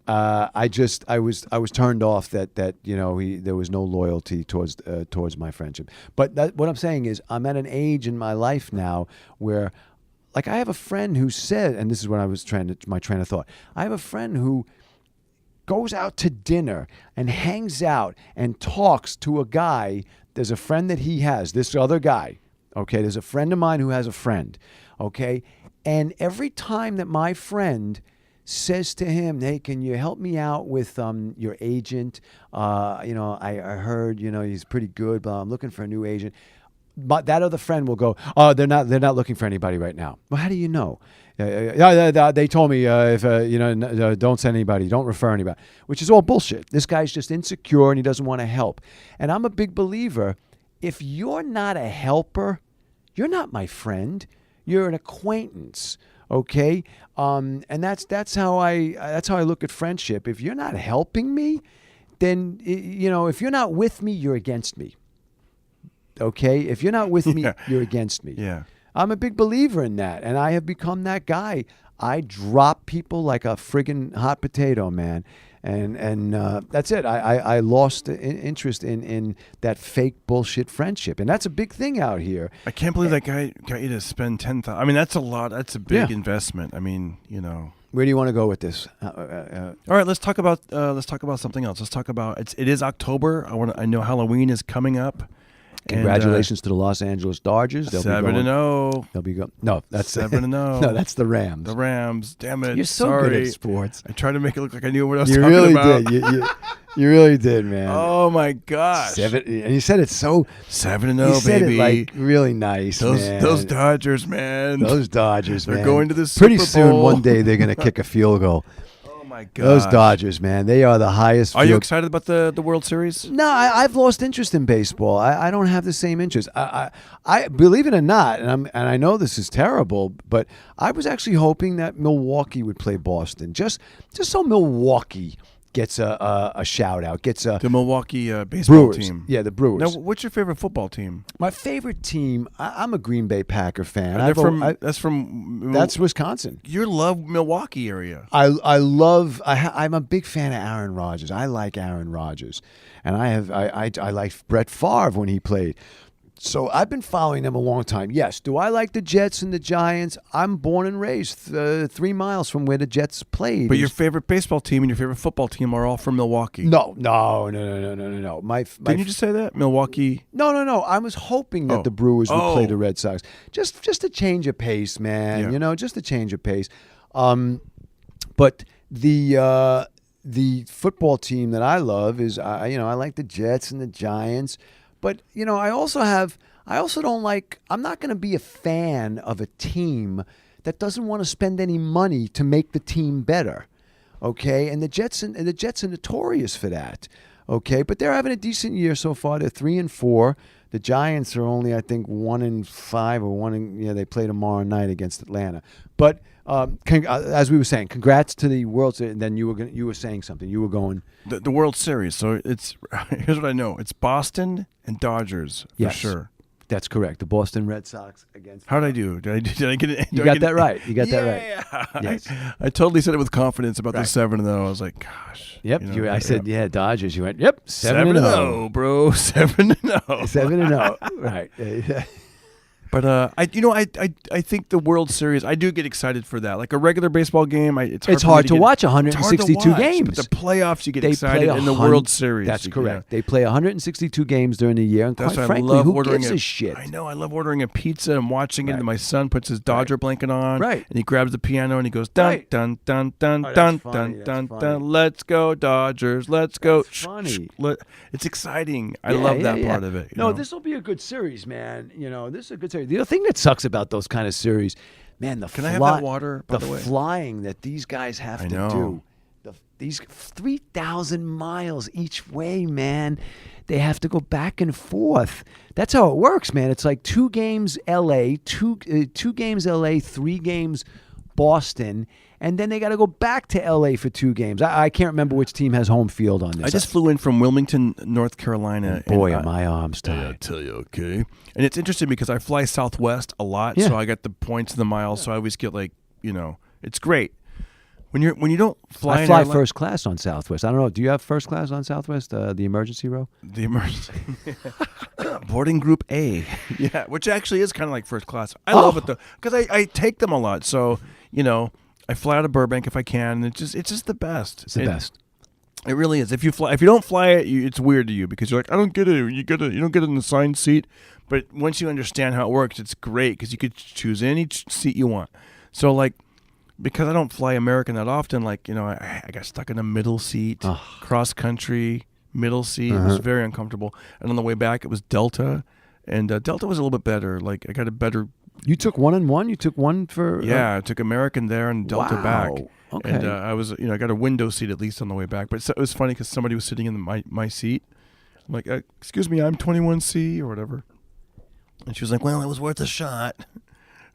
I was turned off that there was no loyalty towards my friendship. But what I'm saying is I'm at an age in my life now where, like, I have a friend who said, and this is what I was my train of thought. I have a friend who goes out to dinner and hangs out and talks to a guy. There's a friend that he has, this other guy. Okay, there's a friend of mine who has a friend. Okay, and every time that my friend says to him, "Hey, can you help me out with your agent? I heard he's pretty good, but I'm looking for a new agent." But that other friend will go, "Oh, they're not looking for anybody right now." Well, how do you know? They told me don't send anybody, don't refer anybody, which is all bullshit. This guy's just insecure and he doesn't want to help. And I'm a big believer. If you're not a helper, you're not my friend. You're an acquaintance. Okay, and that's how I look at friendship. If you're not helping me, then if you're not with me, you're against me. Okay, if you're not with me, you're against me. Yeah, I'm a big believer in that, and I have become that guy. I drop people like a friggin' hot potato, man. And that's it. I lost interest in that fake bullshit friendship, and that's a big thing out here. I can't believe that guy got you to spend $10,000. I mean, that's a lot. That's a big investment. I mean, Where do you want to go with this? All right, let's talk about something else. Let's talk about it is October. I know Halloween is coming up. Congratulations to the Los Angeles Dodgers. They'll 7-0. They'll be going. No, that's 7-0. No, that's the Rams. The Rams. Damn it! You're so Sorry. good at sports. I tried to make it look like I knew what I was talking talking about. You really did. You really did, man. Oh my gosh! 7, and you said it so 7-0, you said baby. It like really nice, man. Those Dodgers, man. Those Dodgers, They're man. going to the Super Bowl. Pretty soon, one day they're going to kick a field goal. My God. Those Dodgers, man, they are the highest. Are you excited about the World Series? No, I've lost interest in baseball. I don't have the same interest. I believe it or not, and I know this is terrible, but I was actually hoping that Milwaukee would play Boston, just so Milwaukee gets a shout out, the Milwaukee baseball Brewers. team. Yeah, the Brewers. Now, what's your favorite football team? My favorite team. I'm a Green Bay Packer fan. That's Wisconsin. You love Milwaukee area. I'm a big fan of Aaron Rodgers. I like Aaron Rodgers, and I like Brett Favre when he played. So I've been following them a long time. Yes. Do I like the Jets and the Giants? I'm born and raised 3 miles from where the Jets played. But your favorite baseball team and your favorite football team are all from Milwaukee. No. Didn't you just say that? Milwaukee? No. I was hoping that the Brewers would play the Red Sox. Just a change of pace, man. Yeah. Just a change of pace. But the football team that I love is I like the Jets and the Giants. But, I also don't like, I'm not going to be a fan of a team that doesn't want to spend any money to make the team better. Okay? And the Jets are notorious for that. Okay? But they're having a decent year so far. They're 3-4. The Giants are only, I think, 1-5 or they play tomorrow night against Atlanta. But as we were saying, congrats to the World Series. And then you were saying something. You were going the World Series. So here's what I know. It's Boston and Dodgers for sure. That's correct. The Boston Red Sox against. How did I do? Did I get it? You got that right. You got that right. Yes. I totally said it with confidence about the 7-0. I was like, gosh. Yep. I said, Dodgers. You went, yep. 7-0, bro. 7-0. 7-0. Right. But I think the World Series, I do get excited for that. Like a regular baseball game, it's hard to watch 162 games. But the playoffs, you get excited in the World Series. That's correct. They play 162 games during the year, and quite frankly, who gives a shit? I know. I love ordering a pizza and watching it. And my son puts his Dodger blanket on, and he grabs the piano and he goes dun dun dun dun dun dun dun dun. Let's go Dodgers. Let's go. That's funny. It's exciting. I love that part of it. No, this will be a good series, man. This is a good series. The thing that sucks about those kind of series, Man, Can I have that water, by the way? flying that these guys have to do. These 3,000 miles each way, man. They have to go back and forth. That's how it works, man. It's like 2 games LA, 2 games LA, 3 games Boston, and then they got to go back to LA for 2 games. I can't remember which team has home field on this. I just flew in from Wilmington, North Carolina. Boy, are my arms tired. I tell you, okay. And it's interesting because I fly Southwest a lot, so I got the points and the miles, so I always get it's great. When you don't fly, I fly first class on Southwest. I don't know. Do you have first class on Southwest? The emergency row. The emergency boarding group A. Yeah, which actually is kind of like first class. I love it though because I take them a lot. So I fly out of Burbank if I can. And it's just the best. It's the best. It really is. If you don't fly it, it's weird to you because you're like, I don't get it. You don't get an assigned seat. But once you understand how it works, it's great because you could choose any seat you want. So because I don't fly American that often, I got stuck in a middle seat, cross country, middle seat. It was very uncomfortable. And on the way back, it was Delta, and Delta was a little bit better. I got a better. You took 1 and 1. You took 1 for. Yeah, I took American there and Delta back. Okay. And I was, I got a window seat at least on the way back. But it was funny because somebody was sitting in my seat. I'm like, excuse me, I'm 21C or whatever. And she was like, well, it was worth a shot.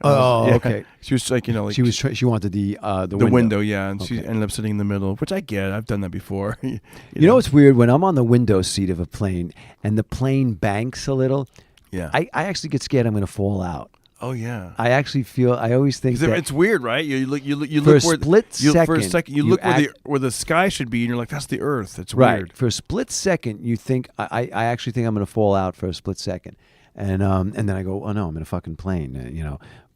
Okay. She was like, she wanted the window, yeah, and she ended up sitting in the middle, which I get. I've done that before. you know what's weird? When I'm on the window seat of a plane and the plane banks a little, I actually get scared I'm going to fall out. Oh yeah. I always think that it's weird, right? You look for a second. You look where the sky should be, and you're like, that's the Earth. It's right. weird. For a split second, you think I actually think I'm going to fall out for a split second, and then I go, oh no, I'm in a fucking plane,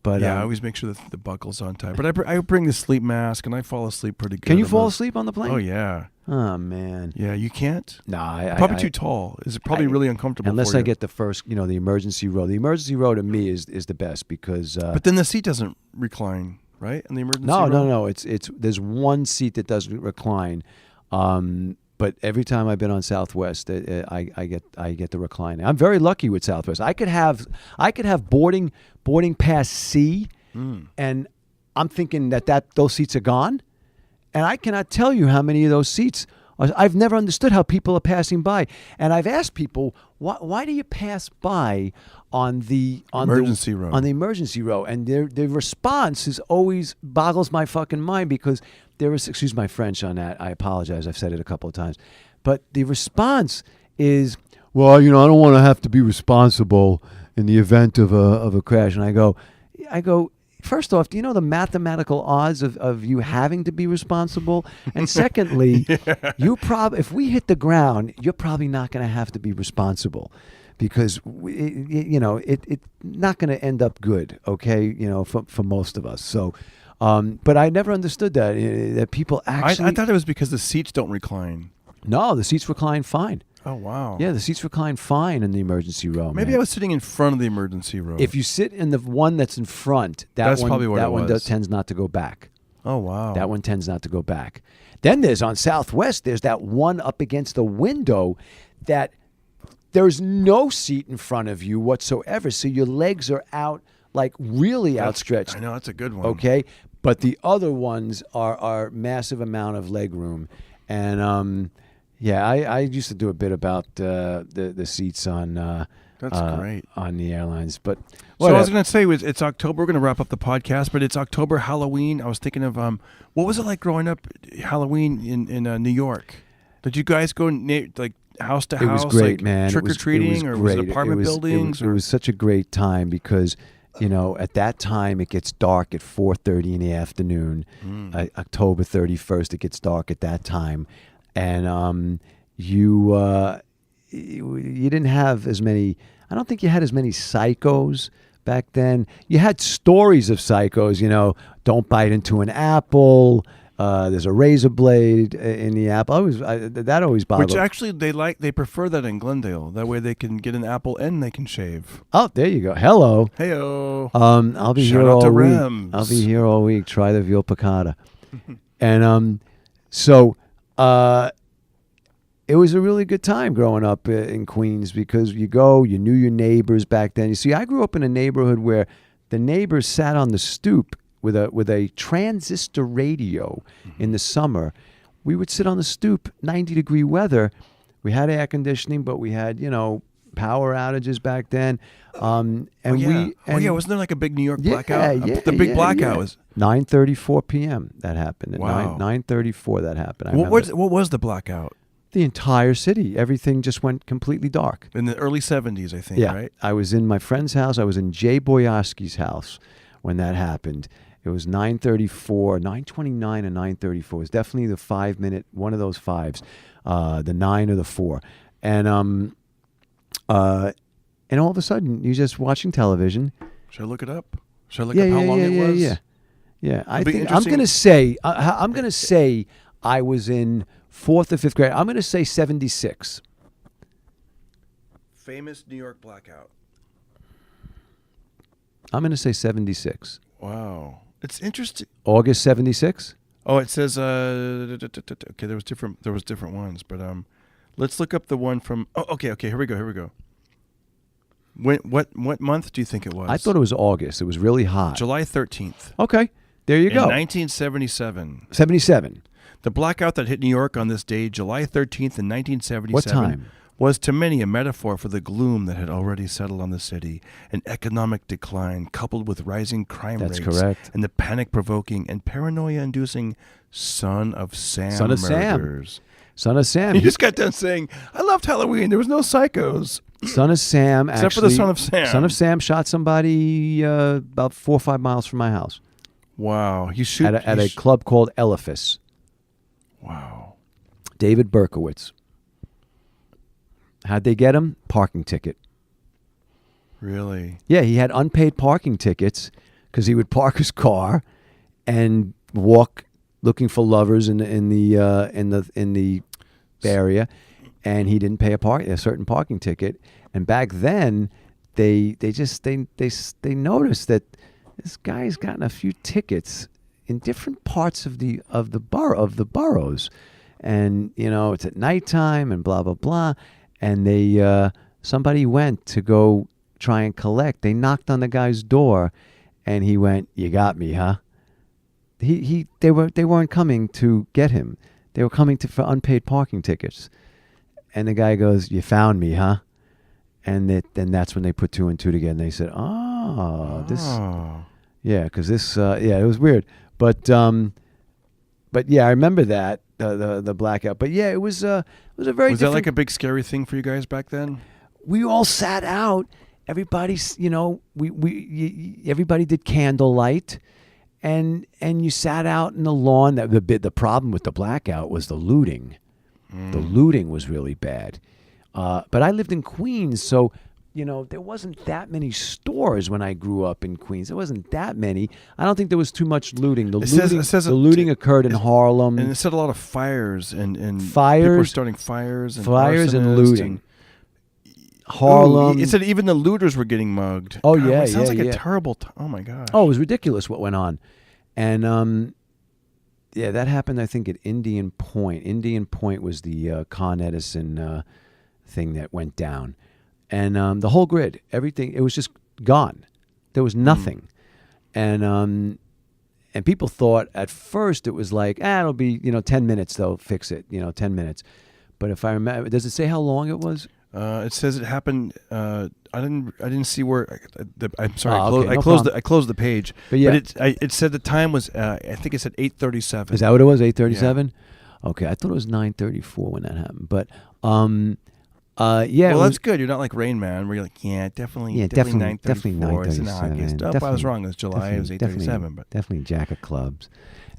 But I always make sure that the buckle's on tight. But I bring the sleep mask, and I fall asleep pretty good. Can you fall asleep on the plane? Oh yeah. Oh man. Yeah, you can't. No, probably too tall. It's probably really uncomfortable. Unless for you. I get the first, the emergency row. The emergency row to me is the best because. But then the seat doesn't recline, right? In the emergency row. No. It's there's one seat that doesn't recline. But every time I've been on Southwest, I get the reclining. I'm very lucky with Southwest. I could have boarding pass C, and I'm thinking that those seats are gone, and I cannot tell you how many of those seats. I've never understood how people are passing by, and I've asked people why do you pass by on the emergency row, and their response is always boggles my fucking mind because. Excuse my French on that. I apologize. I've said it a couple of times. But the response is, well, I don't want to have to be responsible in the event of a crash. And I go, first off, do you know the mathematical odds of you having to be responsible? And secondly, if we hit the ground, you're probably not going to have to be responsible. Because it's not going to end up good, okay? For most of us. So. But I never understood that people actually. I thought it was because the seats don't recline. No, the seats recline fine. Oh wow. Yeah, the seats recline fine in the emergency row. Maybe I was sitting in front of the emergency row. If you sit in the one that's in front, that one tends not to go back. Oh wow. That one tends not to go back. Then there's on Southwest. There's that one up against the window that there's no seat in front of you whatsoever, so your legs are out. Like really outstretched. I know, that's a good one. Okay, but the other ones are massive amount of leg room, and I used to do a bit about the seats on that's great on the airlines. But so I was going to say it's October. We're going to wrap up the podcast, but it's October, Halloween. I was thinking of what was it like growing up Halloween in New York? Did you guys go house to house? It was great, man. Trick or treating, or was it apartment buildings? It was such a great time because. At that time, it gets dark at 4:30 in the afternoon. October 31st, it gets dark at that time. And you didn't have as many, I don't think you had as many psychos back then. You had stories of psychos, don't bite into an apple. There's a razor blade in the apple. That always bothered me. Which actually they prefer that in Glendale. That way they can get an apple and they can shave. Oh, there you go. Hello. Heyo. I'll be Shout here out all to week. Rams. I'll be here all week. Try the veal piccata. And so it was a really good time growing up in Queens because you knew your neighbors back then. You see, I grew up in a neighborhood where the neighbors sat on the stoop with a transistor radio in the summer. We would sit on the stoop, 90-degree weather. We had air conditioning, but we had, power outages back then. Wasn't there like a big New York blackout? The big blackout was 9:34 p.m. that happened. At Wow. 9:34 that happened. What was the blackout? The entire city. Everything just went completely dark. In the early 70s, I think, right? I was in my friend's house. I was in Jay Boyaski's house when that happened. It was 9:34, 9:29 and 9:34. It was definitely the 5-minute, one of those fives, the 9 or the 4. And all of a sudden, you're just watching television. Should I look it up? Should I look up how long it was? Yeah. I think I'm going to say I was in 4th or 5th grade. I'm going to say 76. Famous New York blackout. I'm going to say 76. Wow. It's interesting. August 76? Oh, it says okay, there was different ones, but let's look up the one from okay, here we go. What month do you think it was? I thought it was August. It was really hot. July 13th. Okay. There you go. 1977. 77. The blackout that hit New York on this day, July 13th in 1977, what time? Was to many a metaphor for the gloom that had already settled on the city, an economic decline coupled with rising crime rates. That's correct. And the panic-provoking and paranoia-inducing Son of Sam murders. Son of Sam. You just got done saying, I loved Halloween. There was no psychos. Son of Sam, Except for the Son of Sam. Son of Sam shot somebody about 4 or 5 miles from my house. Wow. At a club called Eliphas. Wow. David Berkowitz. How'd they get him? Parking ticket. Really? Yeah, he had unpaid parking tickets because he would park his car and walk looking for lovers in the area, and he didn't pay a certain parking ticket. And back then, they noticed that this guy's gotten a few tickets in different parts of the boroughs, and it's at nighttime and blah blah blah. And somebody went to go try and collect. They knocked on the guy's door, and he went, "You got me, huh?" They weren't coming to get him. They were coming for unpaid parking tickets. And the guy goes, "You found me, huh?" And then that's when they put 2 and 2 together. And they said, because it was weird. But yeah, I remember that the blackout. But yeah, it was a very. Was that like a big scary thing for you guys back then? We all sat out. Everybody's, everybody did candlelight, and you sat out in the lawn. The problem with the blackout was the looting. The looting was really bad. But I lived in Queens, so there wasn't that many stores when I grew up in Queens. There wasn't that many. I don't think there was too much looting. The looting occurred in Harlem. And it said a lot of fires and fires. People were starting fires and looting. Harlem. It said even the looters were getting mugged. Oh, God, yeah, it sounds like yeah. a terrible. Oh my God. Oh, it was ridiculous what went on, and that happened. I think at Indian Point. Indian Point was the Con Edison thing that went down. And the whole grid, everything, it was just gone. There was nothing. And people thought at first it was like, it'll be, 10 minutes, they'll fix it, 10 minutes. But if I remember, does it say how long it was? It says it happened. I didn't see where. I'm sorry. I closed the page. But yeah, it said the time was. I think it said 8:37. Is that what it was? 8:37. Yeah. Okay, I thought it was 9:34 when that happened. But yeah. Well, that's good. You're not like Rain Man, where you're like, definitely 9:34. It's in August. Oh, I was wrong. It was July. It was 8:37. But definitely Jack of Clubs.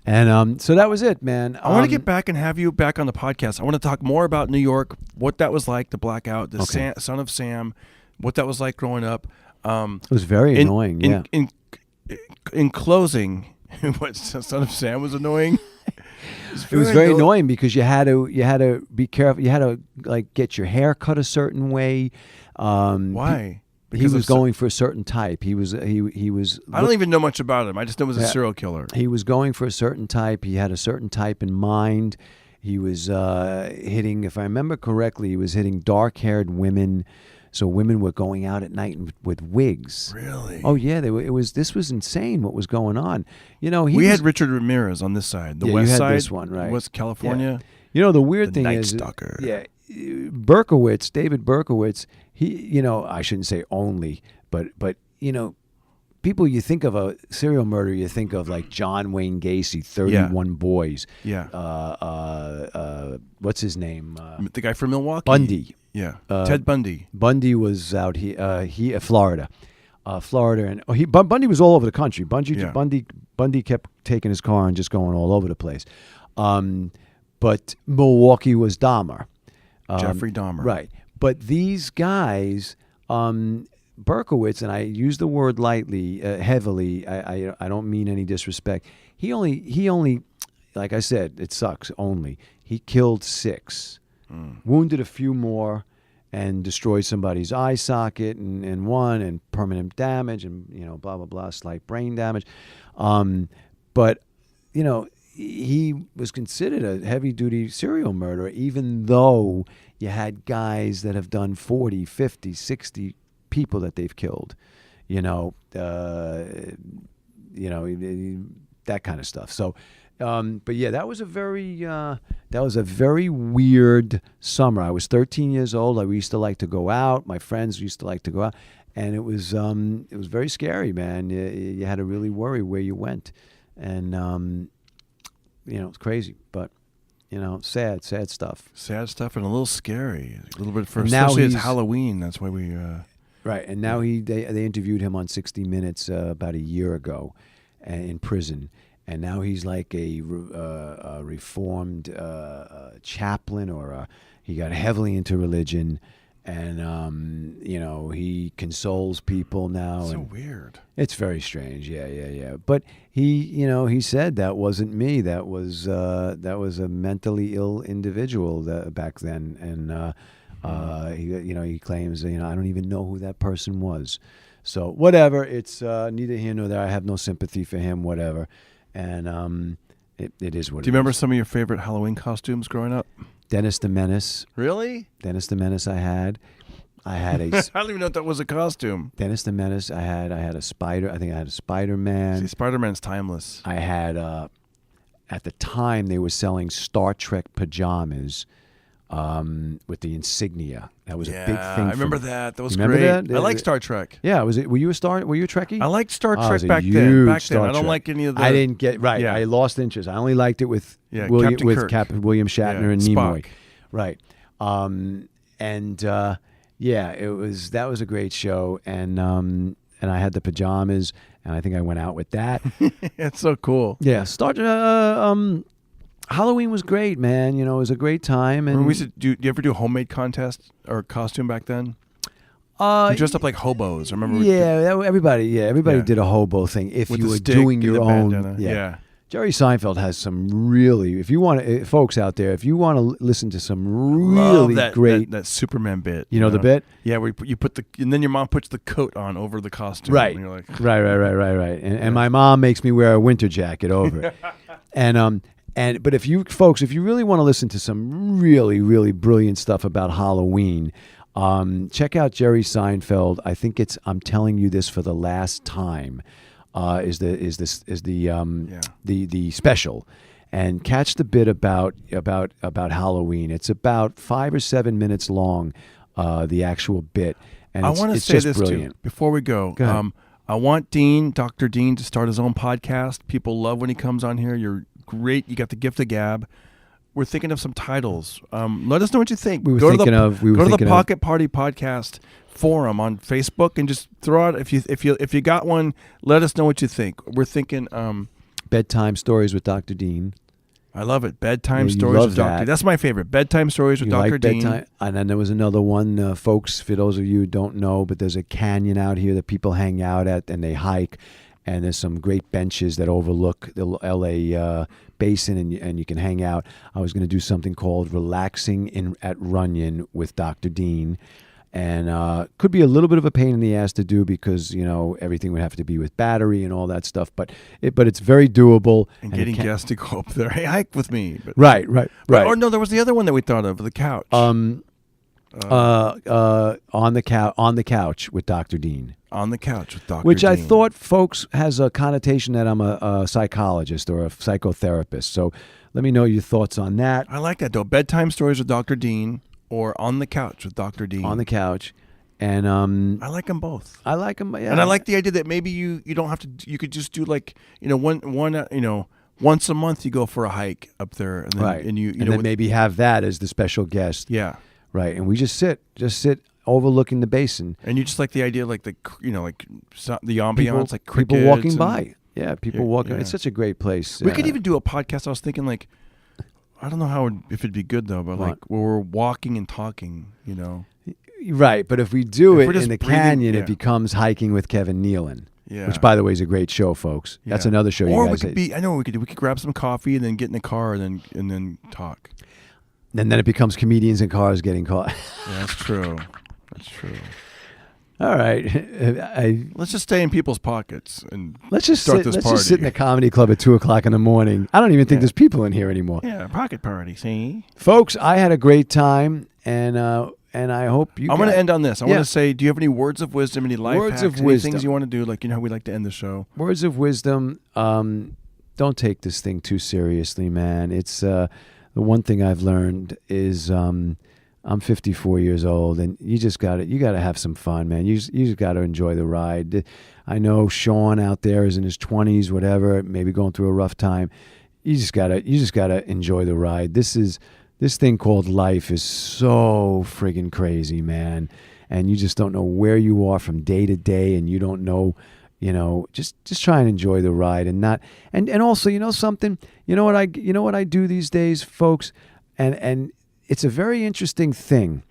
And so that was it, man. I want to get back and have you back on the podcast. I want to talk more about New York, what that was like, the blackout, the Son of Sam, what that was like growing up. It was very annoying. In closing, what Son of Sam was annoying. It was very annoying because you had to be careful. You had to get your hair cut a certain way. Why? He was going for a certain type. He was. I don't even know much about him. I just know he was a serial killer. He was going for a certain type. He had a certain type in mind, He was hitting, if I remember correctly, he was hitting dark-haired women. So women were going out at night with wigs. Really? Oh yeah, this was insane. What was going on? We had Richard Ramirez on this side, the Yeah, West you had Side, this one, right? West California. Yeah. The weird The thing Night is, Stalker. David Berkowitz. He, I shouldn't say only, but people you think of a serial murder, you think of like John Wayne Gacy, 31 Boys. Yeah. What's his name? The guy from Milwaukee. Bundy. Yeah. Ted Bundy. Bundy was out here, Florida. And Bundy was all over the country. Bundy kept taking his car and just going all over the place. But Milwaukee was Dahmer. Jeffrey Dahmer. Right. But these guys, Berkowitz, and I use the word lightly, heavily. I don't mean any disrespect. He only, like I said, it sucks. Only he killed 6, wounded a few more, and destroyed somebody's eye socket, and one, and permanent damage, and blah blah blah, slight brain damage. But he was considered a heavy-duty serial murderer, even though you had guys that have done 40, 50, 60 people that they've killed, that kind of stuff. So, but yeah, that was a very weird summer. I was 13 years old. We used to like to go out. My friends used to like to go out, and it was very scary, man. You had to really worry where you went, and it's crazy, but sad stuff. Sad stuff and a little scary, a little bit for now especially it's Halloween. That's why we. Right, and now they interviewed him on 60 Minutes about a year ago, in prison, and now he's like a reformed chaplain, or he got heavily into religion, and he consoles people now. So and weird. It's very strange, yeah. But he said that wasn't me. That was a mentally ill individual back then, and. He claims, I don't even know who that person was. So whatever, it's neither here nor there. I have no sympathy for him, whatever. And it is what it is. Do you remember some of your favorite Halloween costumes growing up? Dennis the Menace. Really? Dennis the Menace I had a... I don't even know if that was a costume. Dennis the Menace I had a Spider... I think I had a Spider-Man. See, Spider-Man's timeless. I had... at the time, they were selling Star Trek pajamas... with the insignia. That was a big thing. I remember that. That was great. That? I like Star Trek. Yeah, were you a Trekkie? I liked Star Trek back then. I don't like any of the... I didn't get... Right, yeah. I lost interest. I only liked it with Captain William Shatner and Nimoy. Spock. Right. That was a great show, and I had the pajamas, and I think I went out with that. It's so cool. Yeah, Halloween was great, man. It was a great time. And do you ever do homemade contests or costume back then? You dressed up like hobos. I remember. Everybody did a hobo thing. If with you the were stick doing and your the own, bandana. Jerry Seinfeld has some really. If you want, folks out there, if you want to listen to some really great that Superman bit. You know the bit? Yeah, where you put and then your mom puts the coat on over the costume. Right. And you're like, right. And my mom makes me wear a winter jacket over it. But if you really want to listen to some really, really brilliant stuff about Halloween, check out Jerry Seinfeld. I think it's "I'm Telling You This for the Last Time" is the special, and catch the bit about Halloween. It's about 5 or 7 minutes long, the actual bit, and I want to say this brilliant. Too before we go. I want Dr. Dean, to start his own podcast. People love when he comes on here. You're great. You got the gift of gab. We're thinking of some titles. Let us know what you think. Go to the Pocket Party Podcast forum on Facebook and just throw out if you got one. Let us know what you think. We're thinking bedtime stories with Dr. Dean. I love it. Bedtime stories with Dr. Dean. That's my favorite. Bedtime stories with Dr. Dean. And then there was another one, folks. For those of you who don't know, but there's a canyon out here that people hang out at and they hike. And there's some great benches that overlook the LA basin, and you can hang out. I was going to do something called Relaxing at Runyon with Dr. Dean. And could be a little bit of a pain in the ass to do because, everything would have to be with battery and all that stuff. But it's very doable. And getting guests to go up there, hey, hike with me. But, right. Or no, there was the other one that we thought of, the couch. On the couch with Dr. Dean. On the couch with Dr. Which Dean. I thought, folks, has a connotation that I'm a psychologist or a psychotherapist. So let me know your thoughts on that. I like that, though. Bedtime stories with Dr. Dean or On the Couch with Dr. Dean. On the couch. And I like them both. I like them, yeah. And I like the idea that maybe you don't have to, you could just do once a month you go for a hike up there. And then, right. And then maybe have that as the special guest. Yeah. Right. And we just sit overlooking the basin. And you just like the idea, like the ambiance, people, like crickets. People walking by. Yeah, people walking. Yeah. It's such a great place. We could even do a podcast. I was thinking, like, I don't know if it'd be good though, but like where we're walking and talking, Right, but if we do it in the breathing, canyon, it becomes Hiking with Kevin Nealon. Yeah. Which, by the way, is a great show, folks. Yeah. That's another show. Or you guys we could grab some coffee and then get in the car and then talk. And then it becomes comedians in cars getting caught. Yeah, that's true. That's true. All right. Let's just stay in people's pockets and let's just start sit, this let's party. just sit in the comedy club at 2:00 in the morning. I don't even think there's people in here anymore. Yeah, pocket party. See, folks, I had a great time, and I hope you. I'm going to end on this. I want to say, do you have any words of wisdom, any life words hacks, of wisdom, things you want to do? Like how we like to end the show. Words of wisdom. Don't take this thing too seriously, man. It's the one thing I've learned is. I'm 54 years old, and you gotta have some fun, man. You just gotta enjoy the ride. I know Sean out there is in his 20s, whatever, maybe going through a rough time. You just gotta enjoy the ride. This thing called life is so friggin' crazy, man. And you just don't know where you are from day to day, and you don't know, just try and enjoy the ride, and not and also, something, what I do these days, folks, and it's a very interesting thing.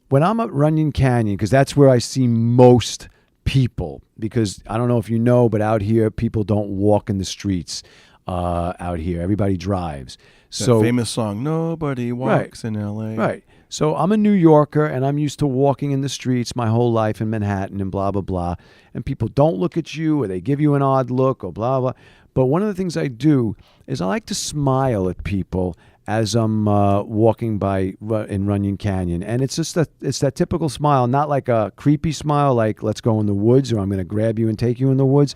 When I'm at Runyon Canyon, because that's where I see most people, because I don't know if you know, but out here, people don't walk in the streets out here. Everybody drives. That famous song, Nobody Walks in L.A. Right. So I'm a New Yorker, and I'm used to walking in the streets my whole life in Manhattan and blah, blah, blah. And people don't look at you, or they give you an odd look, or blah, blah. But one of the things I do is I like to smile at people as I'm walking by in Runyon Canyon. And it's just it's that typical smile, not like a creepy smile like let's go in the woods or I'm going to grab you and take you in the woods.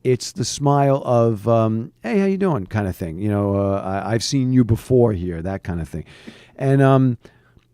It's the smile of, hey, how you doing kind of thing. I've seen you before here, that kind of thing. And,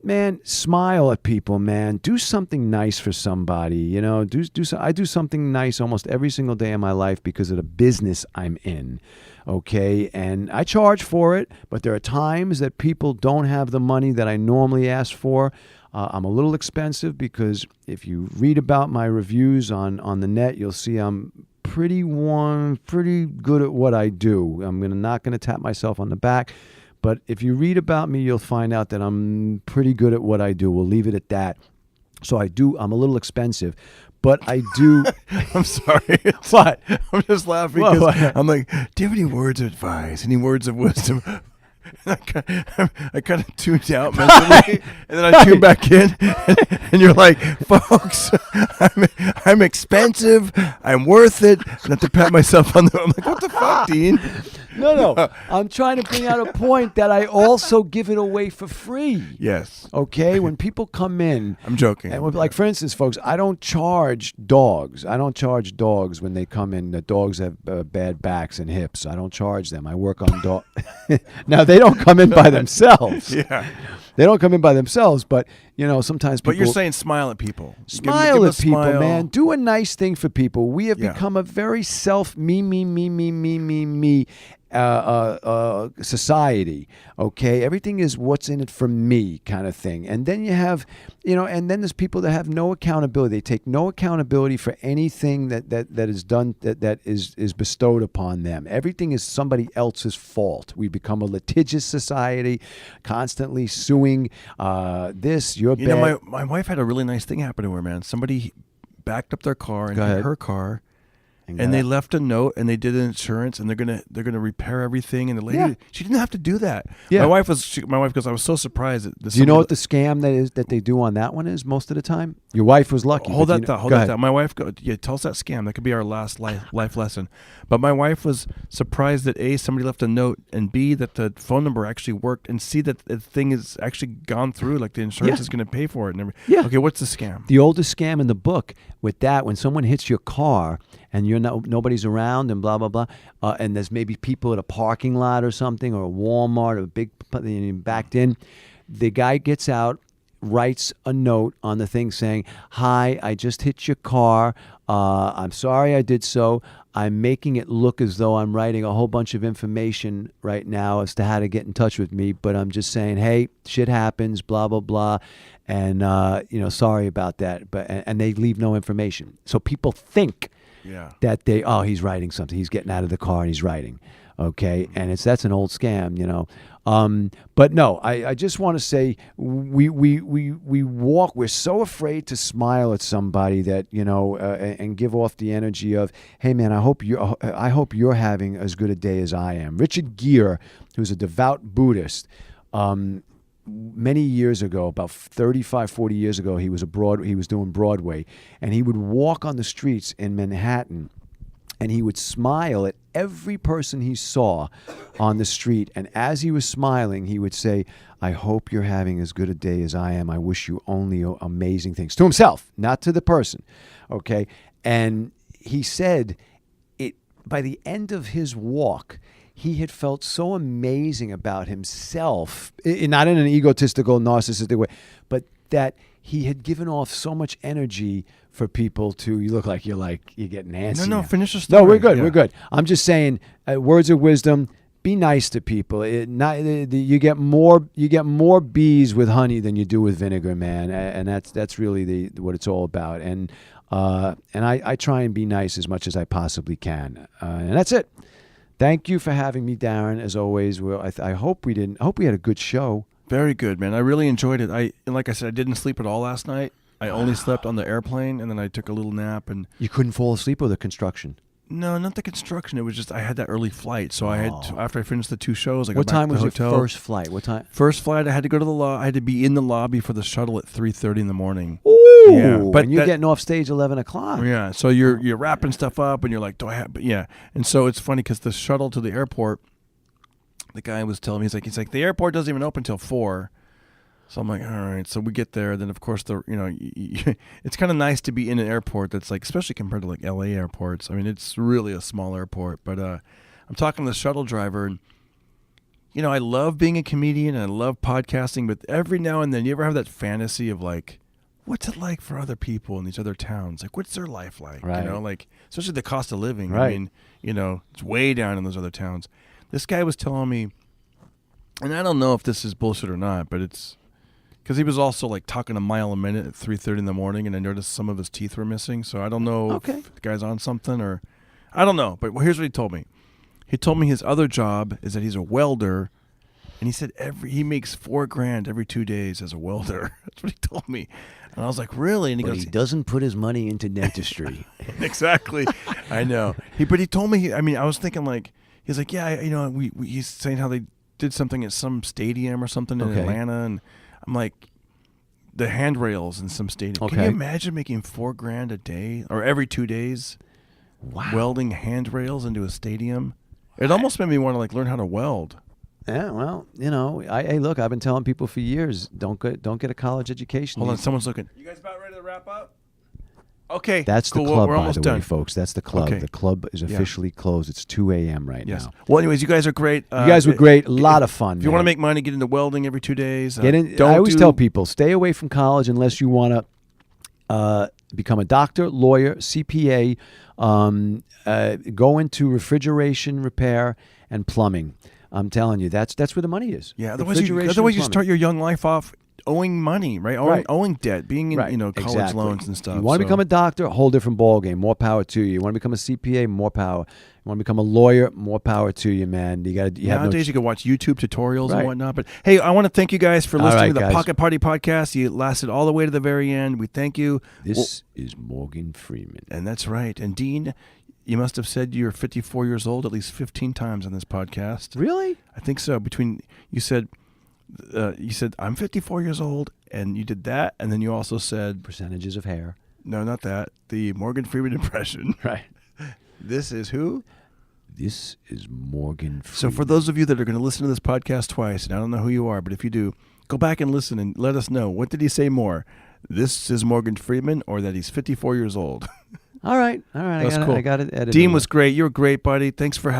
man, smile at people, man. Do something nice for somebody. I do something nice almost every single day of my life because of the business I'm in. Okay, and I charge for it, but there are times that people don't have the money that I normally ask for. I'm a little expensive because if you read about my reviews on the net, you'll see I'm pretty good at what I do. I'm not going to tap myself on the back, but if you read about me, you'll find out that I'm pretty good at what I do. We'll leave it at that. So I'm a little expensive. But I do. I'm sorry. What? I'm just laughing because I'm like, do you have any words of advice? Any words of wisdom? I kind of tuned out mentally, and then I tune back in, and you're like, folks, I'm expensive. I'm worth it. Not to pat myself on the. I'm like, what the fuck, Dean? No. I'm trying to bring out a point that I also give it away for free. Yes. Okay? When people come in. I'm joking. And like, for instance, folks, I don't charge dogs. I don't charge dogs when they come in. The dogs have bad backs and hips. I don't charge them. I work on dogs. Now, they don't come in by themselves. Yeah. They don't come in by themselves, but, sometimes people... But you're saying smile at people. Smile at people, man. Do a nice thing for people. We have become a very me society. Okay, everything is what's in it for me kind of thing. And then you have, and then there's people that have no accountability. They take no accountability for anything that is done, that is bestowed upon them. Everything is somebody else's fault. We become a litigious society, constantly suing this. You're bad. My wife had a really nice thing happen to her, man. Somebody backed up their car and hit her car. And they left a note, and they did insurance, and they're gonna repair everything. And the lady, she didn't have to do that. Yeah. My wife goes, I was so surprised. Do you know what the scam that they do on that one is most of the time? Your wife was lucky. Hold that thought. My wife tell us that scam. That could be our last life lesson. But my wife was surprised that A, somebody left a note, and B, that the phone number actually worked, and C, that the thing is actually gone through, like the insurance is going to pay for it. And yeah. Okay, what's the scam? The oldest scam in the book with that, when someone hits your car and nobody's around and blah, blah, blah, and there's maybe people at a parking lot or something, or a Walmart, or a big, backed in, the guy gets out, writes a note on the thing saying, "Hi, I just hit your car. I'm sorry I did so. I'm making it look as though I'm writing a whole bunch of information right now as to how to get in touch with me, but I'm just saying, hey, shit happens, blah, blah, blah, and sorry about that." And they leave no information. So people think that he's writing something. He's getting out of the car and he's writing. Okay, and that's an old scam, But no, I just want to say we're so afraid to smile at somebody that and give off the energy of, hey man, I hope you're having as good a day as I am. Richard Gere, who's a devout Buddhist, many years ago, about 35, 40 years ago, he was doing Broadway, and he would walk on the streets in Manhattan, and he would smile at every person he saw on the street. And as he was smiling, he would say, "I hope you're having as good a day as I am. I wish you only amazing things." To himself, not to the person. Okay? And he said by the end of his walk, he had felt so amazing about himself, not in an egotistical, narcissistic way, but that he had given off so much energy for people to. You look like you're getting antsy. No, finish the story. No, we're good. Yeah. We're good. I'm just saying, words of wisdom. Be nice to people. You get more bees with honey than you do with vinegar, man. And that's really what it's all about. And I try and be nice as much as I possibly can. And that's it. Thank you for having me, Darren. As always, I hope we had a good show. Very good, man. I really enjoyed it. Like I said, I didn't sleep at all last night. I only slept on the airplane, and then I took a little nap. And you couldn't fall asleep, or the construction? No, not the construction. It was just I had that early flight, so I had after I finished the 2 shows, I got What back time to was the your hotel. first flight? What time? First flight, I had to go to the I had to be in the lobby for the shuttle at 3:30 in the morning. Ooh, yeah, but and you're getting off stage 11 o'clock. Yeah, so you're wrapping stuff up, and you're like, do I have? But yeah, and so it's funny because the shuttle to the airport, the guy was telling me he's like the airport doesn't even open till 4. So I'm like, all right. So we get there. Then of course it's kind of nice to be in an airport that's like, especially compared to like LA airports. I mean, it's really a small airport. But I'm talking to the shuttle driver, and I love being a comedian and I love podcasting. But every now and then, you ever have that fantasy of like, what's it like for other people in these other towns? Like, what's their life like? Right. Like especially the cost of living. Right. I mean, it's way down in those other towns. This guy was telling me, and I don't know if this is bullshit or not, but it's. Because he was also like talking a mile a minute at 3:30 in the morning, and I noticed some of his teeth were missing. So I don't know if the guy's on something or I don't know. But here's what he told me. He told me his other job is that he's a welder, and he said he makes $4,000 every 2 days as a welder. That's what he told me, and I was like, really? And he But goes, he doesn't put his money into dentistry. Exactly. I know. But he told me. I was thinking like he's like, yeah, he's saying how they did something at some stadium or something in Atlanta, and I'm like, the handrails in some stadium. Okay. Can you imagine making $4,000 a day or every 2 days? Wow. Welding handrails into a stadium. It almost made me want to like learn how to weld. Yeah, well, hey, look, I've been telling people for years, don't get a college education. Hold on, someone's looking. You guys about ready to wrap up? Okay. That's cool. the club, We're by almost the done. way, folks. That's the club. Okay. The club is officially closed. It's 2 a.m. right now. Well, anyways, you guys are great. You guys were great. A lot of fun. If you want to make money, get into welding every 2 days. I always tell people, stay away from college unless you want to become a doctor, lawyer, CPA, go into refrigeration repair and plumbing. I'm telling you, that's where the money is. Yeah, otherwise you start your young life off owing money, right? Owing debt, being in college loans and stuff. You want to become a doctor, a whole different ballgame. More power to you. You want to become a CPA, more power. You want to become a lawyer, more power to you, man. Nowadays you can watch YouTube tutorials and whatnot. But hey, I want to thank you guys for listening to the Pocket Party Podcast. You lasted all the way to the very end. We thank you. This is Morgan Freeman. And that's right. And Dean, you must have said you're 54 years old at least 15 times on this podcast. Really? I think so. You said I'm 54 years old, and you did that, and then you also said percentages of hair. No, not that. The Morgan Freeman impression. Right. This is who? This is Morgan Freeman. So for those of you that are going to listen to this podcast twice, and I don't know who you are, but if you do, go back and listen and let us know. What did he say more? This is Morgan Freeman, or that he's 54 years old? All right. That's cool. I got it edited. Dean was great. You were great, buddy. Thanks for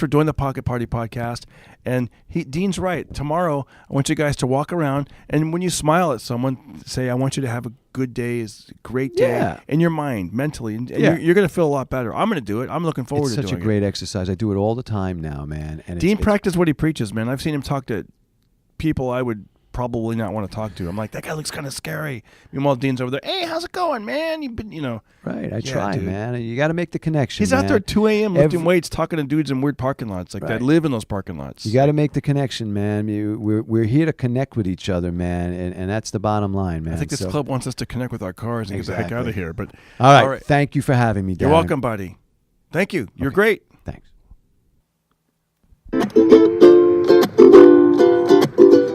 doing the Pocket Party podcast. And Dean's right. Tomorrow, I want you guys to walk around, and when you smile at someone, say, I want you to have a good day, great day in your mind, mentally. And you're going to feel a lot better. I'm going to do it. I'm looking forward to doing it. It's such a great exercise. I do it all the time now, man. And Dean practiced what he preaches, man. I've seen him talk to people I would probably not want to talk to. I'm like, that guy looks kind of scary. Meanwhile, Dean's over there. Hey, how's it going, man? You've been, Right. I try, dude. Man. You got to make the connection. He's out there at 2 a.m. lifting weights, talking to dudes in weird parking lots that live in those parking lots. You got to make the connection, man. We're here to connect with each other, man, and that's the bottom line, man. I think this club wants us to connect with our cars and get the heck out of here. But all right. Thank you for having me, Darren. You're welcome, buddy. Thank you. You're great. Thanks.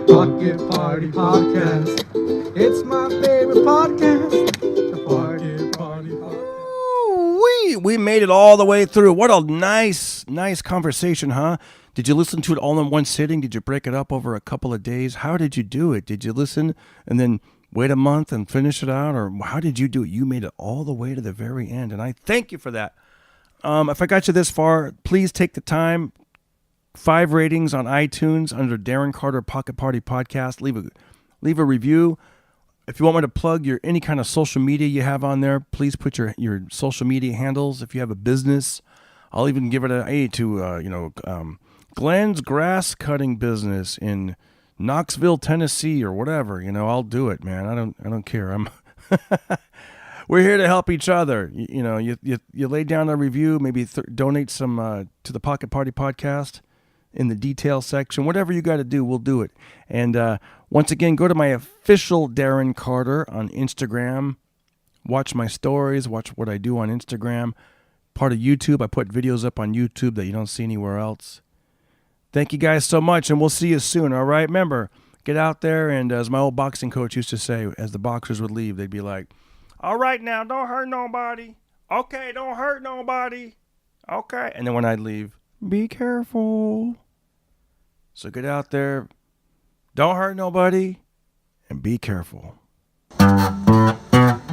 Pocket Party Podcast. It's my favorite podcast. The Pocket Party Podcast. We made it all the way through. What a nice conversation, huh? Did you listen to it all in one sitting? Did you break it up over a couple of days? How did you do it? Did you listen and then wait a month and finish it out? Or how did you do it? You made it all the way to the very end, and I thank you for that. If I got you this far, please take the time. 5 ratings on iTunes under Darren Carter Pocket Party Podcast. Leave a review. If you want me to plug any kind of social media you have on there, please put your social media handles. If you have a business, I'll even give it an A to Glenn's Grass Cutting Business in Knoxville, Tennessee, or whatever. I'll do it, man. I don't care. We're here to help each other. You lay down a review, maybe donate some to the Pocket Party Podcast in the detail section. Whatever you got to do, we'll do it. And once again, go to my official Darren Carter on Instagram. Watch my stories. Watch what I do on Instagram. Part of YouTube. I put videos up on YouTube that you don't see anywhere else. Thank you guys so much, and we'll see you soon, all right? Remember, get out there, and as my old boxing coach used to say, as the boxers would leave, they'd be like, all right now, don't hurt nobody. Okay, don't hurt nobody. Okay. And then when I'd leave, be careful. So get out there, don't hurt nobody, and be careful.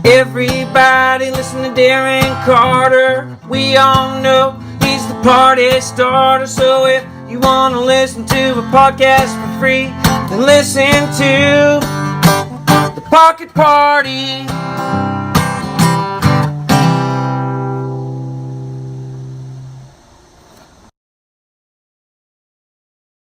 Everybody listen to Darren Carter. We all know he's the party starter. So if you want to listen to a podcast for free, then listen to the Pocket Party.